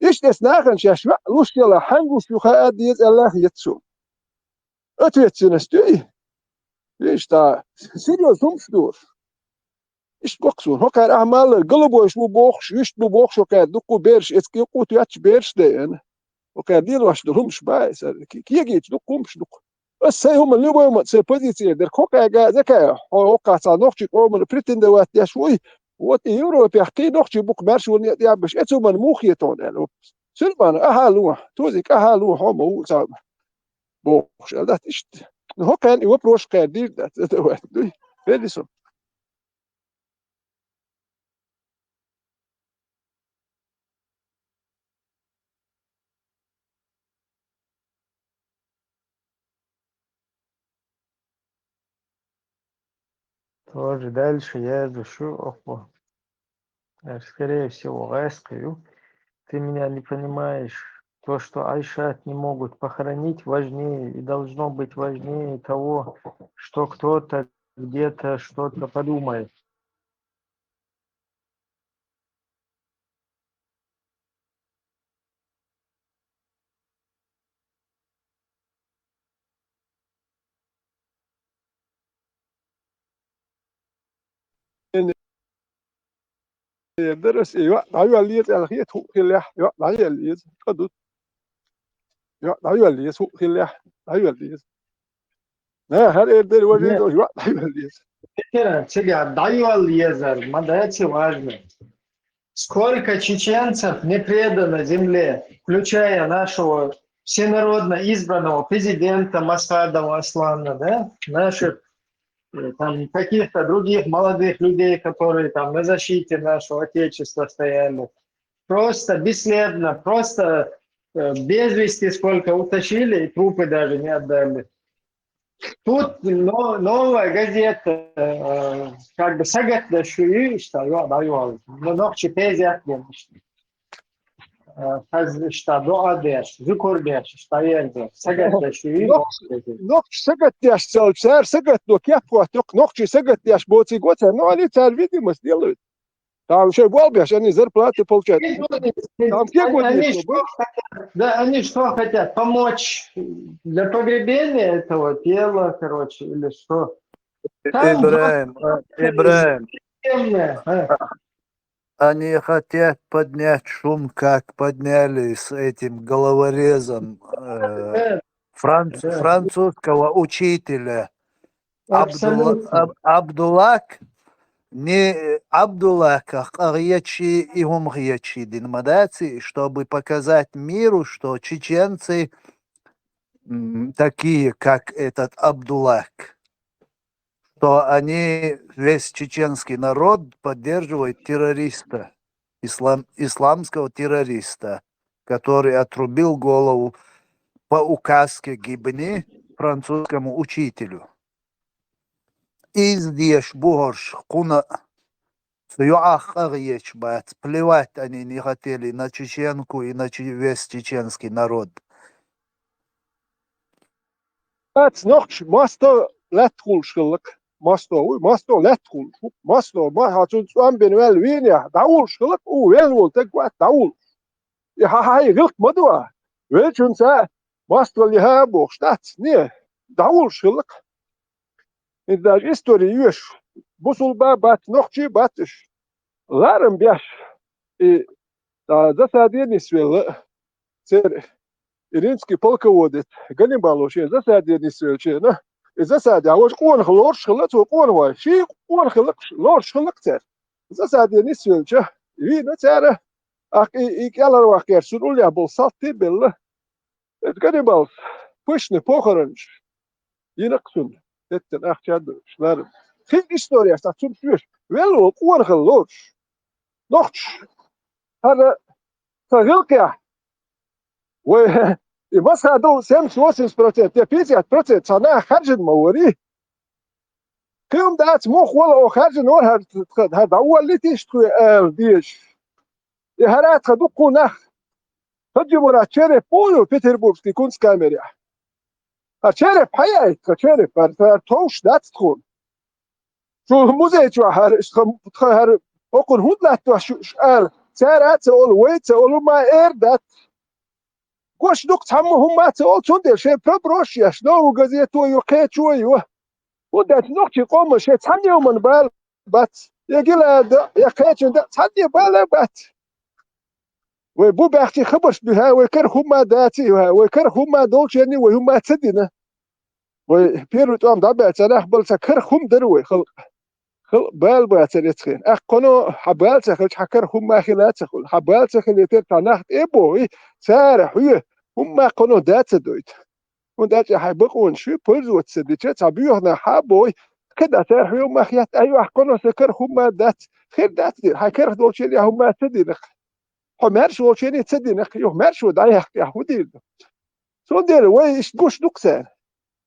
ايش تسناخن شاشوا لوش يلا حنقوش يخا اديز الله يتسو اتويتسنستي ايش تا سيريوس همشدور ايش بوكسون هكا اعمال قلبو ايش بوخش ايش بوخش وكا دقو بيرش اسكي قوت ياتش بيرش دين وكا دير واش درهمش بايس كي يجي دقومش دق بس هم اللي بيوم تسي بوزيسي در كوكا زكا هوكا تا نوختي قوم بريتندوات يا شوي وات يورو بيحكي نوختي بوك مارش وني يا باش اتو من موخيتون سلمان اهالو توزيك اهالو هم هو صاب بوخش ده اشت هوكا يوبروش قادير ده دوي فيليسون Тоже дальше я душу, скорее всего, Гаскаю. Ты меня не понимаешь. То, что Айшат не могут похоронить, важнее и должно быть важнее того, что кто-то где-то что-то подумает. درس ايوه اللي هي تو خلاه ايوه اللي قدوت ايوه اللي سوق خلاه ايوه اللي هل يقدر يواجه ايوه اللي Сега, даю Езер, Мадайте важно. Сколько чеченцев не предано земле, включая нашего всенародно избранного президента Масхадова Аслана, да? Наших там каких-то других молодых людей, которые там на защите нашего Отечества стояли. Просто бесследно, просто без вести сколько утащили, и трупы даже не отдали. Тут новая газета, как бы сагат да шуи, что я даю, но ночи пезят немножко. Что до одежды, зукордеш, что я делаю, сагат да шуи. نقش سقط ياش سالسار سقط لو كيف وقتك نقش سقط ياش بوتي قوتها نو أنا تعرفيني مسديلو там شيء بالبي عشان يزر платы получать там они что хотят помочь для погребения этого тела, короче, или что? Ибраим, они хотят поднять шум, как подняли с этим головорезом французского учителя Абдуллак, не Абдуллах, а речи и речи Динмадаци, чтобы показать миру, что чеченцы такие, как этот Абдуллах, что они, весь чеченский народ поддерживает террориста, исламского террориста, который отрубил голову по указке Гибни французскому учителю. И здесь Бугорш, Куна, Сюахарьеч, плевать они не хотели на чеченку и на весь чеченский народ. نقش ماستر لا تقول شغلك ماستر لا تقول ماستر ما هتنسوان بنوال وين يا داول شغلك وين ولتك وقت داول يا هاي غلط مدوى وين شنسا Маствали бог штат, не, даул шилок. И даже история юш, бусулба бат, нохчи батыш. Ларам бяш, и засадили свела, цер, иринский полководец, Ганнибал ще засадили свела, на, и засадили, а вот он хлор шилок, он вай, ши он хлор шилок цер. Засадили свела, и на цера, ах, и калар вахер, сурулья был салты белла. Это Ганнибал, пышный похоронш, инаксун, это нахчаду, шларм. Geen история, dat soms weer wel ook ongeloofs. Nog, hadden verwilken. Je was gaat doen 78%, je 50% sana harjen mawari. Kun dat mocht wel ook harjen hoor had awal niet is dies. Je had gaat ook nach. Dat je maar chere polo Peterburgski kunstkamera. A chere paya, chere per toos dat gewoon. شو موزيت هر أكون هود لا توشال سارات أول ويت أول ما إردت قش دوك تهم ما تقول تندر شيء بروش يا شنو جزيتو يقيت شوي ودات نقطة قوم شيء تعني ومن بال بات يقول يا قيت تعني بال بات وبو بختي خبرش بها ويكرهم ما داتي ويكرهم ما دولش يعني وهم ما تدينا وبيرو تام دابت أنا قبل سكرهم دروي خلق بال باتريتخين أخكونو حبال تخل حكر هم خلات تخل حبال تخل يتر تناخت إبوي سارح ويه هم كونو دات دويت ودات يحبقون شو بولز وتسديتش تبيوهنا حبوي كده سارح يوم خيات أيوة أخكونو سكر هم دات خير دات دي حكر دول شيء هم تدينخ حمرش دول شيء تدينخ يهمرش ودايخ يهودي سوندير ويش دوش دوكسان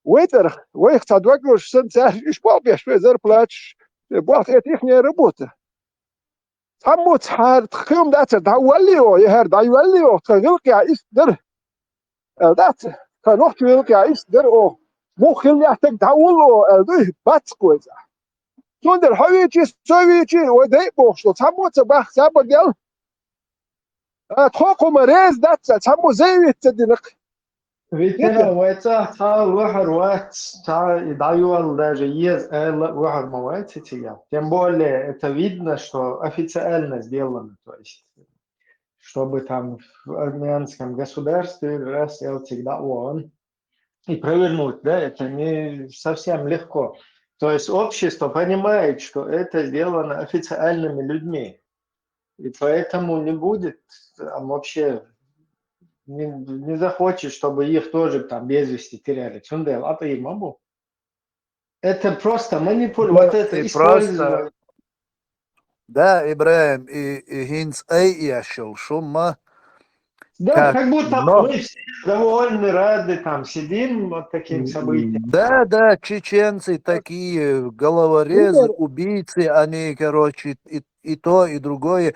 ويتر ويخ تدوغلوش سنسار إيش بالبيش في زر بلاتش بوقت إحنا ربوته هموت هر خيوم دات داوليو يهر داوليو تغلق يا إسدر دات كنوح تغلق يا إسدر أو مو خل يحتاج داولو ده باتسكوزا تندر هويجي سويجي ودي بوشلو هموت بخ سابدل تخوكم ريز دات همو زي تدنق Виктора, войца, та выхор войц, та и даю даже есть выхор мовайцы тебя. Тем более это видно, что официально сделано, то есть, чтобы там в армянском государстве раз всегда ООН и провернуть, да, это не совсем легко. То есть общество понимает, что это сделано официальными людьми, и поэтому не будет там вообще не захочет, чтобы их тоже там без вести теряли. Чундел, а ты могу? Это просто манипуляция, вот это И использование. просто, да, Ибраим, и хинц эй яшел шума, Да, как будто но... мы все довольны, рады, там сидим вот таким событием. Да, да, чеченцы такие, головорезы, убийцы, они, короче, и то, и другое.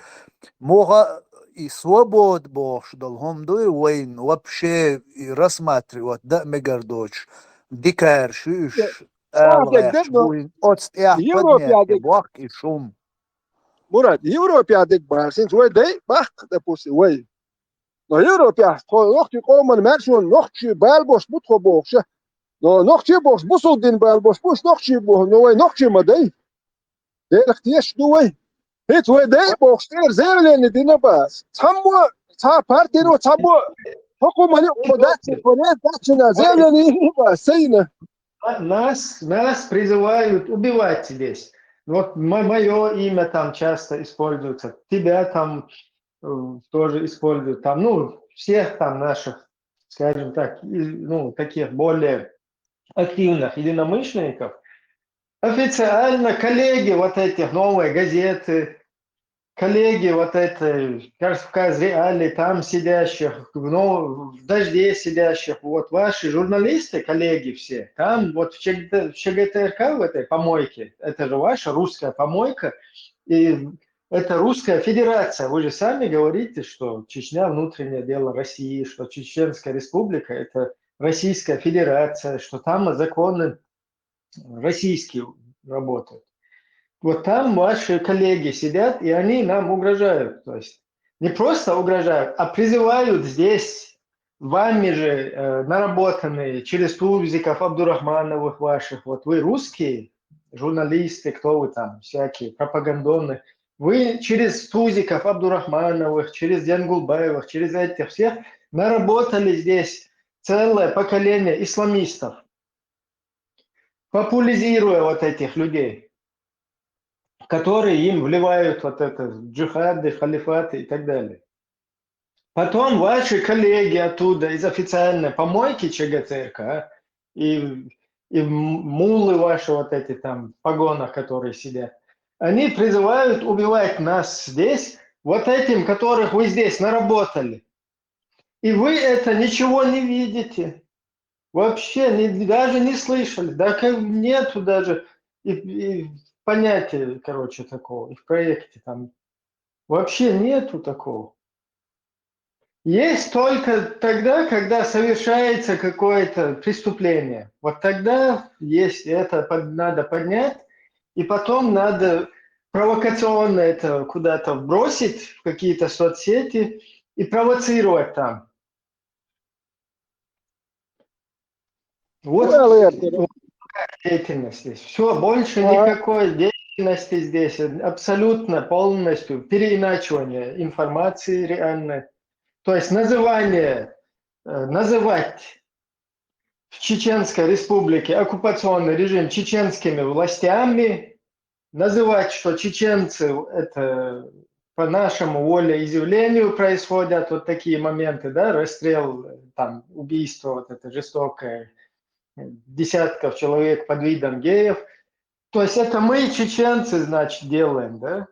Мога и свобод бог, долгомдуй войн, вообще и рассматривать, да, мегардоч, дикар, шиш, элэш, буин, отстях поднятие, бог и шум. Мурат, Европа дик барсин, свой дей, бах, допустим, вой. Но Европа, нохти коман мершун, нохти балбош бутхо бохша. Но нохти бохш бусулдин балбош, буш нохти бох, но вой нохти мадей. Делах теш дуй. Хит вой дей бохш, тер зевлени динабас. Цаммо, ца партиро, цаммо. Хокумани подачи, подачина, зевлени динабас, сейна. Нас призывают убивать здесь. Вот мое имя там часто используется, тебя там тоже используют, там, ну, всех там наших, скажем так, ну, таких более активных единомышленников. Официально коллеги вот этих новые газеты, коллеги вот этой Кавказ Реали, там сидящих, в дожде сидящих, вот ваши журналисты, коллеги все, там вот в ЧГТРК в этой помойке, это же ваша русская помойка, и это Русская Федерация. Вы же сами говорите, что Чечня внутреннее дело России, что Чеченская Республика это Российская Федерация, что там законы российские работают. Вот там ваши коллеги сидят, и они нам угрожают. То есть не просто угрожают, а призывают здесь вами же наработанные через тузиков, Абдурахмановых ваших, вот вы русские журналисты, кто вы там, всякие пропагандонные, вы через тузиков, Абдурахмановых, через Янгулбаевых, через этих всех наработали здесь целое поколение исламистов, популяризируя вот этих людей, которые им вливают вот это джихады, халифаты и так далее. Потом ваши коллеги оттуда из официальной помойки ЧГЦРК и мулы ваши вот эти там в погонах, которые сидят, они призывают убивать нас здесь, вот этим, которых вы здесь наработали. И вы это ничего не видите. Вообще даже не слышали. Да как нету даже и понятия, короче, такого. И в проекте там вообще нету такого. Есть только тогда, когда совершается какое-то преступление. Вот тогда есть это надо поднять, и потом надо провокационно это куда-то бросить в какие-то соцсети и провоцировать там. Вот деятельность здесь. Все, больше никакой деятельности здесь. Абсолютно полностью переиначивание информации реальной. То есть называть в Чеченской Республике оккупационный режим чеченскими властями, называть, что чеченцы это по нашему волеизъявлению происходят вот такие моменты, да, расстрел, там, убийство, вот это жестокое, десятков человек под видом геев. То есть это мы, чеченцы, значит, делаем, да?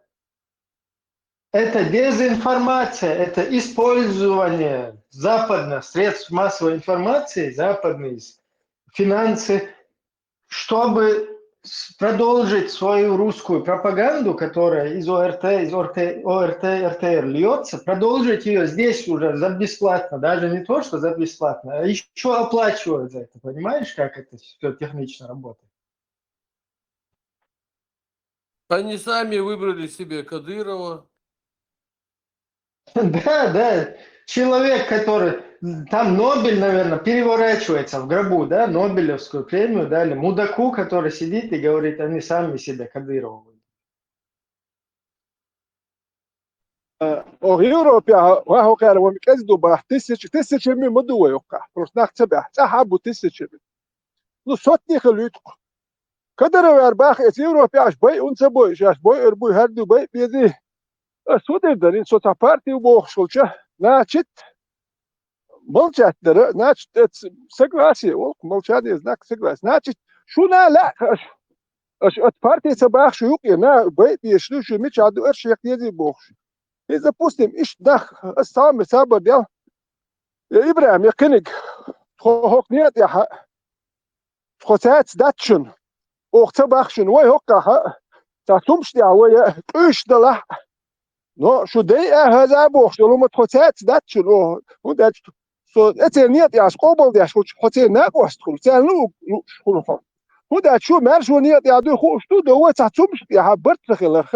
Это дезинформация, это использование западных средств массовой информации, западные финансы, чтобы продолжить свою русскую пропаганду, которая из ОРТ, РТР льется, продолжить ее здесь уже за бесплатно, даже не то, что за бесплатно, а еще оплачивают за это. Понимаешь, как это все технично работает? Они сами выбрали себе Кадырова. Да, человек, который, там Нобель, наверное, переворачивается в гробу, да, Нобелевскую премию дали мудаку, который сидит и говорит, они сами себе Кадырова. Европа, وهكذا ومكزدو بقى تسعة من مدوة يوقع روسناخ تبع سحبوا تسعة نو صوتني خليتك كدر ويرباخ إس يوروبا عش باي أنسبوي عش باي أربوي هردو باي بيدي سودر دارين صوت بارتي وبوخشولشة ناتشت ملشت در ناتشت سجلاسي والك ملشت إزناك سجلاس ناتشت شو لا أش بارتي سباخ شو يوقي نا باي بيشلو شو مش عدو أرش يقيدي بوخش إذا بوستم إيش دخ السام سابر ديال إبراهيم يقينك هوك نيت يا حق خسات داتشن وقتبخشن وي هوكا تاسومش ديا وي إيش دلح نو شو دي هذا بوخش لو خسات داتشن ودات سو اتي نيت يا سقوبل ديا شو حتى ناقوس تقول تانو شو ودات شو مارشو نيت يا دو خوش دو تاسومش ديا برت خلخ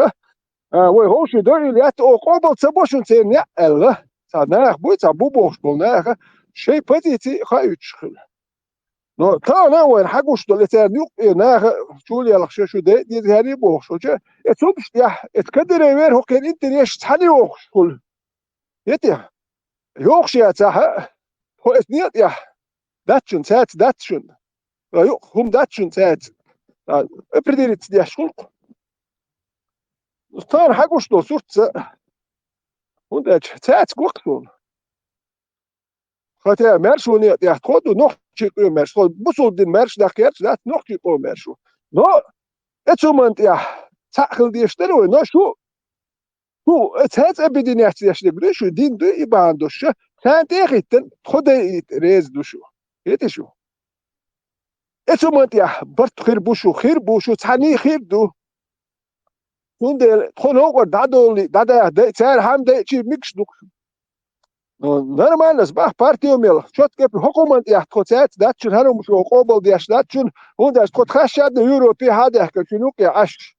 وي هوش دوري ليات او قوبل تبوشن تين الله صناخ بوت ابو بوش بولناخ شي بديتي خايتشخل نو تانا وين حقوش دولتان يق ناخ شولي الله شو دي هاني بوش وجه اتوبش يا اتكدر وين هو كان انت ليش تحني وخ كل يتي يوخش يا تاع هو اثنيت يا داتشن سات داتشن يوخ هم داتشن سات ابرديت دي شخلق ستار حقوش دو صورت وندات تاعت وقتون خاطر مارشو ني تاخدو نوختي مارشو بوصل دي مارش داكيرش دات نوختي او مارشو نو اتومنت يا تاخل دي شترو نو شو تاعت ابدينيات يشتغل شو دين دو يباندوش كان تيغيتن خدي ريز دوشو يتي شو اتومنت يا برت خير بوشو تاني خير دو 근데 토노고 다다 잘 함대 지 믹스도 нормально сбах партию мел четко хокумент я хотят дать чун хану мушу қобыл деш дать чун унда скот хашад европе хада качунук я аш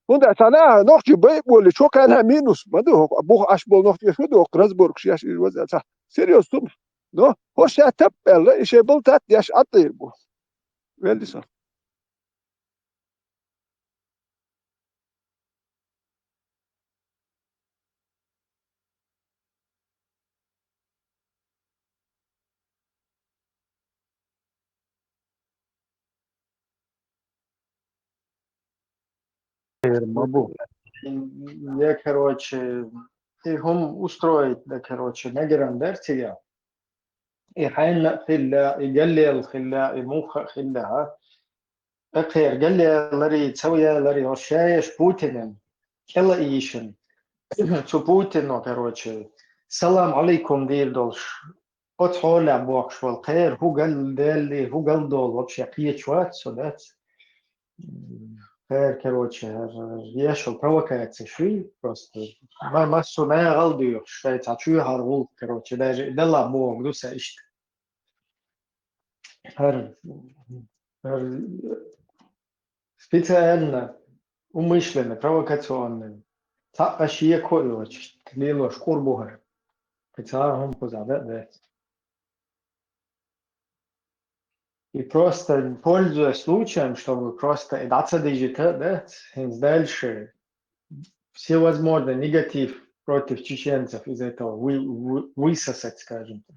унда сана нохчи бей боли чокана минус маду бух аш бол нохчи шуду разборг шаш серьез сум No, hoş ya tappella işe bul tat yaş atı bu. Veldison. Мабу. Я, короче, их устроить, да, короче, нагерам дартия. И حين خلا يقلل الخلا يموخ خلا أخير قال لي لري تسوي لري وشايش بوتين كلا إيشن شو بوتين короче السلام عليكم دير دولش أتحول بوكش والخير هو قال دالي هو قال دول вообще قية شوات سودات خير короче я шел провокация шли просто ما سمع غلطي شوية تعشوا هارول короче даже دلا بوك دوسا إيش هر специально, умышленно, провокационно. Тапащие койлоч, тлело шкурбугар. Специально позаде. И просто пользуясь случаем, чтобы просто и даться диджитал, да, дальше всевозможный негатив против чеченцев из этого высосать, скажем так.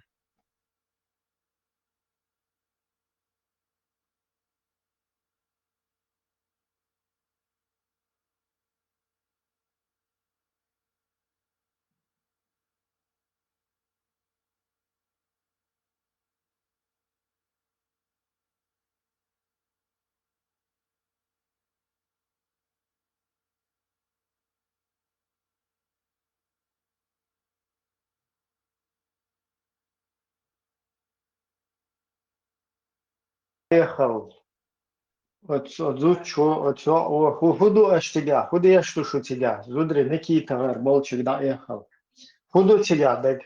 Ехал. Худу аж тебя, худу я слышу тебя. Зудри, Никита, Болчик, да, ехал. Худу тебя, да.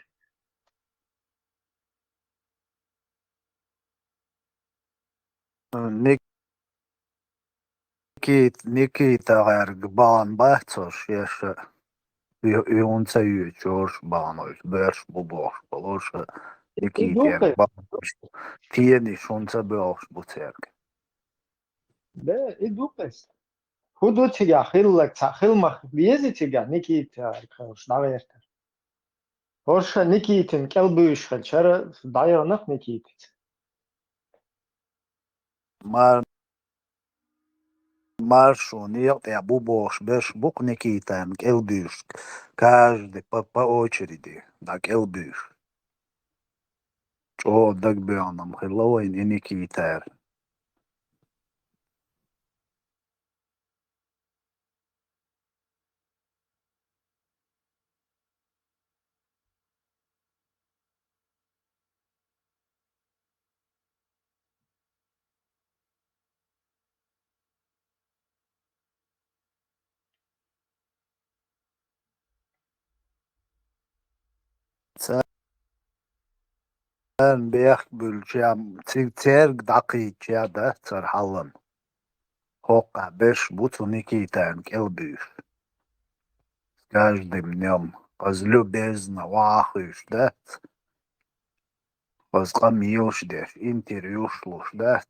Nikita är barnbärsors, vi hon säger George barnor, bärs på bors, och Nikita är barnors, tienis hon säger bärs på cerk. Да, и дупес. Худу тебя, хиллак, хилмах, вези тебя, Никита, наверное. Орша Никитин, келбуш, чара, дайонах Никитин. Маршу, нет, я бубош, бэш бук Никита, келбуш, каждый по очереди, да келбуш. О, так бёрнам, хилоин и Никита. Sen bek bülçem, çerg daqiqa da sarhalın. Hoqa beş butu Никита, келбуш. Каждым днем возлюбезно вахуш, да? Возгамилш, да? Интервьюшлуш, да?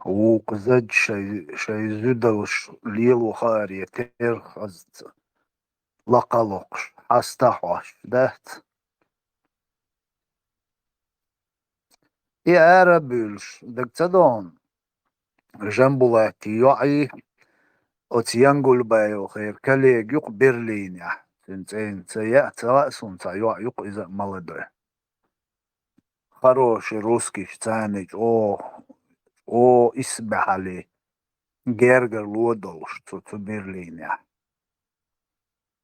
وقزج شي زدوش ليلو خاري تير خزت لقلقش حستحوش دهت يا عربيلش دك تدون جنبولاتي يوعي أتيانجول بايو خير كاليج يق برلين يا سنتين سيأت رأسون تايوع يق إذا مالده хороший русский штанич о إسبحالي Гергер Лодолш zu Berlin, ja.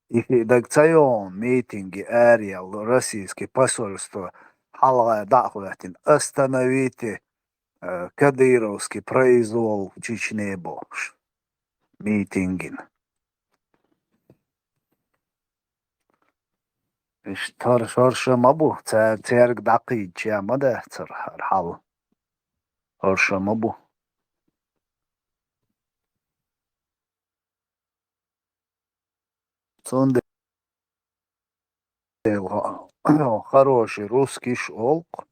И дагцайон митинги Ариал, российское посольство, халая дахуятин, остановите кадыровский произвол в Чечне бош. Митингин. Шорша мабу, церк дақи чамада цар хал. Шорша мабу. Сонде хороший русский шелк,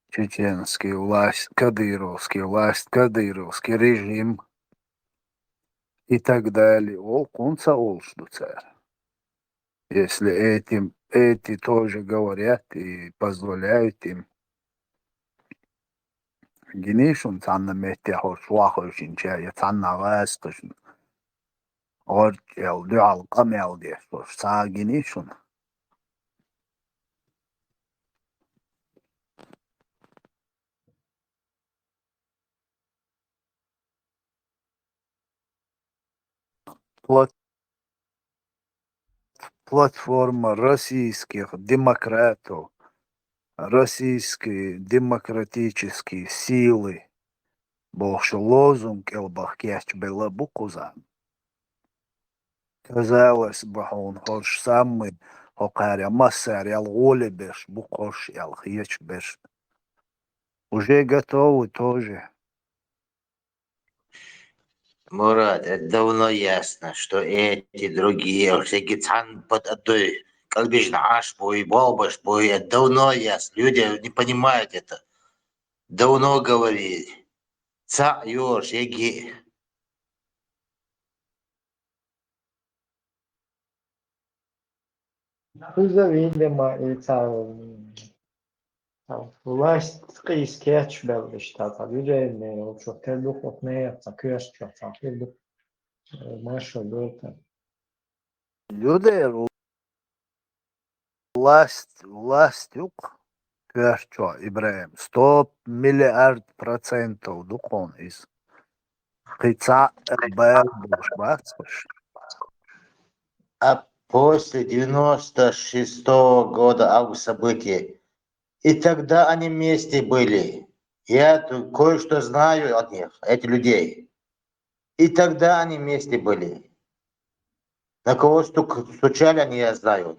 чеченский власть, кадыровский режим и так далее. Ол кунца олшдуцер. Если эти тоже говорят и позволяют им. Генишун цанна метя хоршвахошин чая цанна васкошин. Орчел дюал камел дешош са генишун. Платформа российских демократов, российские демократические силы. Бошо лозунг элбахкеч была букуза. Казалось бы, он хош самый хокаря массар ялголи беш, букош ялхеч беш. Уже готовы тоже. Мурат, это давно ясно, что эти другие, всякие цан под одной, как бишь наш бой, болбаш бой, это давно ясно. Люди не понимают это. Давно говорили. Ца ёрш, яги. Хуза, видимо, и власть скетч был, что люди не учат дух не цакешь, что цакешь маша это. Люди властью что, Ибраим, 100 миллиард процентов духовн из Хица ЛБЛ бушбацкаш. А после 96-го года август событий, и тогда они вместе были. Я тут кое-что знаю от них, этих людей. И тогда они вместе были. На кого стучали, они я знаю.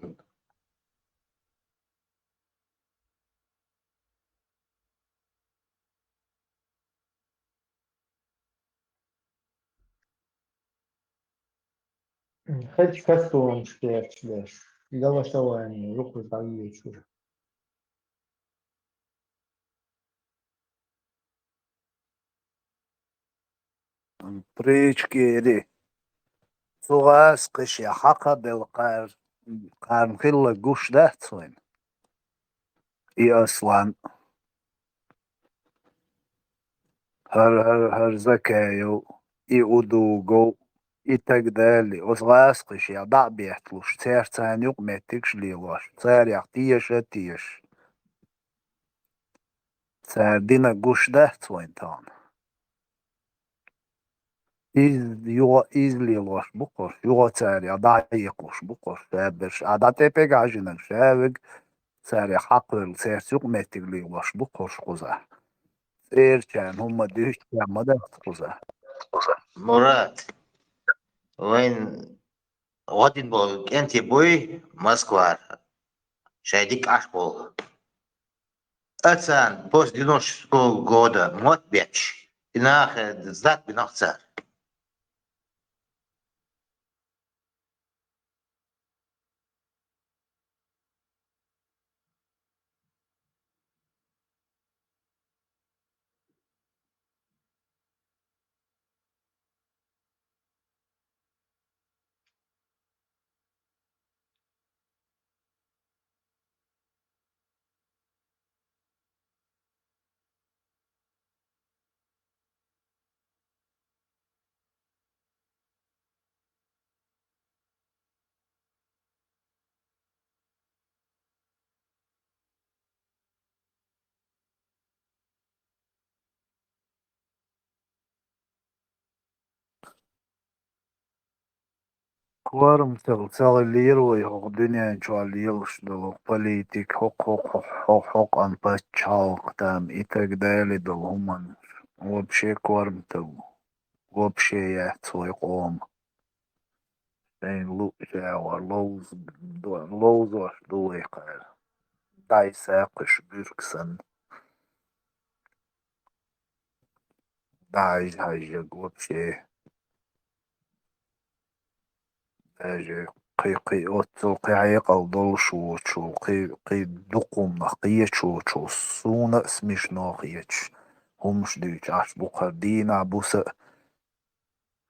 Хоть кастом шпеш, голосование, руку загичу. Причкири. Сугасқиш я хака белқар. Карнхилла гуш дацвин. И Аслан. Har Zakayo. И Удуго. И так далее. Осгасқиш я дабиятлуш. Цер цанюк метикш лилош. Цер я тиеш. Цер дина гуш дацвин тан. izliloš bukoš, jocēri adājiekuš bukoš, sēbeš adātepe gāžinan šēvig, cēri haqvel cērs yukmetigliloš bukoš kuzā. Cērčēn humma dühķēn madāt kuzā. Мурат, вайн один был кенти бой, Москва, шайдик аш был. Ацан, после 96-го года, мот беч, и нахер, сдат бинах царь. Кварм целый лирой, хок дюня чуалилш, долг политик, хок анпачалк там и так далее, долгуман. Вообще кварм тел. Вообще я свой ком. Zijn loos was doorgaan. Daar zaken burksen. Daar is hij je вообще. Даже قي أوتو قيعيق الدولشو شو قي دقوم نقيتشو شو سونا اسمش ناقيتش همش ديش عش بقدينا بوسا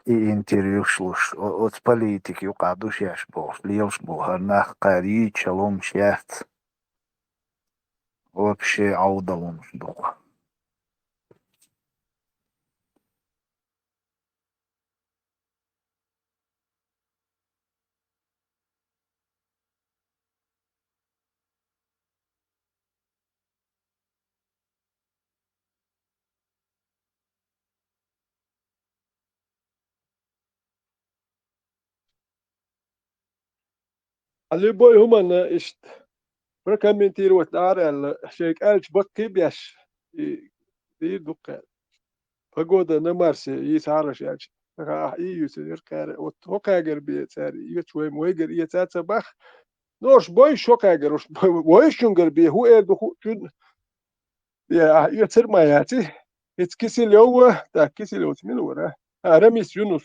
انتريوشلوش اوت بوليتيك يقعدوش يشبوش ليلش بوهر ناخ قاريت شلوم شيات وبشي عودة ومش دوقة اللي بوي هما أنا إشت بركمنتير وتعرى الشيك ألش بكي بيش يدوق فقود نمارسي يسعرش ألش يسير كار وتوقعر بيتار يتشوي مويجر يتات بخ نوش بوي شوكاجر وش بوي شونجر بي هو بخو جن يا يتر ما ياتي يتكسي لو تا كسي لو تميلورا رميس يونس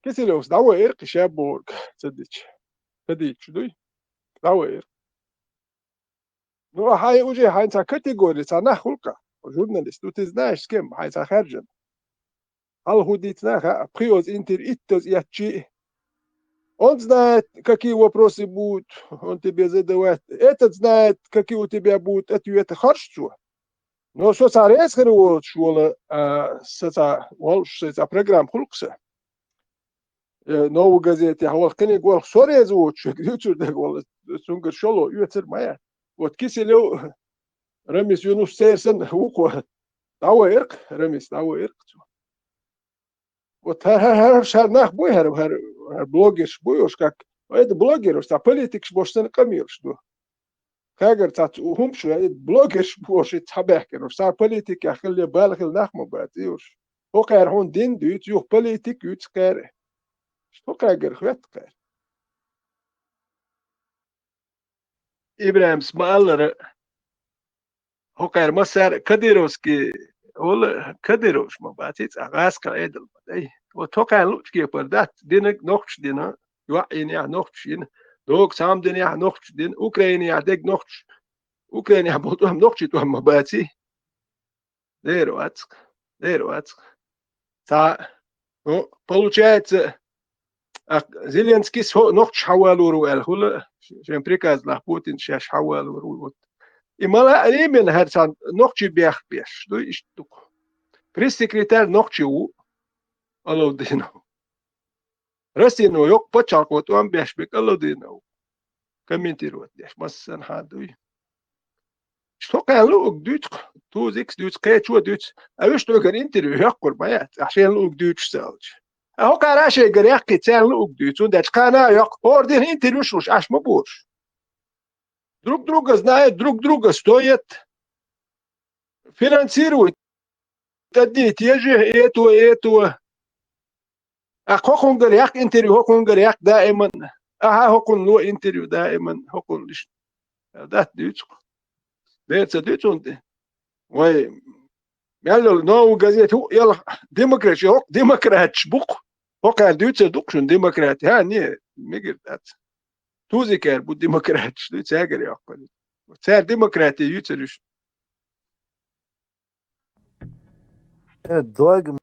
كسي لو دعوة إيرك شابورغ صديش صديش دوي دعوة إيرك نو هاي وجه هاي تا كاتيجوري تا نخلقة جورناليست تو تزناش كم هاي تا خارجن هل هو ديتنا بريوز انتر إتوز ياتشي Он знает, какие вопросы будут, он тебе задавать. Этот знает, какие у тебя будут ответы. Хорошо. Но что царец говорит, что с программ хлопца. Новую газету, я говорю, книга, говорю, соря звук, что где-то, говорю, сунгер шоло, юцер моя. Вот киселю, ремис юнус серсен, уко, дауэрк, ремис дауэрк. Вот шарнах бой, блогерш бойош, как это блогерш, а политикш бошен камирш, ну. Хагер тат ухумш, блогерш бош табекерш, а политик я хле балхил нахмо батиуш. Хокер хон дин дут, юх политик ют скер. Что хагер хвет кер. Ибрахим Смалер, хокер масар Кадировский, ол Кадировш мабатит, агаска эдл бадай. وتوقع لوتشكي بردات دينك نوخش دينا يوعيني ع نوخش دين دوك سام ديني ع نوخش دين أوكراني ع ديك نوخش أوكراني ع بوتوهم نوخش توهم مباتي ديرو أتسك تا получается Зеленский نوخش حوالو روال هلا شن بريكاز لا بوتين شاش حوالو روال إمالا أريمن هرسان نوخش بيخ بيش دو إشتوك пресс-секретарь نوخش Allo dino. Rastino yok paçakot uam beşbek allo dino. Kommentiert des massan hadui. Stoka lug düt 2x düt qechu düt. Awish to gar interview yaqur mayat عشان lug düt salj. Aho qarashe gar yaqi tsan lug düt und qana yaq ordin interview shush ash mabush. Друг друга знают, друг друга стоят. Финансируют. Одни и те же, это. هكون رياك انتريو هكون رياك دائما هكون لو انتريو دائما هكون ليش ده ديتش ده تديتون وي يلا نو غازيت هو يلا ديمقراطي هو ديمقراط بوك هو كان ديتش دوكشن ديمقراطي هاني ميجرات توزيكر بو ديمقراط ديتش هاجر يا اخوان صار ديمقراطي يوترش دوغ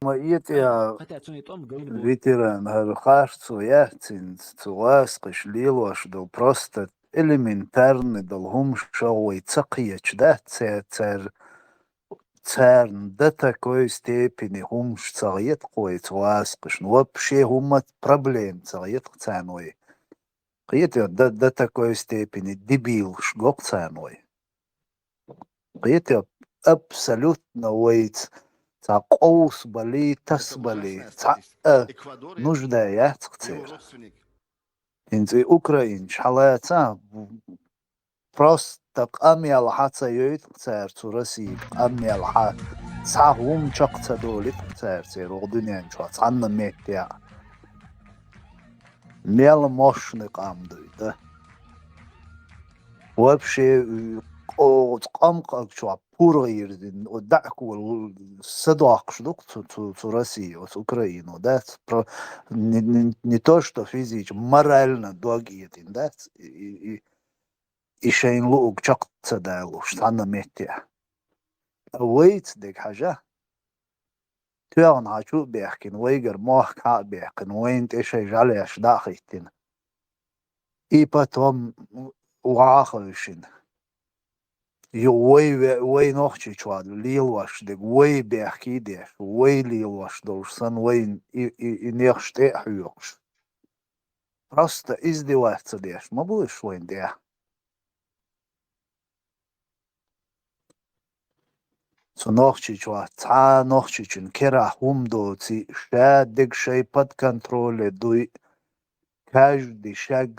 ما يتيا ветеран хархарцу яцин цуасқиш лилош дол просто элементарный дол хумшауй цақияч да церн до такой степени хумш цагет қой цуасқиш вообще хумат проблем цагет цаной қиетя до такой степени дебил шгок цаной қиетя абсолютно уйц قوس بلي تسبلي нужда я цер инзи украин шалаца просто амял хаца юит цер цураси амял ха сахум чакца долит цер родунен чац анна метя мел мощный камдуй да вообще о камка чап пургирдин одакул садакшдук цу Россию, с Украину, да, не то, что физически, морально догидин, да, и шейн лук чак цадалу, штана метя. Вейц дек хажа. تيان هاشو بيحكن ويجر موح كا بيحكن وين تشي جاليش داخيتين إيباتهم واخلشين وي نوخشي شواد ليلواش دك وي بيحكي ديش وي ليلواش دولشسن وين نيخش تيحيوش просто издеваться деш ما будешь وين ديه So nochchichwa, ta nochchichin kera humdo ci shadig shay под контроле дуй каждый шаг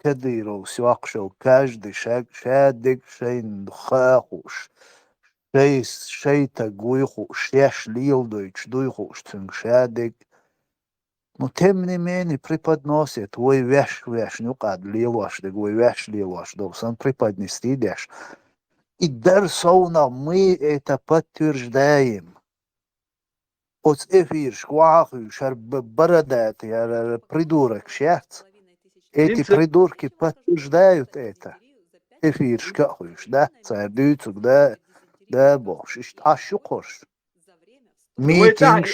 кадыров свакшел каждый шаг шадик шейн хахуш шей тагуйху шеш лилдойч дуйхуш цинг шадик. Но тем не менее преподносит ой веш ну кад лилваш дек ой веш лилваш должен преподнести деш. И дарсовно мы это подтверждаем. От эфир шкваху шар бородатый, придурок шерц. Эти придурки подтверждают это. Эфир шкахуш, да, цардуцук, да, бог, а шукош. Митинг,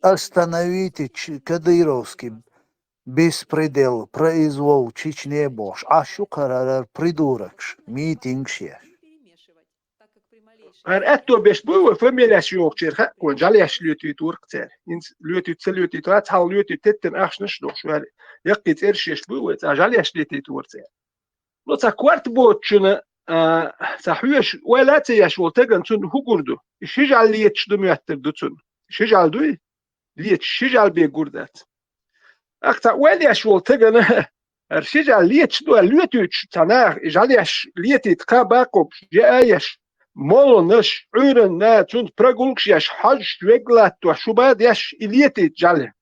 остановите кадыровский беспредел, произвол, Чечне бож, а шукарар придурок, митинг шер. Ettől best bújva familjas jókcsérhe, kon jaljas lőtű turkcer. Inc lőtű celőtű trác, hal lőtű tetten ásnas dos, vel jakit ersés bújva, ca jaljas lőtű turkcer. No ca kvart bocsuna, ca hülyes, oly látsziás volt tegen cun hugurdu, és hizsál lietsz dömjötter ducun. És hizsál dúj? Lietsz, hizsál bé gurdát. Ak ca olyas volt tegen, hizsál lietsz dúj, lőtűcs canár, és jaljas lietít kabákop, jájas, مولنش عورنا تون برغولكش ياش حج ويغلات وشباد ياش إليتي جالي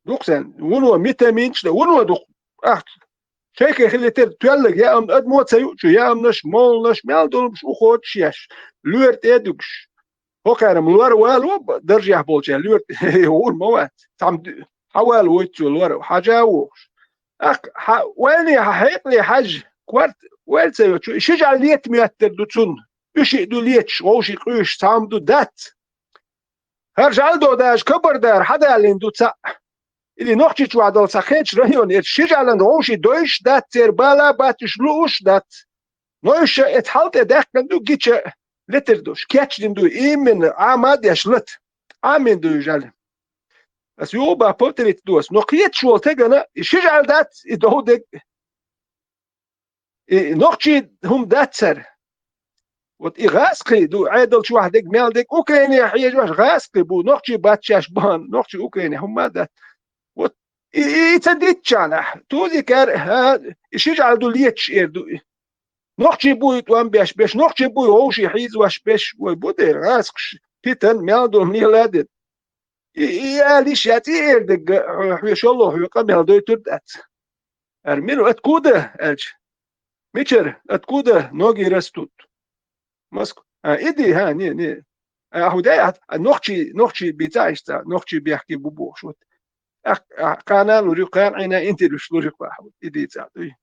دوكسن ونو ميتامينش ده ونو دوك شيكي خليتر تولك يا أم أدموت سيوتشو يا أم نش مولنش مالدون بش أخوتش ياش لورت إدوكش هوكارم لور والو درجة بولجا لورت هور موات تعم حوال ويتشو لور حاجة ووش ويني حيقلي حج كوارت ويل سيوتشو شجع ليت مياتر دوتسون يشي دو ليتش غوشي قيش تعم دو دات هرجع دو داش كبر دار حدا لين دو تسع اللي نوحشي توعدل سخيتش رهيون يتشجع لن غوشي دويش دات تير بالا باتش لوش دات نويش اتحلت داخل دو جيتش لتر دوش كاتش دو إيمن عماد يشلت عامن دو يجال بس يوبا بوتريت دوس نقيت شو تجنا يشجع دات يدو دك نوحشي هم دات سر وإغاسقي دو عادل شو واحد مال ديك أوكرانيا حياج واش غاسقي بو نوحشي باتشاش بان نوحشي أوكرانيا هم ما دات وت يتصديت شانح توزي كار يشجع دو ليتش إردو نوحشي بو يتوان بيش نوحشي بو يوشي حيز واش بيش ويبودي غاسقش بيتن مال دو ميلادت يا ليش ياتي إردك حيش الله يقام هذا يتردات أرمينو أتكوده ألج ميشر أتكوده نوغي رستوت ماسكو إدي ها ني هوداي نوخشي بيتاعشتا نوخشي بيحكي بوبو شوت قانا لوريقان عينا انت لوش لوريق واحد إدي تعطي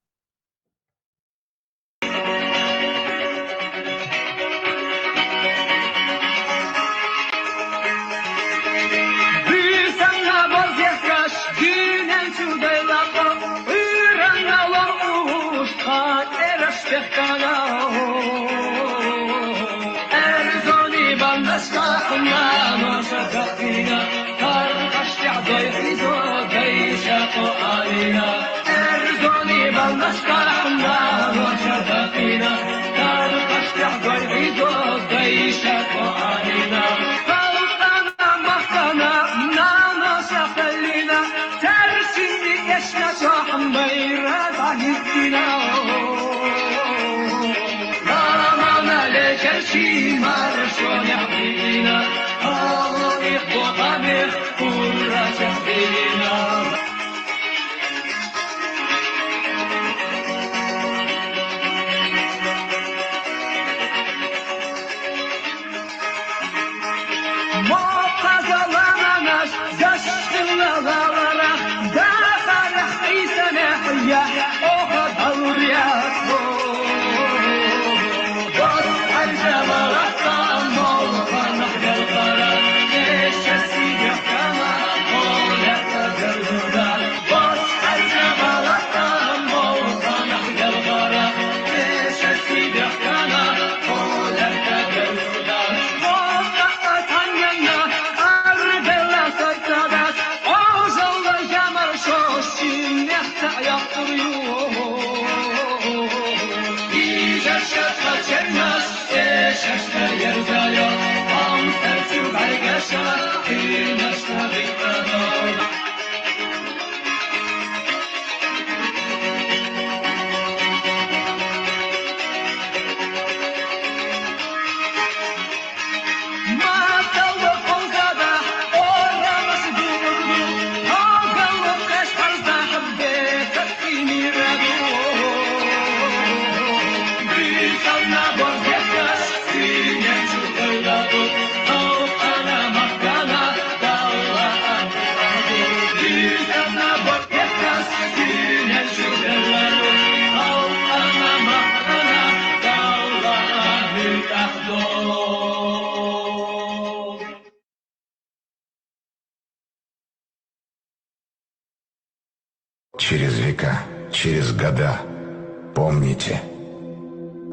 через века, через года. Помните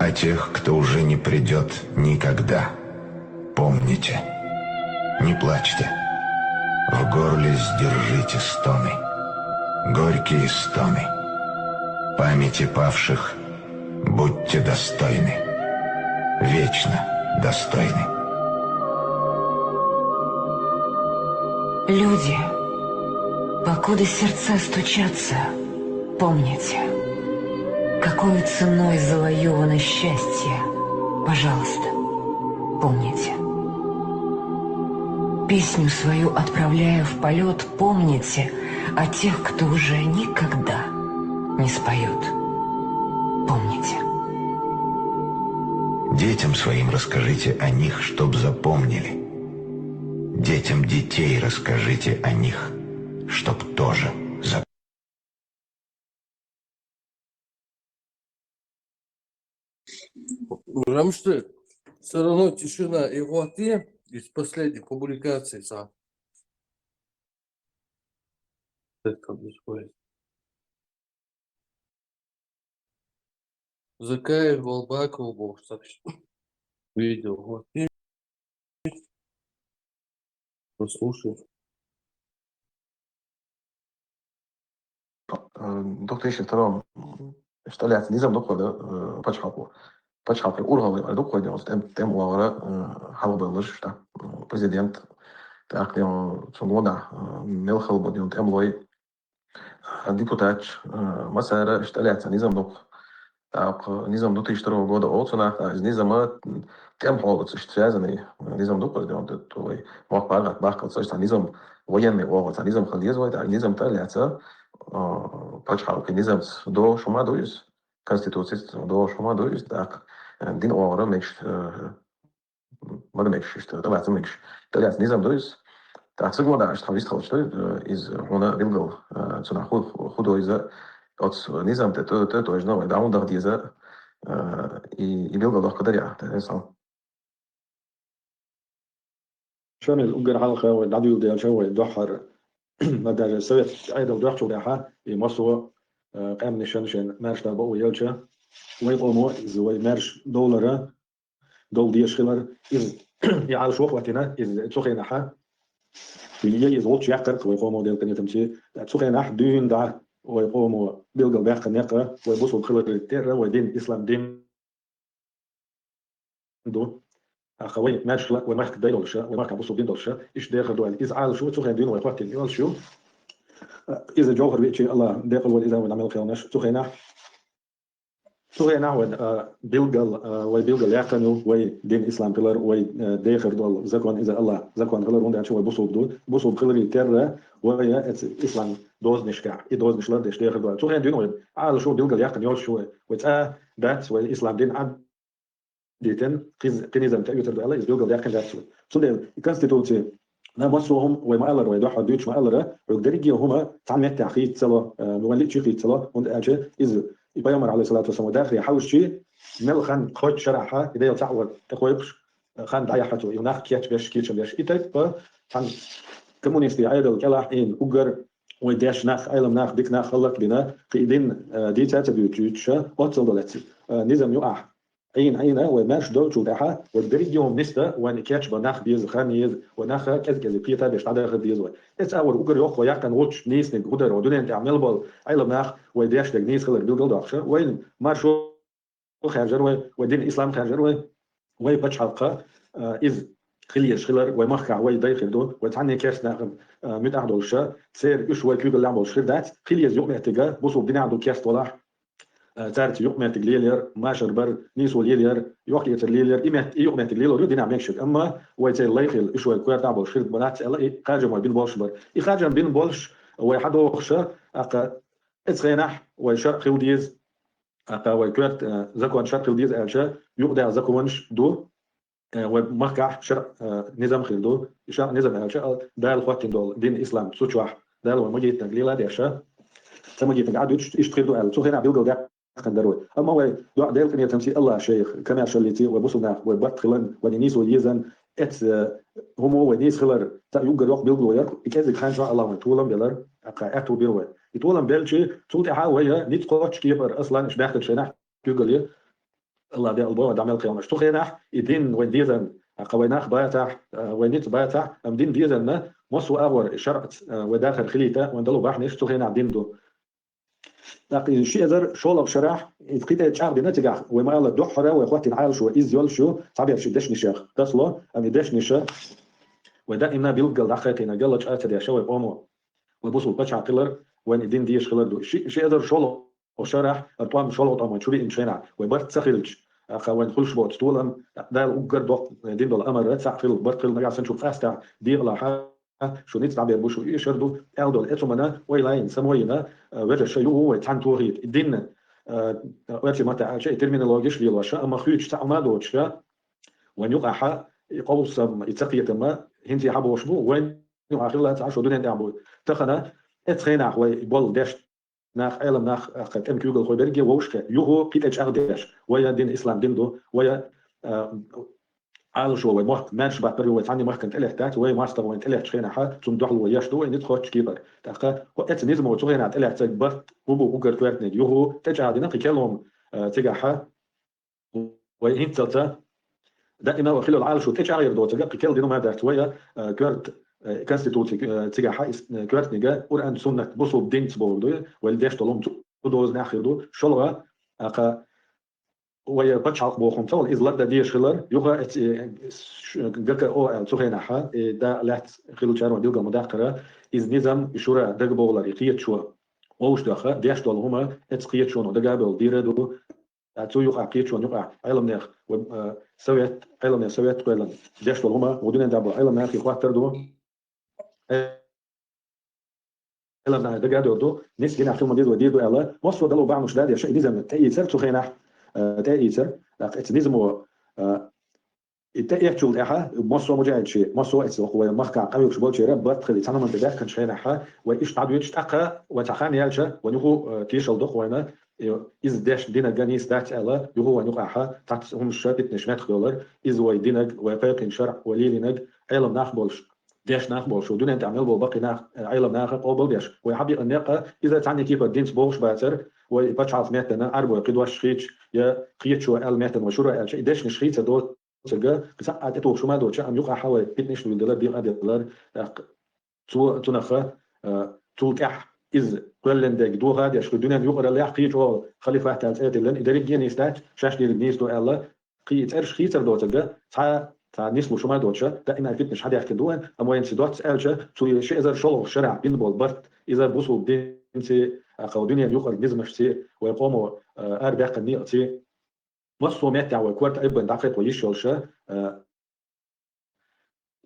о тех, кто уже не придет никогда. Помните, не плачьте, в горле сдержите стоны, горькие стоны. Памяти павших будьте достойны, вечно достойны. Люди, покуда сердца стучатся, помните, какой ценой завоевано счастье, пожалуйста, помните. Песню свою отправляя в полет, помните о тех, кто уже никогда не споет. Помните. Детям своим расскажите о них, чтоб запомнили. Детям детей расскажите о них, чтоб тоже запомнили. Рамштейн, все равно тишина. И вот из последних публикаций сам. Это происходит. Закаев, Волбаков, Бог, видел. Вот. И послушай. В 2002 اشتغلت نظام دقة بشحقه بشحق الأولى دقة دي تم وراء حلب اللش تا президент تأقلم سنودا ملخل بديون تملوي депутат مسار اشتغلت نظام دقة تاق نظام دقة يشتروا جودة أوصنا نظام تم حاولت اشتغلني نظام دقة دي توي موقع باقي صار نظام وين وقت نظام خليز وقت نظام تلعت بشحق نظام دو شو ما دويس Конституция до шумадуис так дин оора мекш мадамекш что давайте мекш тогда низам дуис так сигмода аш тавис халшто из она билгал цуна худоиза от низам то точно да он дардиза и билгал до кадаря это сам شامل أجر حلقة والعدو ده شوي دحر مدى سويت أيضا دحر وراحة مصر قام نشان مارش دابا ويلشا ويقوموا زوي مارش دولار دول دي شغلر إذ يعال شوق وقتنا إذ تسوقين حا اللي يزوج يعقر ويقوموا ديال كنيا تمشي تسوقين حا دين دع ويقوموا بيلقوا باقي نقرة ويبصوا بخلر التيرة ودين إسلام دين دو أخوي مارش لا ومارك دايل ولا ومارك بصوا دين دولشا إيش داخل دول إزعال شو تسوقين دين ويقاتل يقول شو إذا جوهر بيتشي الله داخل والإذا ونعمل خيانش تخينا بيلقل ويبيلقل يعقنوا ويدين إسلام بلر ويداخل دول زكوان إذا الله زكوان غلر وندع شو ويبصوا بدول بصوا بخلر يترى ويا إسلام دوز نشكع دوز نشلر دش داخل دول تخين دين على شو بيلقل يعقن يول شو دات وإسلام دين عد ديتن قنيزم تأيوتر دول الله بيلقل يعقن دات شو صدق الكونستيتوسيون نا مصرهم وما قالر ويدوح دوتش ما قالر وقدر هما تعمل تعقيد صلاة مولد شيء صلاة وند أجا إذا يبيمر عليه الصلاة والسلام داخل يحوش شيء مل خان خد شرحها إذا يتعود تقويبش خان دعيا حتو يناخ كيات بيش كيتش بيش إتك با خان كمونيستي عيدل كلا إن أجر ويداش ناخ أيلم ناخ ديك ناخ خلق بنا قيدين دي تاتبيوتشا أتصل دلتي نظام يقع عينه ومارش دوتش وداحة والدريد يوم نسبة وان كاتش بناخ بيز خانيز وناخ كذا بيتا بيش تعدي خد بيز إتس أول أجر يوخ وياكن واتش نيس نقدر ودون تعمل بال عيلم ناخ ويداش دقنيس خلر بيلقل داخشة وين مارشو خارجر ودين الإسلام خارجر ويبتش حلقة إذ خليش خلر ومخع ويداخل دون وتعني كاس ناخم متعدل شا سير إيش ويكلو اللعبة شخير دات خليش يوم اعتقا بوصو بنا عدو كاس طلاح تارت يقمت ليلير ماشر بر نيسو ليلير يوقيت ليلير إمت يقمت ليلير يدين عم يكشف أما ويتي ليخل إيش ويكوير تعبوا شخير بنات الله خارج ما بين بولش بر خارج بين بولش ويحدو خشة أقا إتخينح ويشرق خوديز أقا ويكوير زكوان شرق خوديز ألشة يقدع زكوانش دو ومخع شرق نظام خلدو شرق نظام ألشة دال خواتين دول دين الإسلام سوتشواح دال ومجيت نقليلا ديشة تمجيت نقعد يشتغلوا أل سوخينا بيلقوا ده خندروي أما هو دعاء ديل كنيا تمشي الله شيخ كما شلتي وبصنا وبرت خلن ونيس ويزن ات هم هو نيس خلر تا يوجر وق بيلقوا ير كذا كان شاء الله طولم بيلر أقعدوا بيروي يطولن بلشي صوتي حاوية نيت قوتش كيبر أصلا إش باخد شنح كيقولي الله دي البوا دعمل قيامة شتو خينح يدين وين ديزن قويناخ بايتح وينيت بايتح أم دين ديزن ما مصو أور شرعت وداخل خليته وندلو باحنش تو خينا دين دو لكن شيء زر شغل بشرح يفقيت تشعر بنتيجة وما الله دحرة وإخواتي العائل شو إزيول شو صعب شدش نشاخ تصله أم يدش نشاخ ودائما بيلقى دخلتنا قال لك أتى يا شوي أمو وبوصل بتشع قلر وين الدين ديش قلر دو شيء زر شغل وشرح أرطوام شغل طبعا شو بيمشينا وبرت سخلج وين كل شبوت طولم ده الأجر دوق دين دول أمر رتسع في البرت قلنا قاعد نشوف أستع دي الله شو نيت تعبير بوشو يشردو أودو الأتومنا ويلاين سموينا وجه شيء هو تحن توهيد الدين وقت ما تعال شيء ترمينولوجيش لي وشاء أما خيوش تعمل دوتش وين يقع يقوس يتقية ما هنتي حبوا وشبو وين يقع خلها تعشوا دون يعبوا تخنا اتخينا هو يبول داش ناخ علم ناخ قد ام كيوغل خوي برجي ووشك يوهو قيت اتش ار داش ويا دين اسلام دين دو ويا على شو ومحت مانش بعد بري وتعني محت انت الاحتاج ويا ماستر وانت الاحتاج خينا ح تم دخل وياش دو ان تخوت كيبر تاخا وقت نيزم وتغينا على الاحتاج برت وبو اوغر كوارتني يوهو تجا دينا قيلهم تجا وين تلتا دائما وخلوا العالم شو تيجي غير دوت جا كل دينو ما دارت ويا كرت كانستيتوتي تيجا حايس كرت نيجا قران سنه بوصل دين تبودو والداش طلهم دوز ناخر دو شلوا اقا ويا بتشعق بوخم تول از لدا دي شلر يوغا جاك او تسوهنا ح دا لات خلو شارو ديلغا مداخره از نظام شورا دغ بولر يقيت شو ووش داخه داش دول هما اتقيت شو دغا بول ديردو تو يقع قيت شو يقع علم ناخ سويت علم سويت قيلن داش هما ودون دابو علم ناخ يخاطر دو علم دغا دو ناس جينا في مدير وديدو الا مصر دلو باع مش دادي شيء نظام تاي سر تو خينا تاي سر لقيت نظام التأكل إحا مصر مجاهد شيء مصر إسوا هو مخكع قوي وشبول شيء رب تخلي تنا من بداخل كان شيء إحا وإيش تعدو يشتاق وتخان يالشة ونيهو تيشل دخ وينا إز داش دينا جانيس دات ألا يهو ونيهو إحا تحت هم الشابت نشمت خيولر إز ويدينج ويقين شرع وليلينج علم ناخبولش داش ناخبولش ودون أنت عمل بو باقي ناخ علم ناخ قبل داش ويحبي الناقة إذا تعني كيف الدين بوش باتر وبتشعف ماتنا أربعة قدوة شخيش يا قيت شو قال ماتنا وشورة قال شيء داش نشخيش دول تلقى قصة أتوه شو ما دوتش أم يقع حوالي 12 دولار $10 تو تنخا تلقح إز كلن دق دو غادي أشكو الدنيا يقرأ لا يحقي جو خليفة تالت لن إداري جيني ستات شاش دير النيس دو الله قي ترش خيتر دو تلقى تا نسلو شو ما دوتش دائما فتنش حد يحكي دوان أما وين سيدوت سألش تو شيء إذا شلو شرع بين بالبرت إذا بوصل دين سي أو دنيا يقرأ نزمش سي ويقوموا أربع قنية سي وصو ماتع وكورت أيضا دقيق ويشولش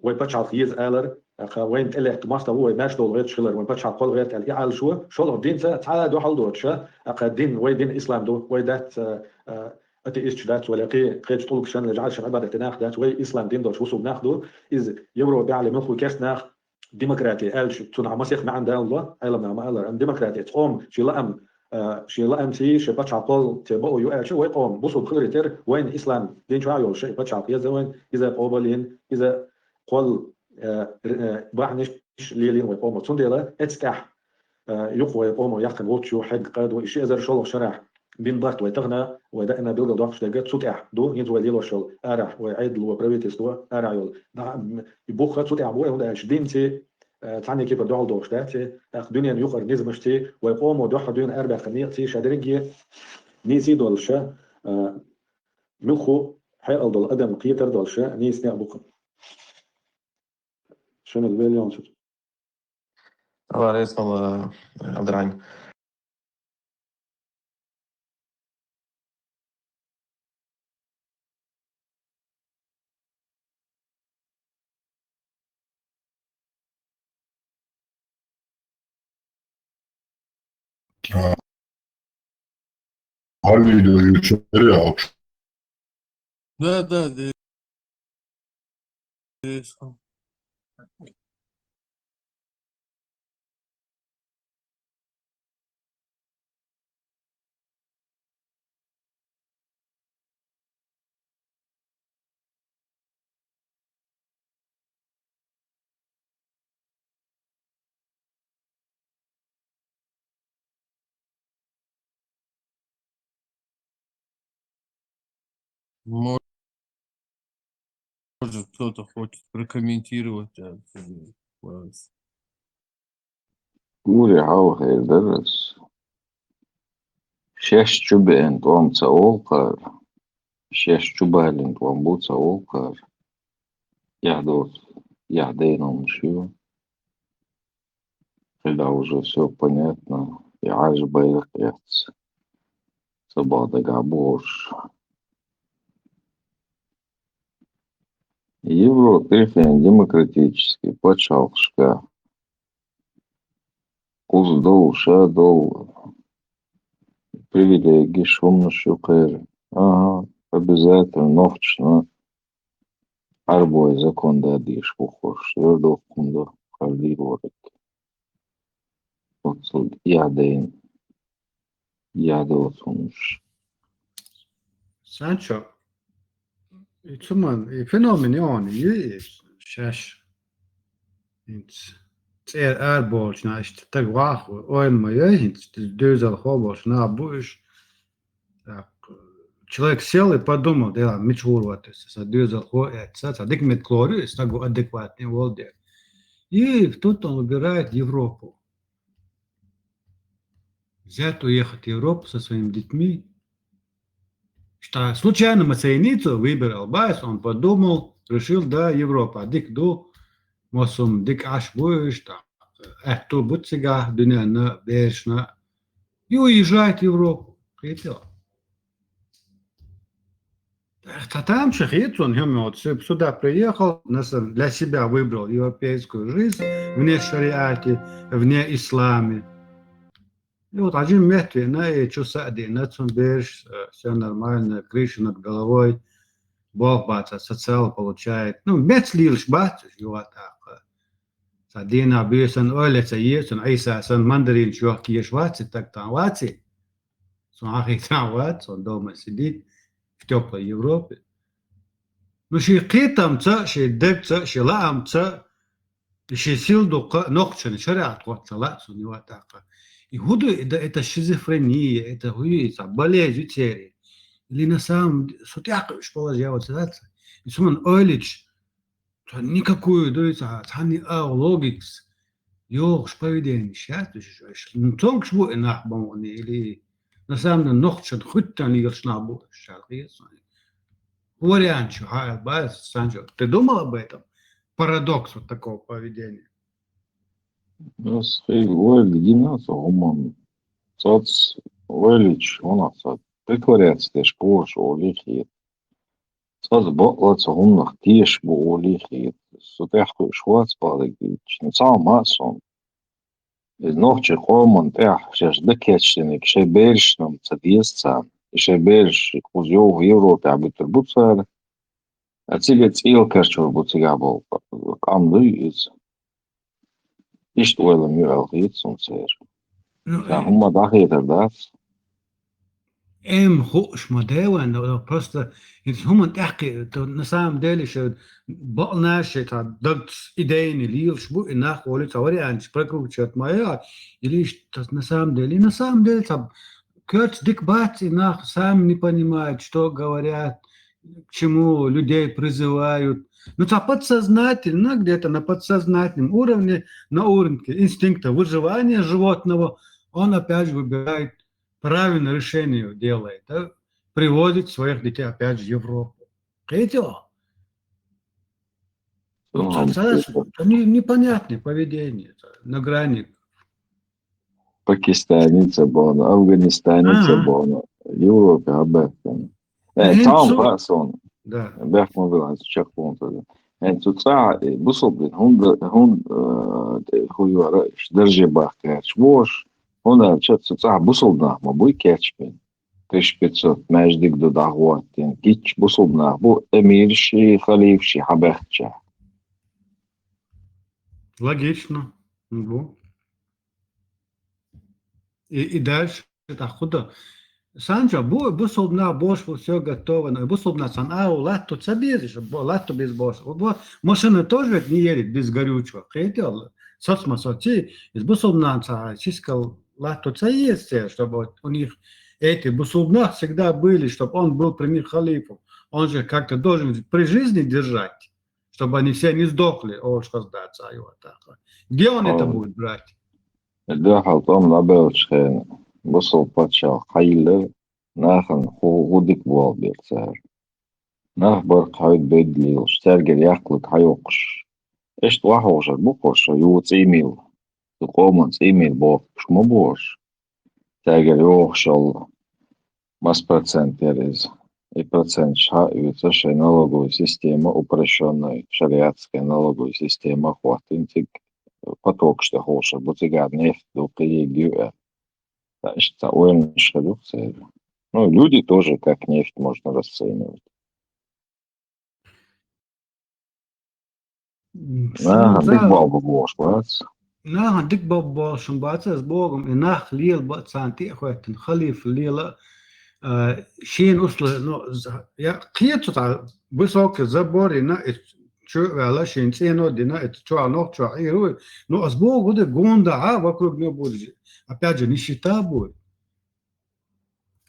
ويبتشع خيز آلر وين تقلع تماستا هو ماش دول غير شلر وين بتشع قول غير تقلع على شو شلر دين تعالى دو حل دوتش دين وين دين إسلام دو وين دات أتي إيش دات ولا قيد طولك شان لجعل شان عبادة تناخ دات وين إسلام دين دوتش وصو بناخدو إز يورو بيعلم مخو كاس ناخ ديمقراطي قالش تنع مسيخ ما عند الله علم ما قال ديمقراطي تقوم شي لأم شي لأم سي شي بتشع قول تبقوا يو شو ويقوم بوصو بخير وين إسلام دين شو عيول شيء بتشع يا وين إذا قوبلين إذا قل بعنش ليلين ويقوموا تندلا اتستح يقوى يقوموا يحكم وتشو حق قاد وإشي أزر شلو شرع بين ضغط ويتغنى ودائنا بيلقى ضغط شدقات سوتح دو ينزو ليلو شل أرح ويعيد لو بريفيتس دو أرح يول يبوخ سوتح بوه هنا شدين تي تعني كيف دو على دو شتاتي دنيا يقر نزمشتي ويقوموا دو حدون أربع خنيقتي شادرنجي نيسي دولشة مخو حيقل دول أدم قيتر دولشة نيس نعبوكم شنو البيليون شو الله عليه الله عبد الرحيم. Hallelujah, шаря. Да, да. Может, кто-то хочет прокомментировать. قولي عاوه درس شاش شبه وام تاولقر شاش شبه وام بو تاولقر يعدوت يعدين мшью, когда уже все понятно, и аж боец, собака габош. Европа демократический, почалшка. Уздол, шадол, привилегии, шумно шукер. Ага, обязательно, новчно. Арбой закон дадишь, похож, вердох кундо, каждый ворот. Вот тут яден, ядосунш. Sancho, insomma, i fenomeni oni, šeš, ärbols näistä tagwahu, oima jöhint, дюзал хобос, на будешь. Человек сел и подумал, да, мечурватся, дюзал хоется, дик метклорю, стагу адекватный волдер. И тут он выбирает Европу. Взять, уехать в Европу со своими детьми. Что случайно Масейницу выбирал Байс, он подумал, решил, да, Европа. Дик ду, мосум, дик аш будешь, там, эхту буцига, дюняна, бешна. И уезжает в Европу. Припел. Там шахит, он сюда приехал, для себя выбрал европейскую жизнь, вне шариате, вне исламе. И вот один метр, и чусади, берешь, все нормально, крыша над головой, Бог баца, социал получает. Ну, мец лишь бацешь, его так. Садина бьюсан, олеца ейсон, айса, сан мандарин, чувак, ешь ваци, так там ваци. Сон ахи там вац, он дома сидит. В теплой Европе. Ну, ши қитамца, ши декца, ши лаамца, ши силду нохчан, шариат ватсалат суниватака. И худу это шизофрения, это хуица, болезнь тери. Или на самом деле, сутякович положил и суман ойлич, никакую, дуется, тани логикс, ёж поведение, счастье, ну, тонк шбу инах бамони, или на самом деле нохчан хуттан игршнабу, шархис. Вариант, Санчо, ты думал об этом? Парадокс вот такого поведения. Ну, где нас, умом, соц, ойлич, у нас, притворяться, ты шпош, олихит. Соц, ботлаться, умнах, тиш, бо олихит. Сутяху, швац, падагич, не сам масон. Из ногче хомон, тях, шеш декечтеник, ше бершном, цадьесца. Еще больше кузов в Европе, а битер буцер. А тебе цел керчур буцега был. Камды из. И что это мир алхитсун цер. Я хума дахетер дас. Хош модева, но просто хума тахки, то на самом деле, что наши докт идейные лил, шбу и нахули, вариант, прокручивать моя, или на самом деле, там, Кёрц дик бац и нах сам не понимает, что говорят, к чему людей призывают. Ну, это подсознательно, где-то на подсознательном уровне, на уровне инстинкта выживания животного, он опять же выбирает правильное решение, делает, да? Приводит своих детей опять же в Европу. Видите? Это непонятное поведение, на грани. Пакистаница бона, Афганистаница бона, Европе абекон. Там пасон. Да. Бехмон виланс чакунта. Цуца бусоблин хун хуюара держи бахкач вош. Он цуца бусолна, мабуй кечпин. 1500 междик до дагуатин. Кич бусолна, бу эмирши, халифши, хабехча. Логично. И дальше это худо. Санчо, бусобна бош, все готово. Бусобна санау, латто цабезиш, латто без бош. Машина тоже не едет без горючего. Хотел, соцмасоти, из бусобна чискал латто цаесте, чтобы у них эти бусобна всегда были, чтобы он был при них халифом. Он же как-то должен при жизни держать, чтобы они все не сдохли. О, что сдаться, где он это будет брать? ده حطام لعبة شخان بصل باتشا خيلة ناخن غودك بوال بيرتار ناخ برق حيد بيدلي وشترجر يخلق حيوقش إيش توحوش بوكوش يوتس إيميل تقومنس إيميل بوكش مبوش تاجر يوخش الله مас процент терез и процент шаивается шей налоговая система упрощенная шариатская налоговая система хватинтик поток что хоша бутигар нефть до приегию значит уэльн шелюкция. Ну люди тоже как нефть можно расценивать. Дик бабу бош бац. ديك بابا شنباتس بوغم إناخ ليل باتسانتي أخواتن خليف ليلة شين أصل نو يا قيتو تاع بسوك زبوري نا شو على شين سينو دينا تشو نو تشو عيرو نو أسبوع غدا غوندا вокруг него будет. Опять же нищета будет.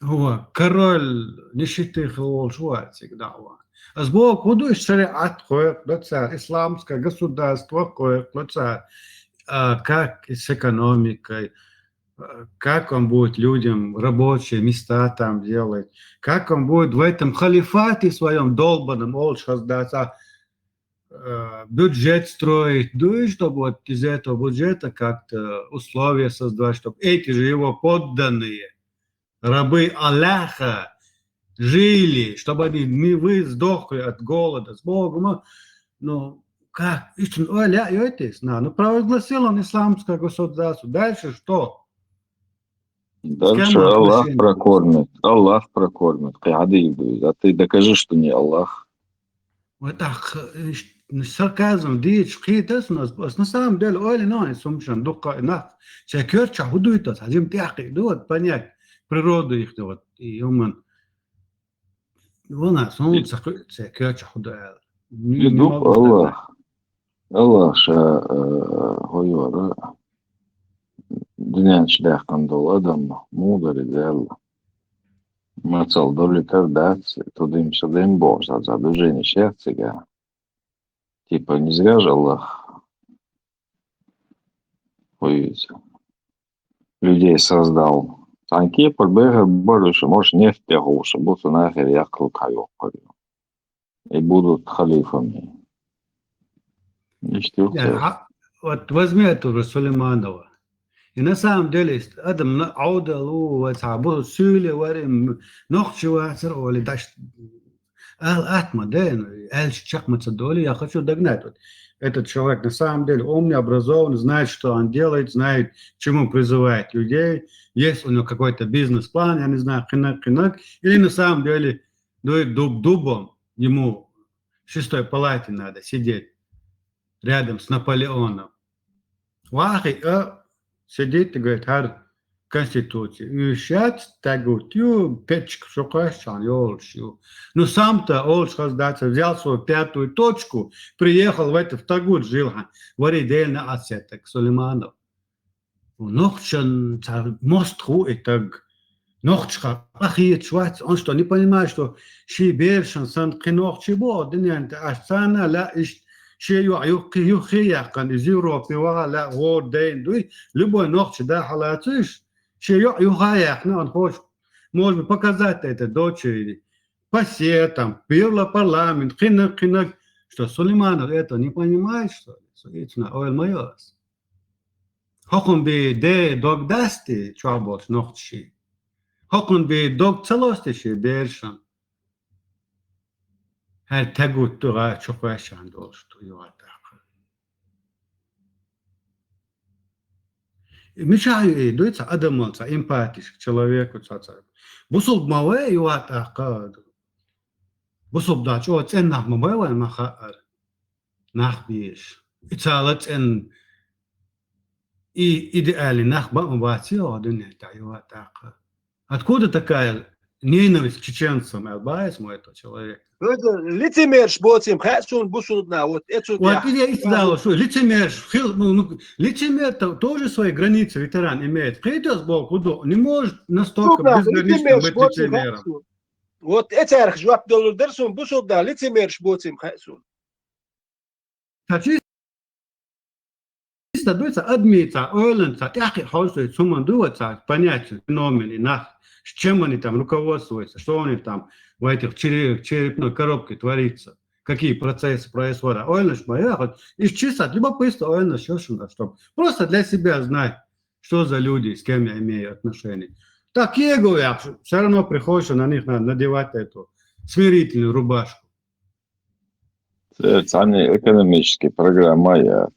هو король нищеты хлол шварцик дава. أسبوع غدا шариат хоек доцар исламское государство хоек доцар. Как с экономикой, как он будет людям рабочие места там делать, как он будет в этом халифате своем долбанном бюджет строить, ну и чтобы вот из этого бюджета как-то условия создавать, чтобы эти же его подданные, рабы Аллаха, жили, чтобы они не сдохли от голода с Богом, ну, как? Ну, провозгласил он исламское государство. Дальше что? Дальше Аллах прокормит. Аллах прокормит. А ты докажи, что не Аллах. Вот так, сарказм, дичь, хитас, на самом деле, оли, но, сумшан, духа, нах, чакерча, худуйтас, азим тяхи, вот понять природу их, вот, и уман. У нас, он чакерча, худуя. Дух Аллах. Allah hoyora dinanç dehqandol adam mudar idel macal doliter daц tudим садим бог за движение сердца типа не зря же Аллах людей создал танки подбега больше может нефть тягуша будут нахер яхлу каю и будут халифами. Вот возьми эту Сулейманова. И на самом деле, Адам аудалу, ватабу, сюли, варим, нохчи, ватер, или даже атма, да, эльч, чахмацадоли, я хочу догнать. Вот этот человек на самом деле умный, образованный, знает, что он делает, знает, к чему призывает людей. Есть у него какой-то бизнес-план, я не знаю, хинак, или на самом деле дует дубом, ему в 6-й палате надо сидеть. Рядом с Наполеоном. Вахи, сидит и говорит, хар конституции. И сейчас так говорит, печка, шукашан, ёлщу. Но сам-то Олш Хаздаться взял свою 5-ю точку, приехал в Тагут, жил, варидельно отсеток Сулейманов. Нохчан, мост хуй, так, нохчха, ахиет швайц, он что, не понимает, что шибершан, сан кинохчи бо, днянт, ашсана, ла, иш, شيء يخيقن из Европы ولا غودين دوي любой ночь да халатыш شيء يخيقن он хочет может показать это дочери по сетам первый парламент кинак что Сулейманов это не понимает что ли это ой майос хокон би де догдасти чабот ночи хокон би дог целостиши бершан her teguttuğa çok yaşandı oluştu yuvarda. Мечаю дуется адамонца, эмпатиш человеку цаца. Бусул маве юата кад. Бусул да чо ценнах маве махар. Нахбиш. Ицалат эн и идеали нахба мабатио дунета юата. Откуда такая ненависть к чеченцам, Албаис мой этот человек? Лицемер шботим, хасун бусудна, вот это. Вот я и сказал, что лицемер, лицемер тоже свои границы, ветеран имеет. Хейтос Бог, не может настолько безгранично быть лицемером. Вот эцарх жвап доллар дерсун бусул да лицемерш боцим хайсун. Чисто дуется адмица, ойленца, яхи холсует, сумма дуется, понятие, феномены, с чем они там руководствуются, что у них там в этих черепной коробке творится, какие процессы происходят. Ойленш моя, вот из чисто любопытства ойленш, чтобы просто для себя знать, что за люди, с кем я имею отношения. Такие говорят, все равно приходится на них надевать эту смирительную рубашку. Это экономические программы, я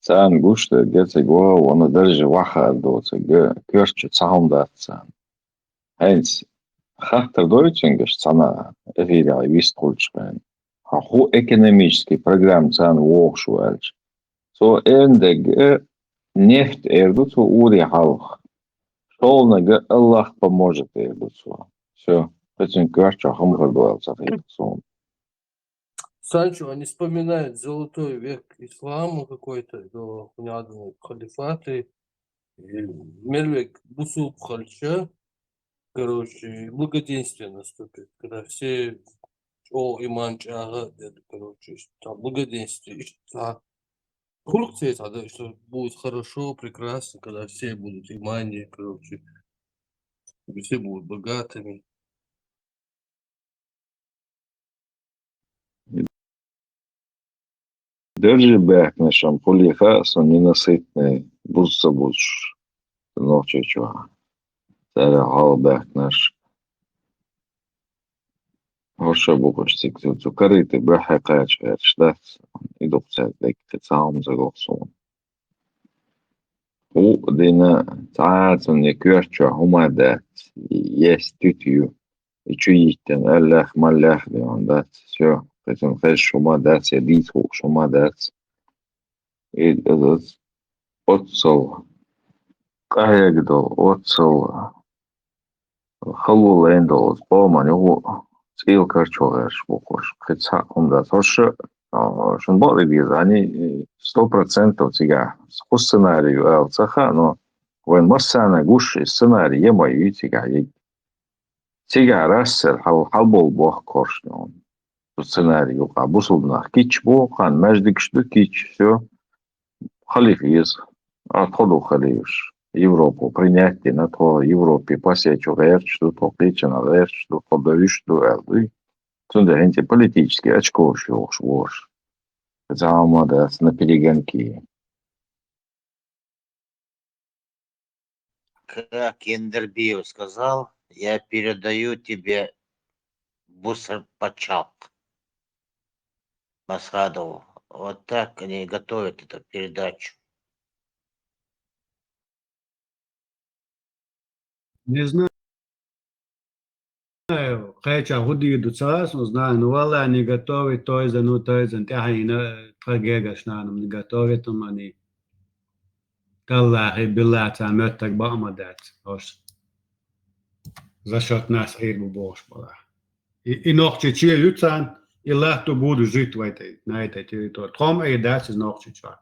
цан гушта гецего, он даже ваха доца, кёрчу цаун датсан. Хэнс хахтер дойчингеш цана эвида висткульчпен. Ху экономический программ цан вокшуэлч. So эндег нефть эрдуцу ури халх. Шолнага Аллах поможет эрдуцу. Все. Этим кёрчу хамгар дуэлца рейдуцу. Санчо, они вспоминают золотой век ислама какой-то, до понятного халифата, Мельвек Бусул Хальча, короче, благоденствие наступит, когда все, иман чага, короче, там благоденствие, Турция, тогда, что будет хорошо, прекрасно, когда все будут имане, короче, все будут богатыми. Держи бэк нашам пулиха, сон ненасытный бусса будешь ночью чего. Царя хал бэк наш. Хоша букаш тикти цукариты бэхэ кач верштат. Идук царь дек тецаум загоксон. Ху дина цаацун якюрча хумадат. Есть тютью. И чуитен аллах маллах дион дат. Все. Поэтому, конечно, шумадат, я битву шумадат. И этот отцел, каягдол, отцел, халул эндол, поман, его цил карчугаш букош, хотя он да тоже, что боли без, они 100% тига, по сценарию ЛЦХ, но вон массана гуши сценарий, я мою тига, тига рассер, халбол бог коршнён. Сценарий юка бусулнах кич бохан мәждик что кич все халиф из отходу халиф Европу принятие на то Европе посечу гэр что то кич на гэр что подавишь что элды тунда хенте политически очко шош замада на перегонки. Как Ендербиев сказал, я передаю тебе Бусар-Пачак Масхадову. Вот так они готовят эту передачу. Не знаю, хотя худи дуцас, но знаю, но вала они готовят тойзен, тяхина трагега шнаном не готовят, но они каллахи билата мёттак бамадат, за счет нас ирбу бош была. И nog чече ютсан, и лахту буду жить на этой территории. Тром и дас из nog чеча.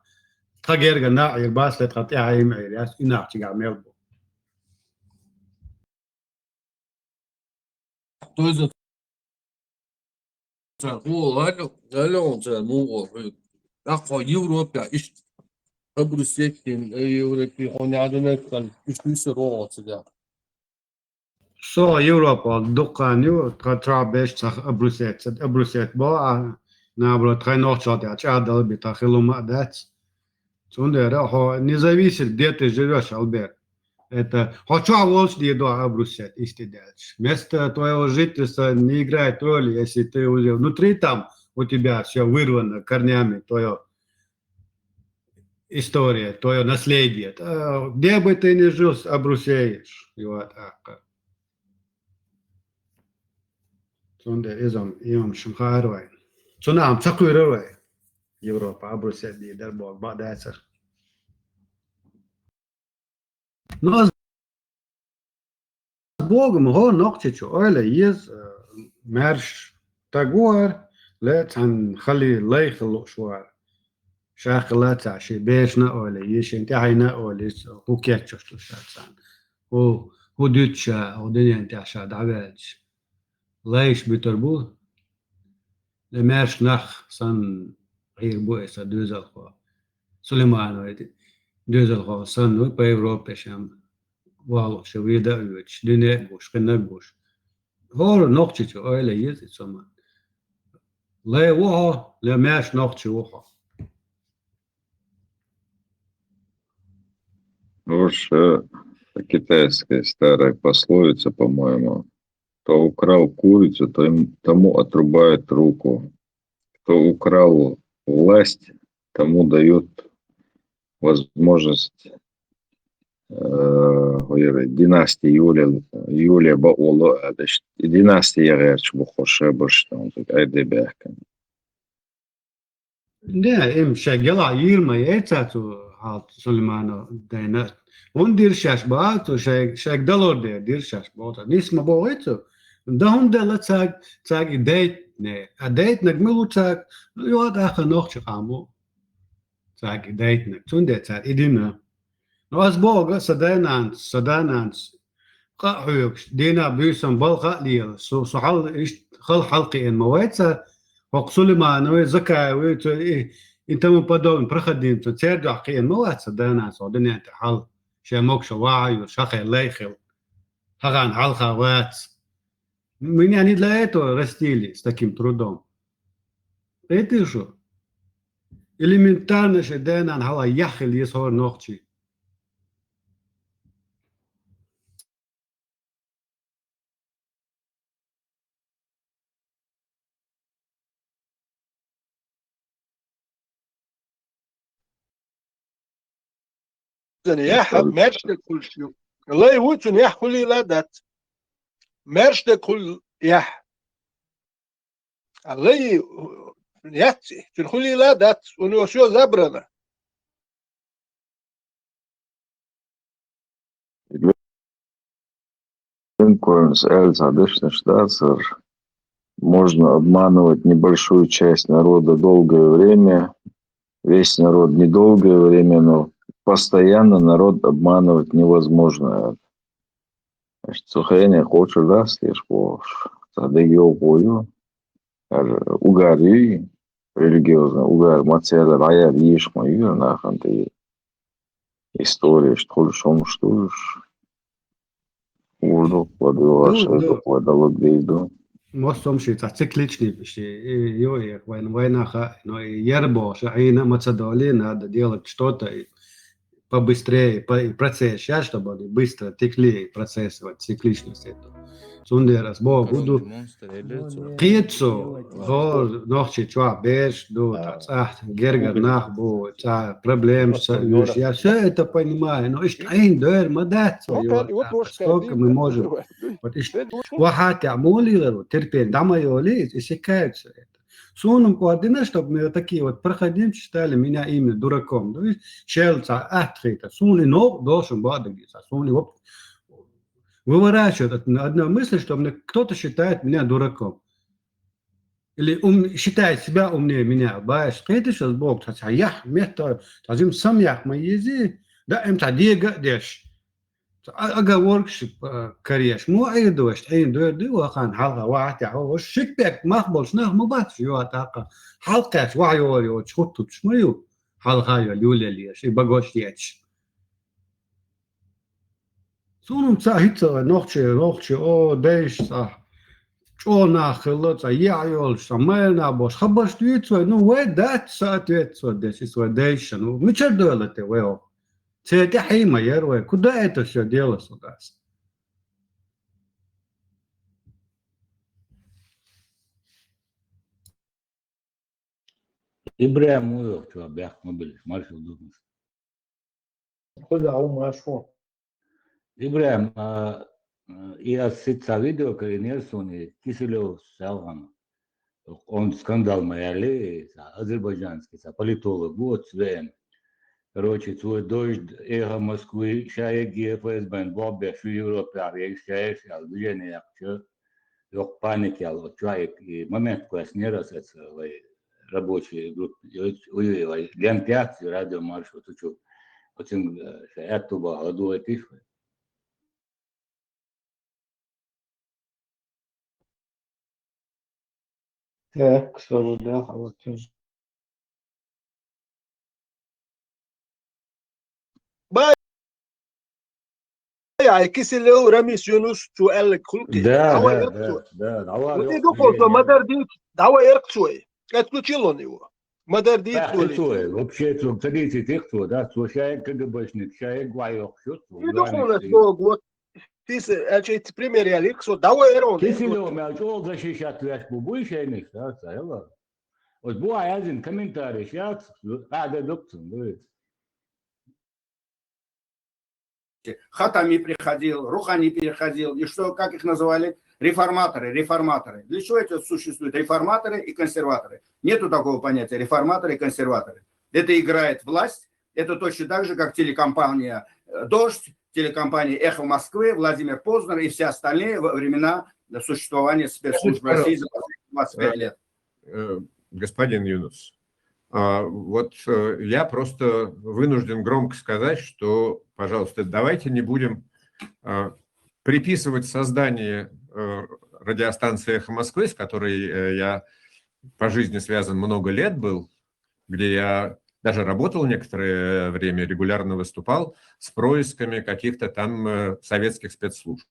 Трагерга на ирбас летрат яим иряс, и нах чига мелбу. Кто из этого? Алло, Ако Европа, Брюссельтин, Европе, он ядонет, ишли роотсида. So Europa dukkanju trabesh Bruset ba на тройночат я чадал би тахилума дать. Цундера ho не зависит где ты живешь, Альберт. Это хочу волш где до Брусет истидельш. Место твоего жительства не играет роли, если ты уже внутри там у тебя все вырвано корнями, твое история, твое наследие. Где бы ты ни жил, обрусеешь. И вот так. Цунде изом шимхарвай. Цунам цакуировай. Европа обрусет лидер бог бадайцер. Но с Богом го ногчичу ойле ез мерш тагуар летан хали лейхл шуар. شاخلات عشي بيشنا أولي يشين تاعينا أولي هو كيتشوش تشاتسان هو دوتشا هو دنيا تاعشا دعواتش Leish Bitterbu, le Mersch nach San Irbuesa Düzelko, Sulemano, Düzelko, San, pa Europa Sham, Wall, Shavida, which Dinebush, Renebush. Hor Nochtich, oil, yes, it's some. Le Waha, le Mersch Nochtich Waha. Уж китайская старая пословица, по-моему, кто украл курицу, тому отрубает руку. Кто украл власть, тому дают возможность династии Юлия Баоло, династия Яреш Бухошебаш, там, Айдеберка. Ne, شجلع يرمى يتاتو halt Sulemano dena. On diršaš bātu, šeit dalordē diršaš bātu. Nisma bātu. Da hundela cag ideit ne. Adeit nag milu cag, jo āka noħċi qamu. Cag ideit nag. Tunde cag idina. No as boga sadanans. Qaħuyuk, dina bīsam balqa liyal. So xal xalqi in mawaica. Вок Сулейманови, Закаеви, и тому подобное, проходим, то церкви ахиен моваться, да нас, один это хал, шемок шаваю, шахе лейхил, хаган халха вац. Меня не для этого растили с таким трудом. Это что? Элементарно, что да нам хала яхил есть хор ногчи. زنياح مرشد كل شيء الله يوت زنياح كل لادات مرشد كل يح الله ياتي في كل لادات ونوشيو زبرنا Линкольн's обычно штатсер можно обманывать небольшую часть народа долгое время, весь народ недолгое время, но постоянно народ обманывать невозможно. Значит, сухарение хочешь, да, слышь, тогда ее бою, угары, религиозно, угар, мацера, рая, вишь, мою, нахрен ты история, что ж, урду, подвиваш, подалог дейду. Мостом шита цикличный, что ее война, но ербо, что айна мацадоли, надо делать что-то побыстрее, процесс, сейчас, чтобы быстро текли процессы, вот цикличность эту. Сундерас, Бог, буду кицу, ночи, чва, беш, гергар, нах, бо, проблем, я все это понимаю, но еще один дыр, мадат, сколько мы можем. Вот вахати амоли, терпеть, дамайоли, и секаются это. Суном координат, чтобы мы такие вот проходим, считали меня именно дураком. То есть, челца, открыто, суни ног, должен бадагиться, суни вот выворачивают от одной мысли, что кто-то считает меня дураком. Или считает себя умнее меня. Баешь, это сейчас Бог, я, метод, тазим сам я, мои языки, да, им тадига деш. أجاوركش كريش مو أي دوش أي دو وخان حلقة واحدة هو شكبك مخبلش نه مبات يو أتاقة حلقة وعيو يو تشوتو تشميو حلقة يولي ليش يبغوش يتش سونم تاهيت نوخشي أو ديش صح شو ناخلت يعيول شمالنا باش خبرش تيتسوي نو وين دات ساعت يتسوي ديش يسوي ديش نو ميشر دولته ويو Цветя хима, ярвай, куда это все дело сюда? إبراهيم ويوك شو بيحكي مبلش ما شو دوس Куда умашу? إبراهيم я сидца видео, как Нельсоне Киселев Салган. Он скандал маяли, азербайджанский, политолог, вот Свен. Короче, свой дождь, эхо Москвы, шая ГФС, бен Бобби, шо Европа, шая, движение, что, лег паники, вот человек, и момент, когда снерос, рабочие группы, лентяции, радиомаршрут, что, очень, это было, дует их. Так, свобода, а вот يعني كسلو رميس يونس تو قال خلقي Да, دعوة да, يرقصوا да, да. Дала ودي yok دوكو تو движение. مدار دي دعوة يرقصوا اتключил он его مدار دي Так, تولي ты вообще, смотрите, ты кто, да? Человек КГБшник, человек воек, что и духовно что вот ты эти примеры يرقصوا دعوة يرون Киселев, я чего защищать вешку, будешь я не знаю, вот был один комментарий, сейчас, доктор, Хатами приходил, Рухани переходил, и что, как их называли? Реформаторы, реформаторы. Для чего это существуют? Реформаторы и консерваторы. Нету такого понятия реформаторы и консерваторы. Это играет власть, это точно так же, как телекомпания «Дождь», телекомпания «Эхо Москвы», Владимир Познер и все остальные во времена существования спецслужб России за последние 25 лет. Господин Юнус, вот я просто вынужден громко сказать, что, пожалуйста, давайте не будем приписывать создание радиостанции «Эхо Москвы», с которой я по жизни связан много лет был, где я даже работал некоторое время, регулярно выступал с происками каких-то там советских спецслужб.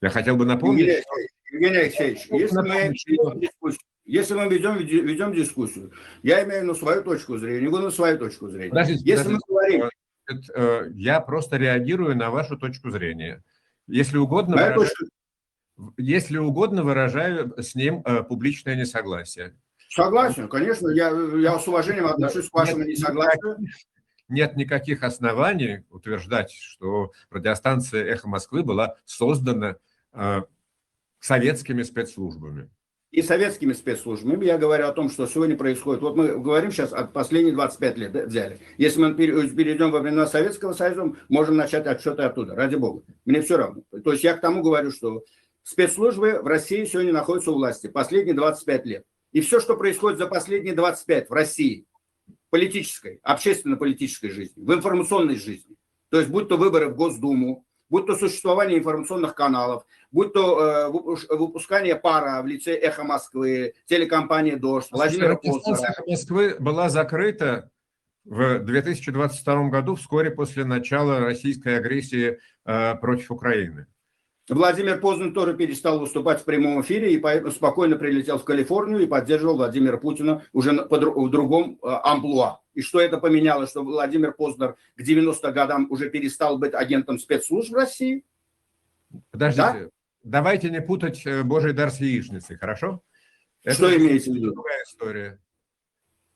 Я хотел бы напомнить... Евгений Алексеевич, если мы ведем дискуссию, я имею в виду свою точку зрения, вы на свою точку зрения. Подождите, я просто реагирую на вашу точку зрения. Если угодно, выражаю с ним публичное несогласие. Согласен, конечно, я с уважением отношусь к вашему несогласию. Нет никаких оснований утверждать, что радиостанция «Эхо Москвы» была создана советскими спецслужбами. И советскими спецслужбами. Я говорю о том, что сегодня происходит. Вот мы говорим сейчас от последних 25 лет взяли. Если мы перейдем во времена Советского Союза, можем начать отсчеты оттуда, ради бога. Мне все равно. То есть я к тому говорю, что спецслужбы в России сегодня находятся у власти последние 25 лет. И все, что происходит за последние 25 в России, политической, общественно-политической жизни, в информационной жизни, то есть будь то выборы в Госдуму, будь то существование информационных каналов, будь то выпускание пара в лице «Эхо Москвы», телекомпании «Дождь», Владимира Познера. «Эхо Москвы» была закрыта в 2022 году, вскоре после начала российской агрессии против Украины. Владимир Познер тоже перестал выступать в прямом эфире и поэтому спокойно прилетел в Калифорнию и поддерживал Владимира Путина уже в другом амплуа. И что это поменяло, что Владимир Познер к 90 годам уже перестал быть агентом спецслужб в России? Подождите, да? Давайте не путать Божий дар с яичницей, хорошо? Что это имеете в виду? Другая история.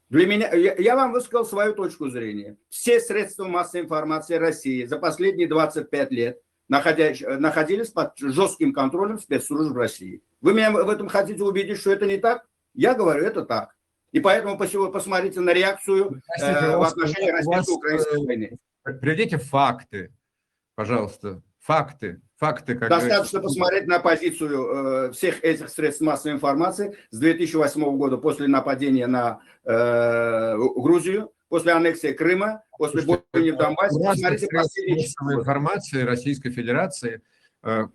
Для меня, я вам высказал свою точку зрения. Все средства массовой информации России за последние 25 лет находились под жестким контролем спецслужб России. Вы меня в этом хотите убедить, что это не так? Я говорю, это так. И поэтому посмотрите на реакцию в отношении российско-украинской войны. Приведите факты, пожалуйста. Факты. Достаточно посмотреть на позицию всех этих средств массовой информации с 2008 года после нападения на Грузию, после аннексии Крыма, после бойни в Донбассе. Посмотрите массовой информации Российской Федерации,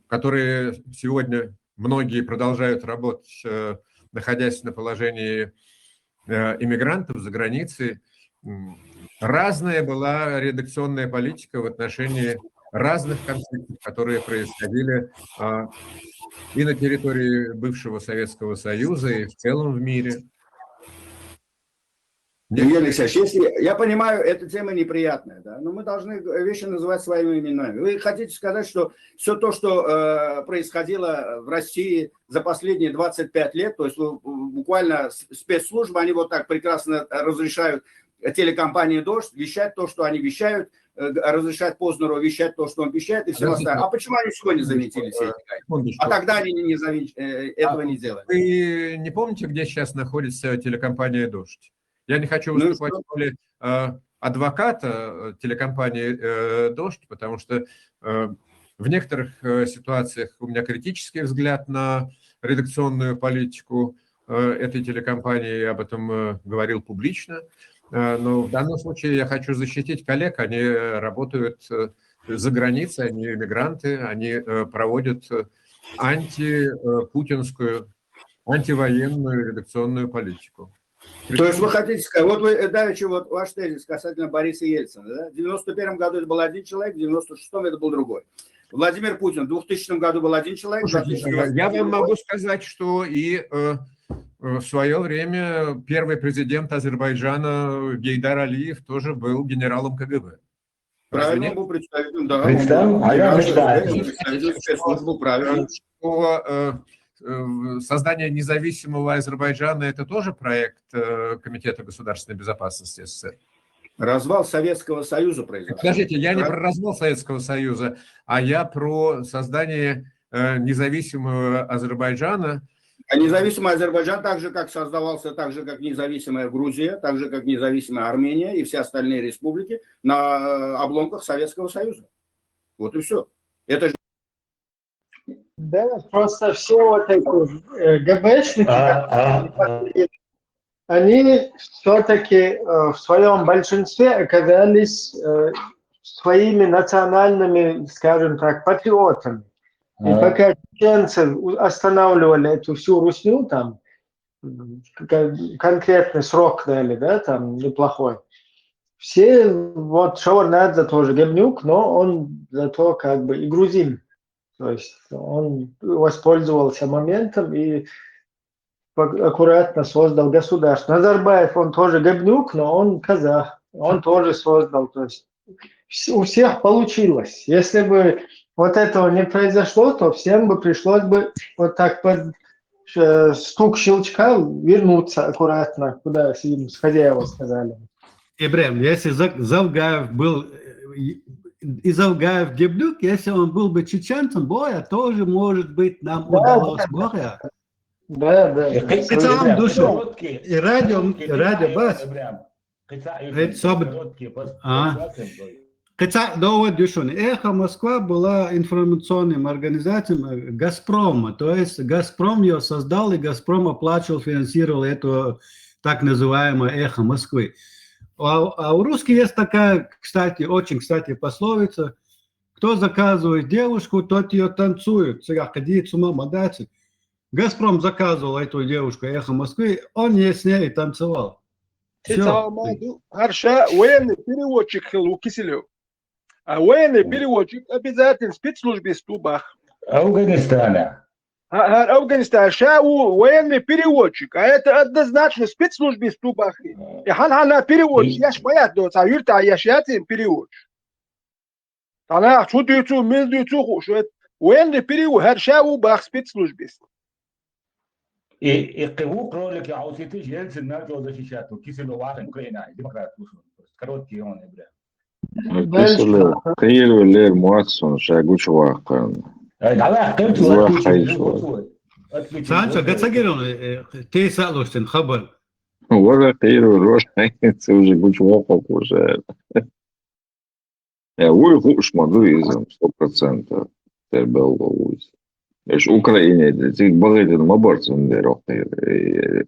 которые сегодня многие продолжают работать, находясь на положении иммигрантов за границей. Разная была редакционная политика в отношении разных конфликтов, которые происходили и на территории бывшего Советского Союза, и в целом в мире. Евгений Алексеевич, если, я понимаю, эта тема неприятная, да, но мы должны вещи называть своими именами. Вы хотите сказать, что все то, что происходило в России за последние 25 лет, то есть буквально спецслужбы, они вот так прекрасно разрешают телекомпании «Дождь» вещать то, что они вещают, разрешать Познеру вещать то, что он вещает, и все остальное. А почему они сегодня заметили все эти? А тогда они этого не делали. Вы не помните, где сейчас находится телекомпания «Дождь»? Я не хочу выступать в роли адвоката телекомпании «Дождь», потому что в некоторых ситуациях у меня критический взгляд на редакционную политику этой телекомпании, я об этом говорил публично. Но в данном случае я хочу защитить коллег, они работают за границей, они иммигранты, они проводят антипутинскую антивоенную редакционную политику. То есть вы хотите сказать, вот вы, давеча, вот ваш тезис касательно Бориса Ельцина, да? В 91 году это был один человек, в 96-м это был другой. Владимир Путин в 2000 году был один человек, в 2020 Я вам могу сказать, что и в свое время первый президент Азербайджана Гейдар Алиев тоже был генералом КГБ. Правильно, он был представителем, да. Представил? А я мечтаю. Представитель спецслужбы, правильно. Создание независимого Азербайджана – это тоже проект Комитета государственной безопасности СССР? Развал Советского Союза произошел. Скажите, я не про развал Советского Союза, а я про создание независимого Азербайджана. А независимый Азербайджан так же, как создавался, так же, как независимая Грузия, так же, как независимая Армения и все остальные республики на обломках Советского Союза. Вот и все. Это же... Да, просто все вот эти ГБшники, они все-таки в своем большинстве оказались своими национальными, скажем так, патриотами. И пока чеченцы останавливали эту всю русню, там, конкретный срок дали, да, там, неплохой, все, вот Шаварнадзе тоже говнюк, но он зато как бы и грузин. То есть он воспользовался моментом и аккуратно создал государство. Назарбаев, он тоже говнюк, но он казах, он тоже создал. То есть у всех получилось. Если бы вот этого не произошло, то всем бы пришлось бы вот так под стук щелчка вернуться аккуратно, куда им хозяева сказали. Ибрahim, если Завгаев был и Завгаев говнюк, если он был бы чеченцем, боя, тоже, может быть, нам удалось боя. Да. Кыцалам душу. И радио бас. Кыца довод душун. Эхо Москва была информационной организацией Газпрома. То есть Газпром ее создал, и Газпром оплачивал, финансировал это так называемое Эхо Москвы. А у русских есть такая, кстати, очень, пословица: кто заказывает девушку, тот ее танцует. Ходит с ума, мадаться. Газпром заказывал эту девушку Эхо Москвы, он ей с ней танцевал. Харша, военный переводчик у Киселев. А военный переводчик обязательно в спецслужбе Стубах. Афганистана. Афганистан. Шау военный переводчик. А это однозначно в спецслужбе Стубах. И хана переводчик. Я ж понятно, а юрта я шатин переводчик. Она чудится, милдится, что это военный перевод. Харшау бах спецслужбе. И кого кролики, а вот эти Ельцин начал защищать, Киселев важен, Украина, демократ, короткий он, Киселев, Киелу лер Муатсон, Шагуч Вахкан. Санчо, гацагирон, ты салустин, хабар. Вора Киелу рош, это уже Гуч Вахок уже. Я уйхуш мадуизм 100%. Тербел луиз. Еш Украине, цик багатен мабарцун дерохтер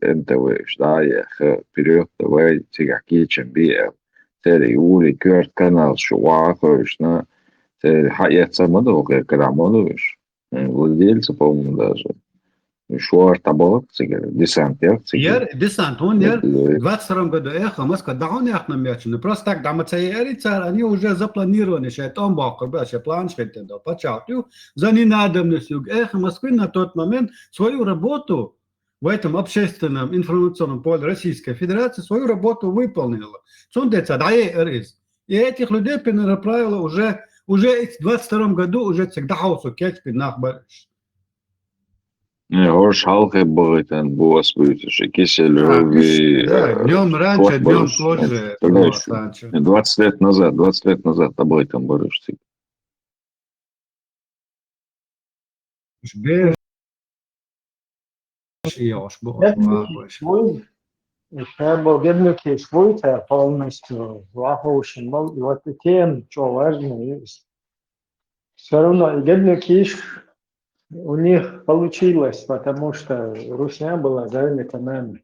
НТВ, штая, вперед, давай, цик акичен биэ. Тери ули, кёрт канал, шуахош, на хаяца мадока, крамадуш. Владельцы, по-моему, даже. Шуар табак, цигер, десант, Яр, десант, он яр, в 22 году Эхо Москва, да он ях нам мячен. Просто так, да, они уже запланированы, что это он бог, что план, что это до початку, за ненадобностью. Эхо Москвы на тот момент свою работу в этом общественном информационном поле Российской Федерации, свою работу выполнила. И этих людей перенаправила уже в 22 году уже всегда хаосу кетчпи нахбариш. Горш халкы багатен буас бютишь, Киселев и... Днем раньше, днем позже. 20 лет назад табайтан барыш. Был говнюки швуйца полностью ваховщин был. И вот тем, что важно, все равно и говнюки у них получилось, потому что русня была занята нами.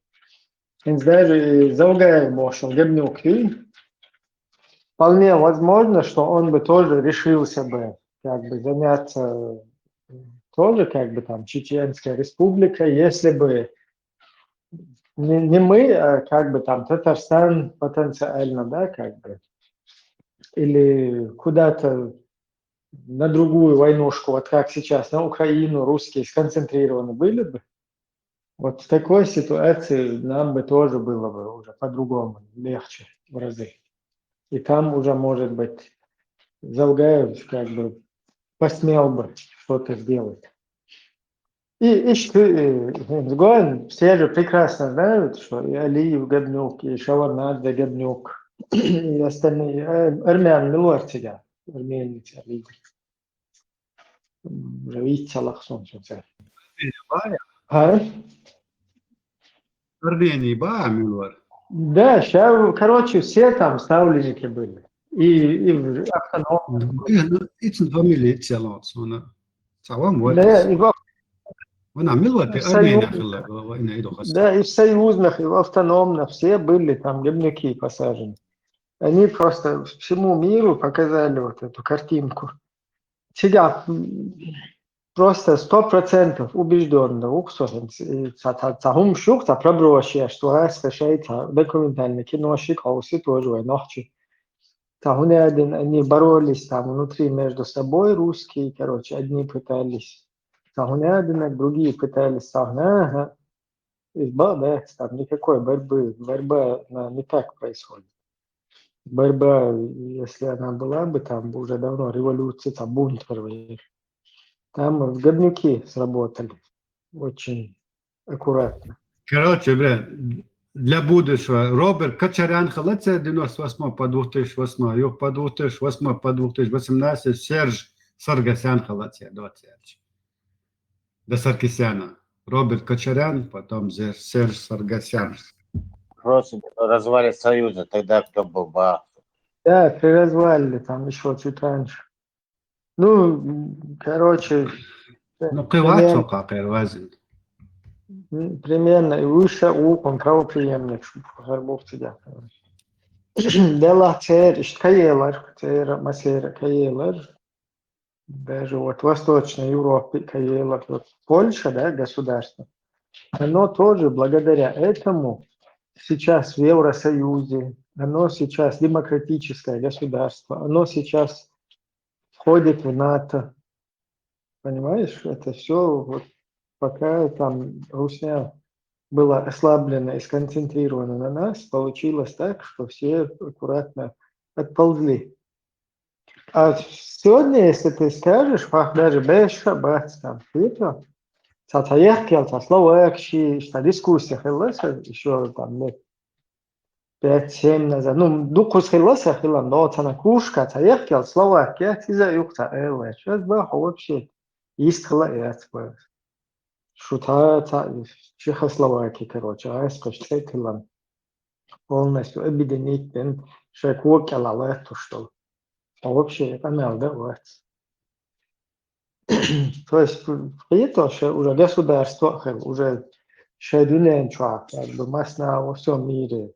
И даже Завгаев мошел говнюки. Вполне возможно, что он бы тоже решился бы как бы заняться тоже как бы там Чеченская республика, если бы не мы, а как бы там Татарстан потенциально, да, как бы, или куда-то на другую войнушку, вот как сейчас на Украину русские сконцентрированы были бы, вот в такой ситуации нам бы тоже было бы уже по-другому, легче в разы. И там уже, может быть, Залгаев как бы посмел бы что-то сделать. И все же прекрасно знают, что и Алиев Габнюк, и Шаварнадзе Габнюк, и остальные армян Милуартига, арменицы, уже видите, Аллахсон, что А? Армении, ба, Милуар. Да, сейчас, короче, все там ставленники были. И автономно. Ицин фамилия целот, она. Савам вот. Да, и Она Милуар, в ты Армения союзных, хила, война иду хас. да, и в союзных, и в автономных все были там гибняки посажены. Они просто всему миру показали вот эту картинку. Сега просто 100% убежденно, цахум шук, та пробросье, что раз решает документальный киношик, а усы тоже войнохчи. Они боролись там внутри между собой, русские, короче, одни пытались другие пытались избавиться, там никакой борьбы, борьба не так происходит. Борьба, если она была бы, там бы уже давно революция, там бунт первый. Там гобнюки сработали очень аккуратно. Короче, бля, для будущего. Роберт Кочарян халаца 98 по 2008, юг по 2008 по 2018, Серж Саргасян халаца 20. До Саркисяна. Роберт Кочарян, потом Серж Саргасян. Просим развалить Союза, тогда кто был бы? Да, при развале там еще чуть раньше. Ну, короче, Ну, кываться как вазин. примерно и выше он правоприемник, Горбов тебя. Дела цериш, каелар, масера каелар. Даже вот в Восточной Европе каелар, вот Польша, да, государство. Оно тоже благодаря этому сейчас в Евросоюзе, оно сейчас демократическое государство, оно сейчас входит в НАТО. Понимаешь, это все вот пока там Русня была ослаблена и сконцентрирована на нас, получилось так, что все аккуратно отползли. А сегодня, если ты скажешь, даже без шаббат, там, это, Словакии, что дискуссия еще там лет 5-7 назад. Ну, дукус хиласа хилам, но цана кушка, ехал Словакия, тиза юкта элэ. Сейчас баху вообще есть хилаэт. Шута Чехословакии, короче, скажите хилам. Полностью объединить, человек вокал эту что. А вообще это надо, вот. То есть это уже государство, уже шедуненчуак, как бы масса во всем мире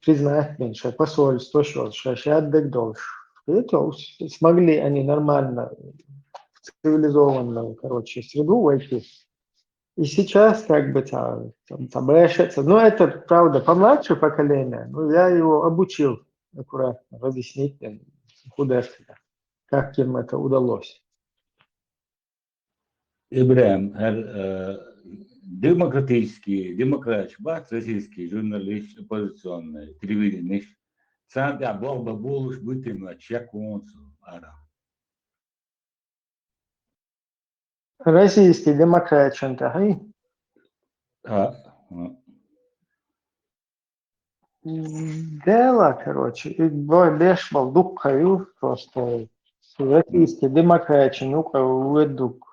признать меньше посольство, что шедек дольше. Это смогли они нормально, цивилизованную, короче, среду войти. И сейчас как бы там брешется. Ну, это, правда, помладшее поколение, но я его обучил аккуратно, разъяснить художественно, как им это удалось. Ибрahim, демократический, бац, российский журналист, оппозиционный, телевидение, сам я был бы болуш бытым чеконцу, ара. Российский демократ чем-то, дело, короче, и беш балдук хаю, просто российский демократ, ну, уедук.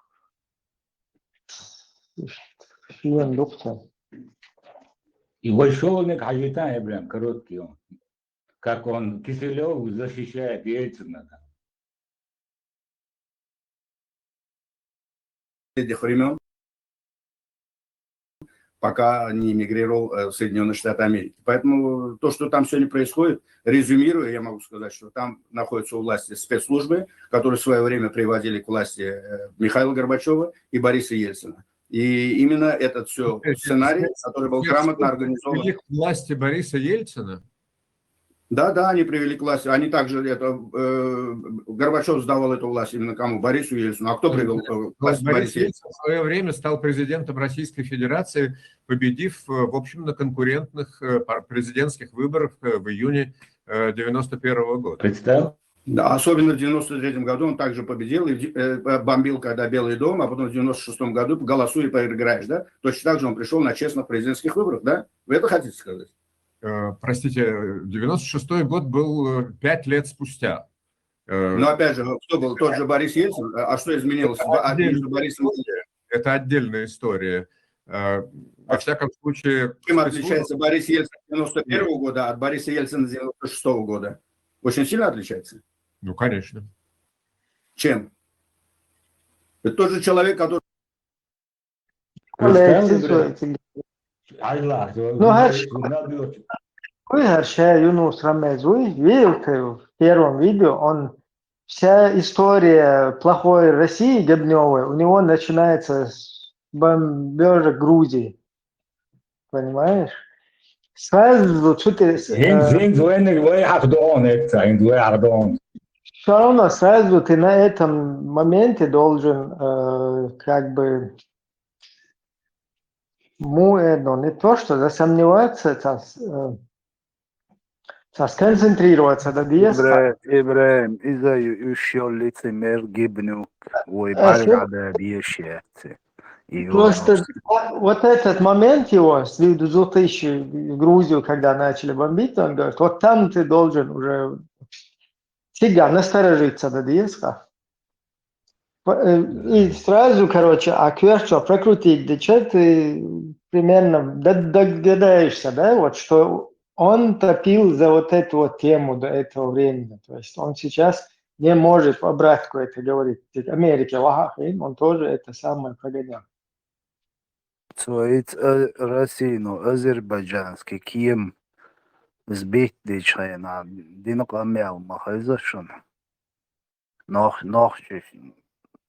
И большевник Хажита Ибрahim, короткий он. Как он Киселев защищает Ельцина. Этих времен пока не эмигрировал в Соединенные Штаты Америки. Поэтому то, что там сегодня происходит, резюмируя, я могу сказать, что там находятся у власти спецслужбы, которые в свое время приводили к власти Михаила Горбачева и Бориса Ельцина. И именно этот все сценарий, который был грамотно организован. Привели к власти Бориса Ельцина? Да, они привели к власти. Они также Горбачев сдавал эту власть именно кому? Борису Ельцину. А кто привел к власти Борис Бориса Ельцин в свое время стал президентом Российской Федерации, победив, в общем, на конкурентных президентских выборах в июне 1991 года. Представь. Да, особенно в 1993 году он также победил и бомбил, когда Белый дом, а потом в 1996 году голосуй и проиграешь, да? Точно так же он пришел на честных президентских выборах, да? Вы это хотите сказать? Простите, 96-й год был 5 лет спустя. Но опять же, кто был? Тот же Борис Ельцин? А что изменилось? Это отдельная история. Во всяком случае... Чем отличается Борис Ельцин 91 года от Бориса Ельцина 96 года? Очень сильно отличается? Ну, конечно. Чем? Это тот же человек, который... Юнус Рамезуй видел в первом видео, вся история плохой России гибневой, у него начинается с бомбежек Грузии. Понимаешь? Сразу что ты... Все равно сразу ты на этом моменте должен как бы не то, что засомневаться, сконцентрироваться на диаспоре. Ибраим, из-за еще лицемер гибнут, ой, баргада вещицы. Просто вот этот момент его, с 2000 в Грузию, когда начали бомбить, он говорит, вот там ты должен уже всегда насторожиться на диаспоре. И сразу, а кверху прокрутить, да что ты примерно догадаешься, да, вот что он топил за вот эту вот тему до этого времени. То есть он сейчас не может обратку это говорить. Америке, он тоже это самое прогонял. Россию, азербайджанский, кем сбить дичайна, динок амел махайзашон. Нох,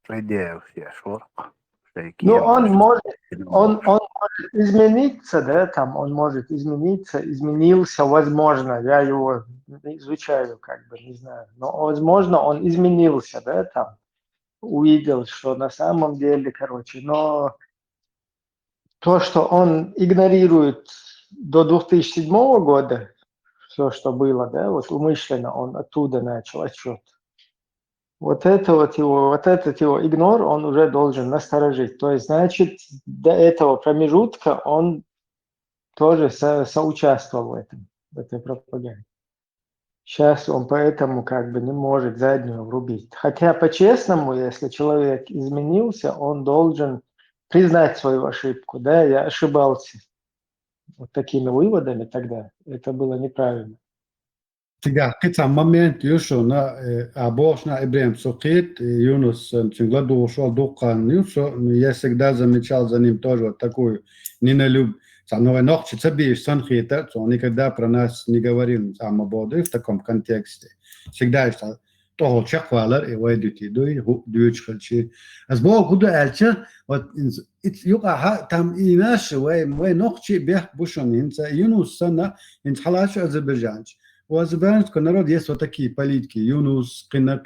предел все шорк. Ну, он может измениться, да, там, он может измениться, изменился, возможно, я его изучаю, как бы, не знаю, но, возможно, он изменился, да, там, увидел, что на самом деле, но то, что он игнорирует до 2007 года, все, что было, да, вот умышленно он оттуда начал отчет. Вот этот его игнор, он уже должен насторожить. То есть, значит, до этого промежутка он тоже соучаствовал в этой пропаганде. Сейчас он поэтому как бы не может заднюю врубить. Хотя по-честному, если человек изменился, он должен признать свою ошибку. Да, я ошибался. Вот такими выводами тогда это было неправильно. Сега, кица момент юшо на абошна Ибраим Сухит, Юнус Цингладу ушел дукан юшо, я всегда замечал за ним тоже вот такую неналюб. Самого ночи цабиш санхита, он никогда про нас не говорил самободы в таком контексте. Всегда что того чахвалар и вайдути дуй дючхальчи. Аз бог куда элча, вот юка там и наши вай ночи бех бушон инца Юнус сана инц халаш Азербайджанч. У азербайджанского народа есть вот такие политики. Юнус, Кинак.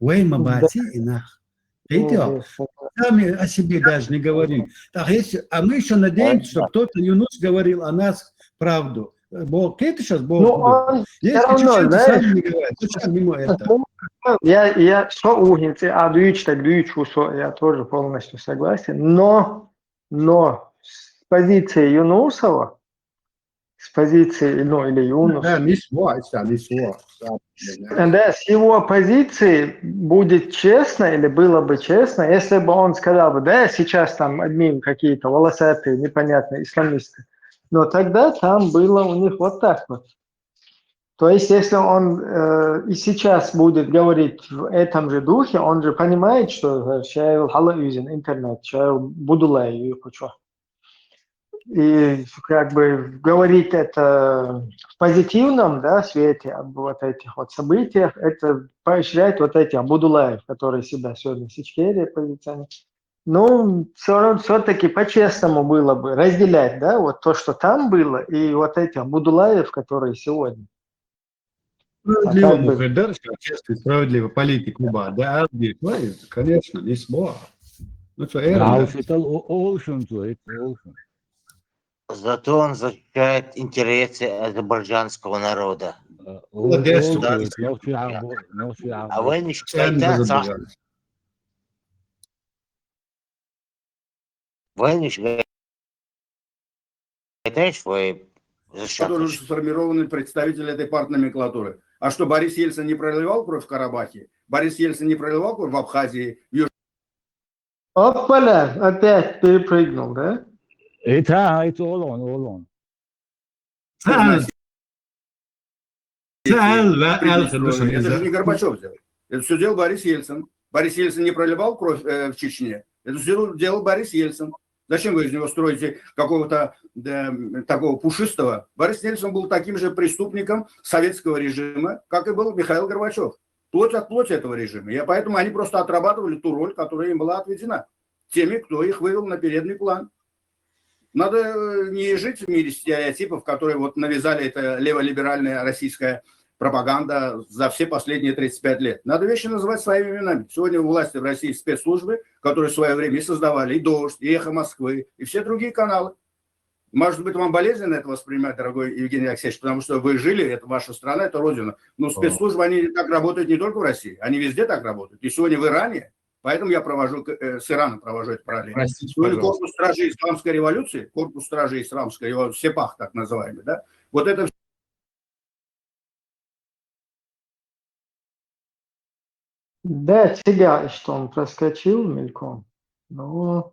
Уэй, мабати, инах. Видите? Сами о себе даже не говорим. А мы еще надеемся, что кто-то Юнус говорил о нас правду. Бог, это сейчас Бог. Ну, если чеченцы сами не говорят, зачем мимо этого? Я что угинцы, я тоже полностью согласен. Но с позиции Юнусова, с позиции, или Юнуса. Да, не свой. Да, с его позиции будет честно, или было бы честно, если бы он сказал бы, да, сейчас там одни какие-то волосатые, непонятные исламисты. Но тогда там было у них вот так вот. То есть, если он и сейчас будет говорить в этом же духе, он же понимает, что интернет, и как бы говорить это в позитивном, да, свете об вот этих вот событиях, это поощряет вот эти Абудулаев, которые себя сегодня с Ичкерии позиционируют. Ну, все-таки по-честному было бы разделять, да, вот то, что там было, и вот эти Абудулаев, которые сегодня. Справедливо как бы- мухайдар, честный, справедливо политик Куба, да, конечно, не смог. Ну, что, Раус это Олшин, это Олшин. Зато он защищает интересы азербайджанского народа. А вы не считаете, что вы Тоже уже сформированы представители этой партноменклатуры. А что, Борис Ельцин не проливал кровь в Карабахе? Борис Ельцин не проливал кровь в Абхазии? Опаля, опять перепрыгнул, да? Это он. Это же не Горбачев сделал. Это все делал Борис Ельцин. Борис Ельцин не проливал кровь в Чечне. Это все делал Борис Ельцин. Зачем вы из него строите какого-то такого пушистого? Борис Ельцин был таким же преступником советского режима, как и был Михаил Горбачев. Плоть от плоти этого режима. И поэтому они просто отрабатывали ту роль, которая им была отведена. Теми, кто их вывел на передний план. Надо не жить в мире стереотипов, которые вот навязали эта леволиберальная российская пропаганда за все последние 35 лет. Надо вещи называть своими именами. Сегодня у власти в России спецслужбы, которые в свое время и создавали и «Дождь», и «Эхо Москвы», и все другие каналы. Может быть, вам болезненно это воспринимать, дорогой Евгений Алексеевич, потому что вы жили, это ваша страна, это родина. Но спецслужбы, они так работают не только в России, они везде так работают. И сегодня в Иране, поэтому я с Ираном провожу это параллель. Сегодня корпус стражей исламской революции, корпус стражей исламской революции, Сепах так называемый, да, вот это. Да, тебя, что он проскочил мельком. Ну,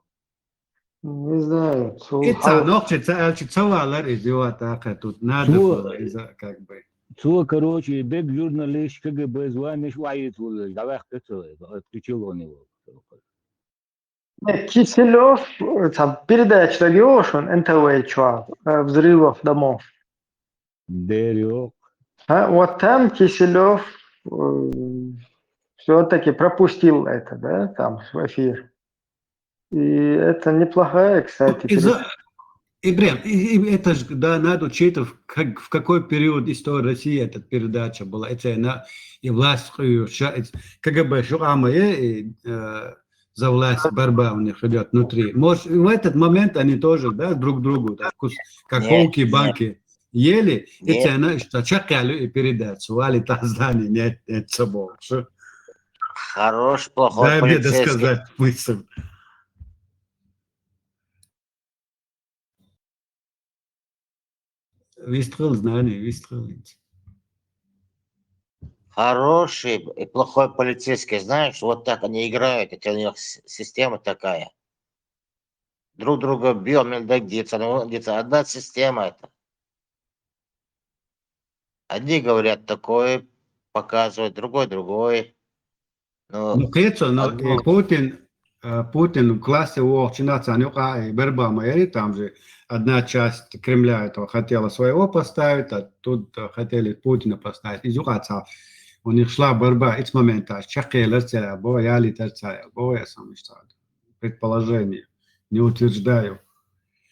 не знаю. Тут надо было, как бы. Короче, бег журналист КГБ звонишь, воит давай отключил он его. Киселев, там, передача ведешь, он НТВ, чувак, взрывов домов. Дерек. Вот там Киселев все-таки пропустил это, да, там, в эфир. И это неплохая, кстати. Это же, да, надо учитывать, в какой период истории России эта передача была. Это и власть, КГБ, и за власть борьба у них идет внутри. Может, в этот момент они тоже, да, друг другу, да, как колки, банки ели, и она чакали и передачу, вали там здание, нет собой. Хорош, плохой дай полицейский. мне досказать мысль. Выстрел знание, выстрел. Хороший и плохой полицейский, знаешь, вот так они играют, это у них система такая. Друг друга бьем, где-то одна система это. Одни говорят такое, показывают, другой. Путин в классе у Бербама, там же одна часть Кремля этого хотела своего поставить, а тут хотели Путина поставить. У них шла борьба, и с момента чакелерца, боя сам предположение, не утверждаю.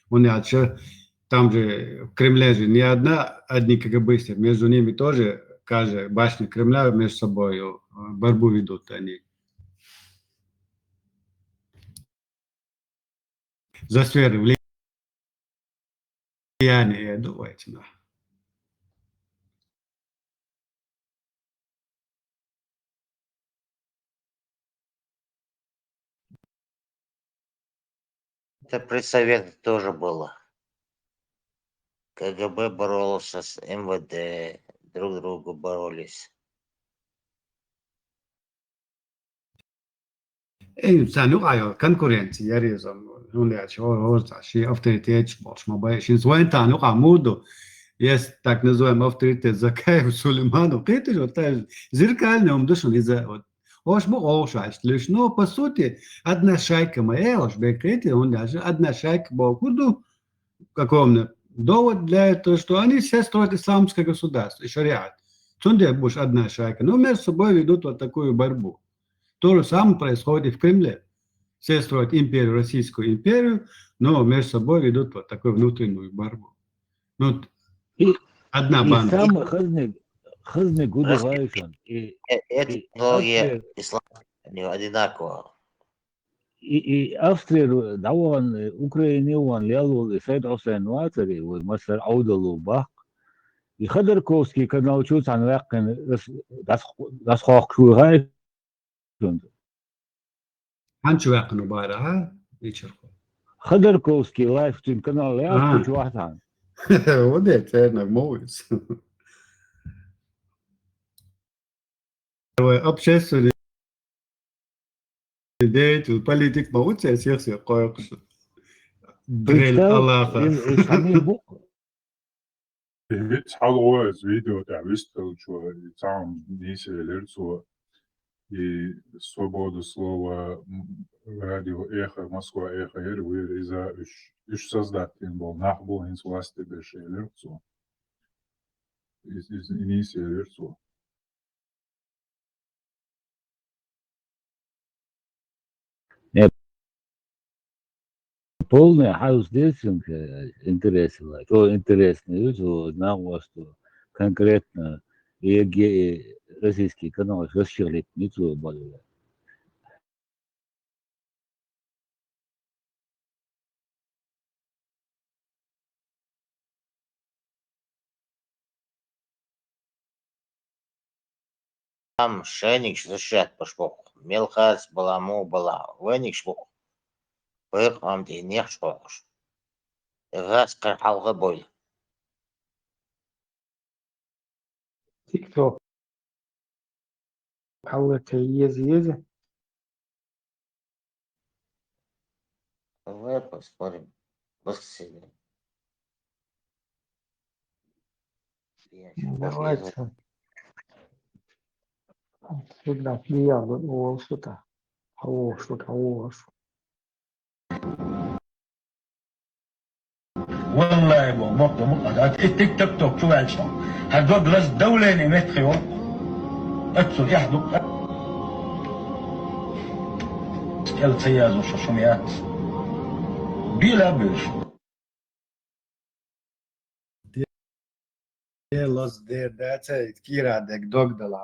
Там же в Кремле же не одни КГБисты, между ними тоже каждая башня Кремля между собой борьбу ведут они. За сферы влияния, думаете, да. Это при Советах тоже было. КГБ боролось с МВД, друг другу боролись. Конкуренция, я резал. Авторитет, есть так называемый авторитет Закаев, Сулейманов. Это же зеркальный умдушен из-за но по сути одна шайка моя, одна шайка Бакурду, какой у меня довод для этого, что они все строят исламское государство, шариат. Цунде будешь одна шайка, но между собой ведут вот такую борьбу. То же самое происходит и в Кремле. Все строят империю, Российскую империю, но между собой ведут вот такую внутреннюю борьбу. Ну, одна И банда. сам хазны гудувайшон. Этнология ислама одинаково. И Австрия, даван Украине ван лялу Саид Хусейн Ватари, ومصر عودلو باق. И Ходорковский, когда учился, он das Hochschulreich. Анчу яқну бара, а? Вечерку. Ходорковский лайф, канал я хочу вахтан. Вот это, нормально. Общественный деятель, политик, могут всех кое-что. Дрель Аллаха. Ведь халуаз видео да выставил, что там несе лицо и свободу слова радио Эхо, Москва Эхо, и за иш создатель был нахбул из власти беше лицо. Из несе лицо. Полный хаос дельсинг интересно. То интересно, что нам вас конкретно и российский канал расширить не то более. Там шеник защищает пошпок. Мелхас баламу бала. Веник шпок. Пых вам ты не шпокш. Газ кархалга боль. TikTok. Халлата езі. Давай поспорим. Воскресенье. Давайте. Сюда, я бы сюда. والله بوقت مقعدات التيك توك توك شو عشان هالدود لز دولة نمت خيوم أتصل يحدق سكال سياز وشوشميات بيلا بيش Los der dēcēji, kīrādēk dogdalā.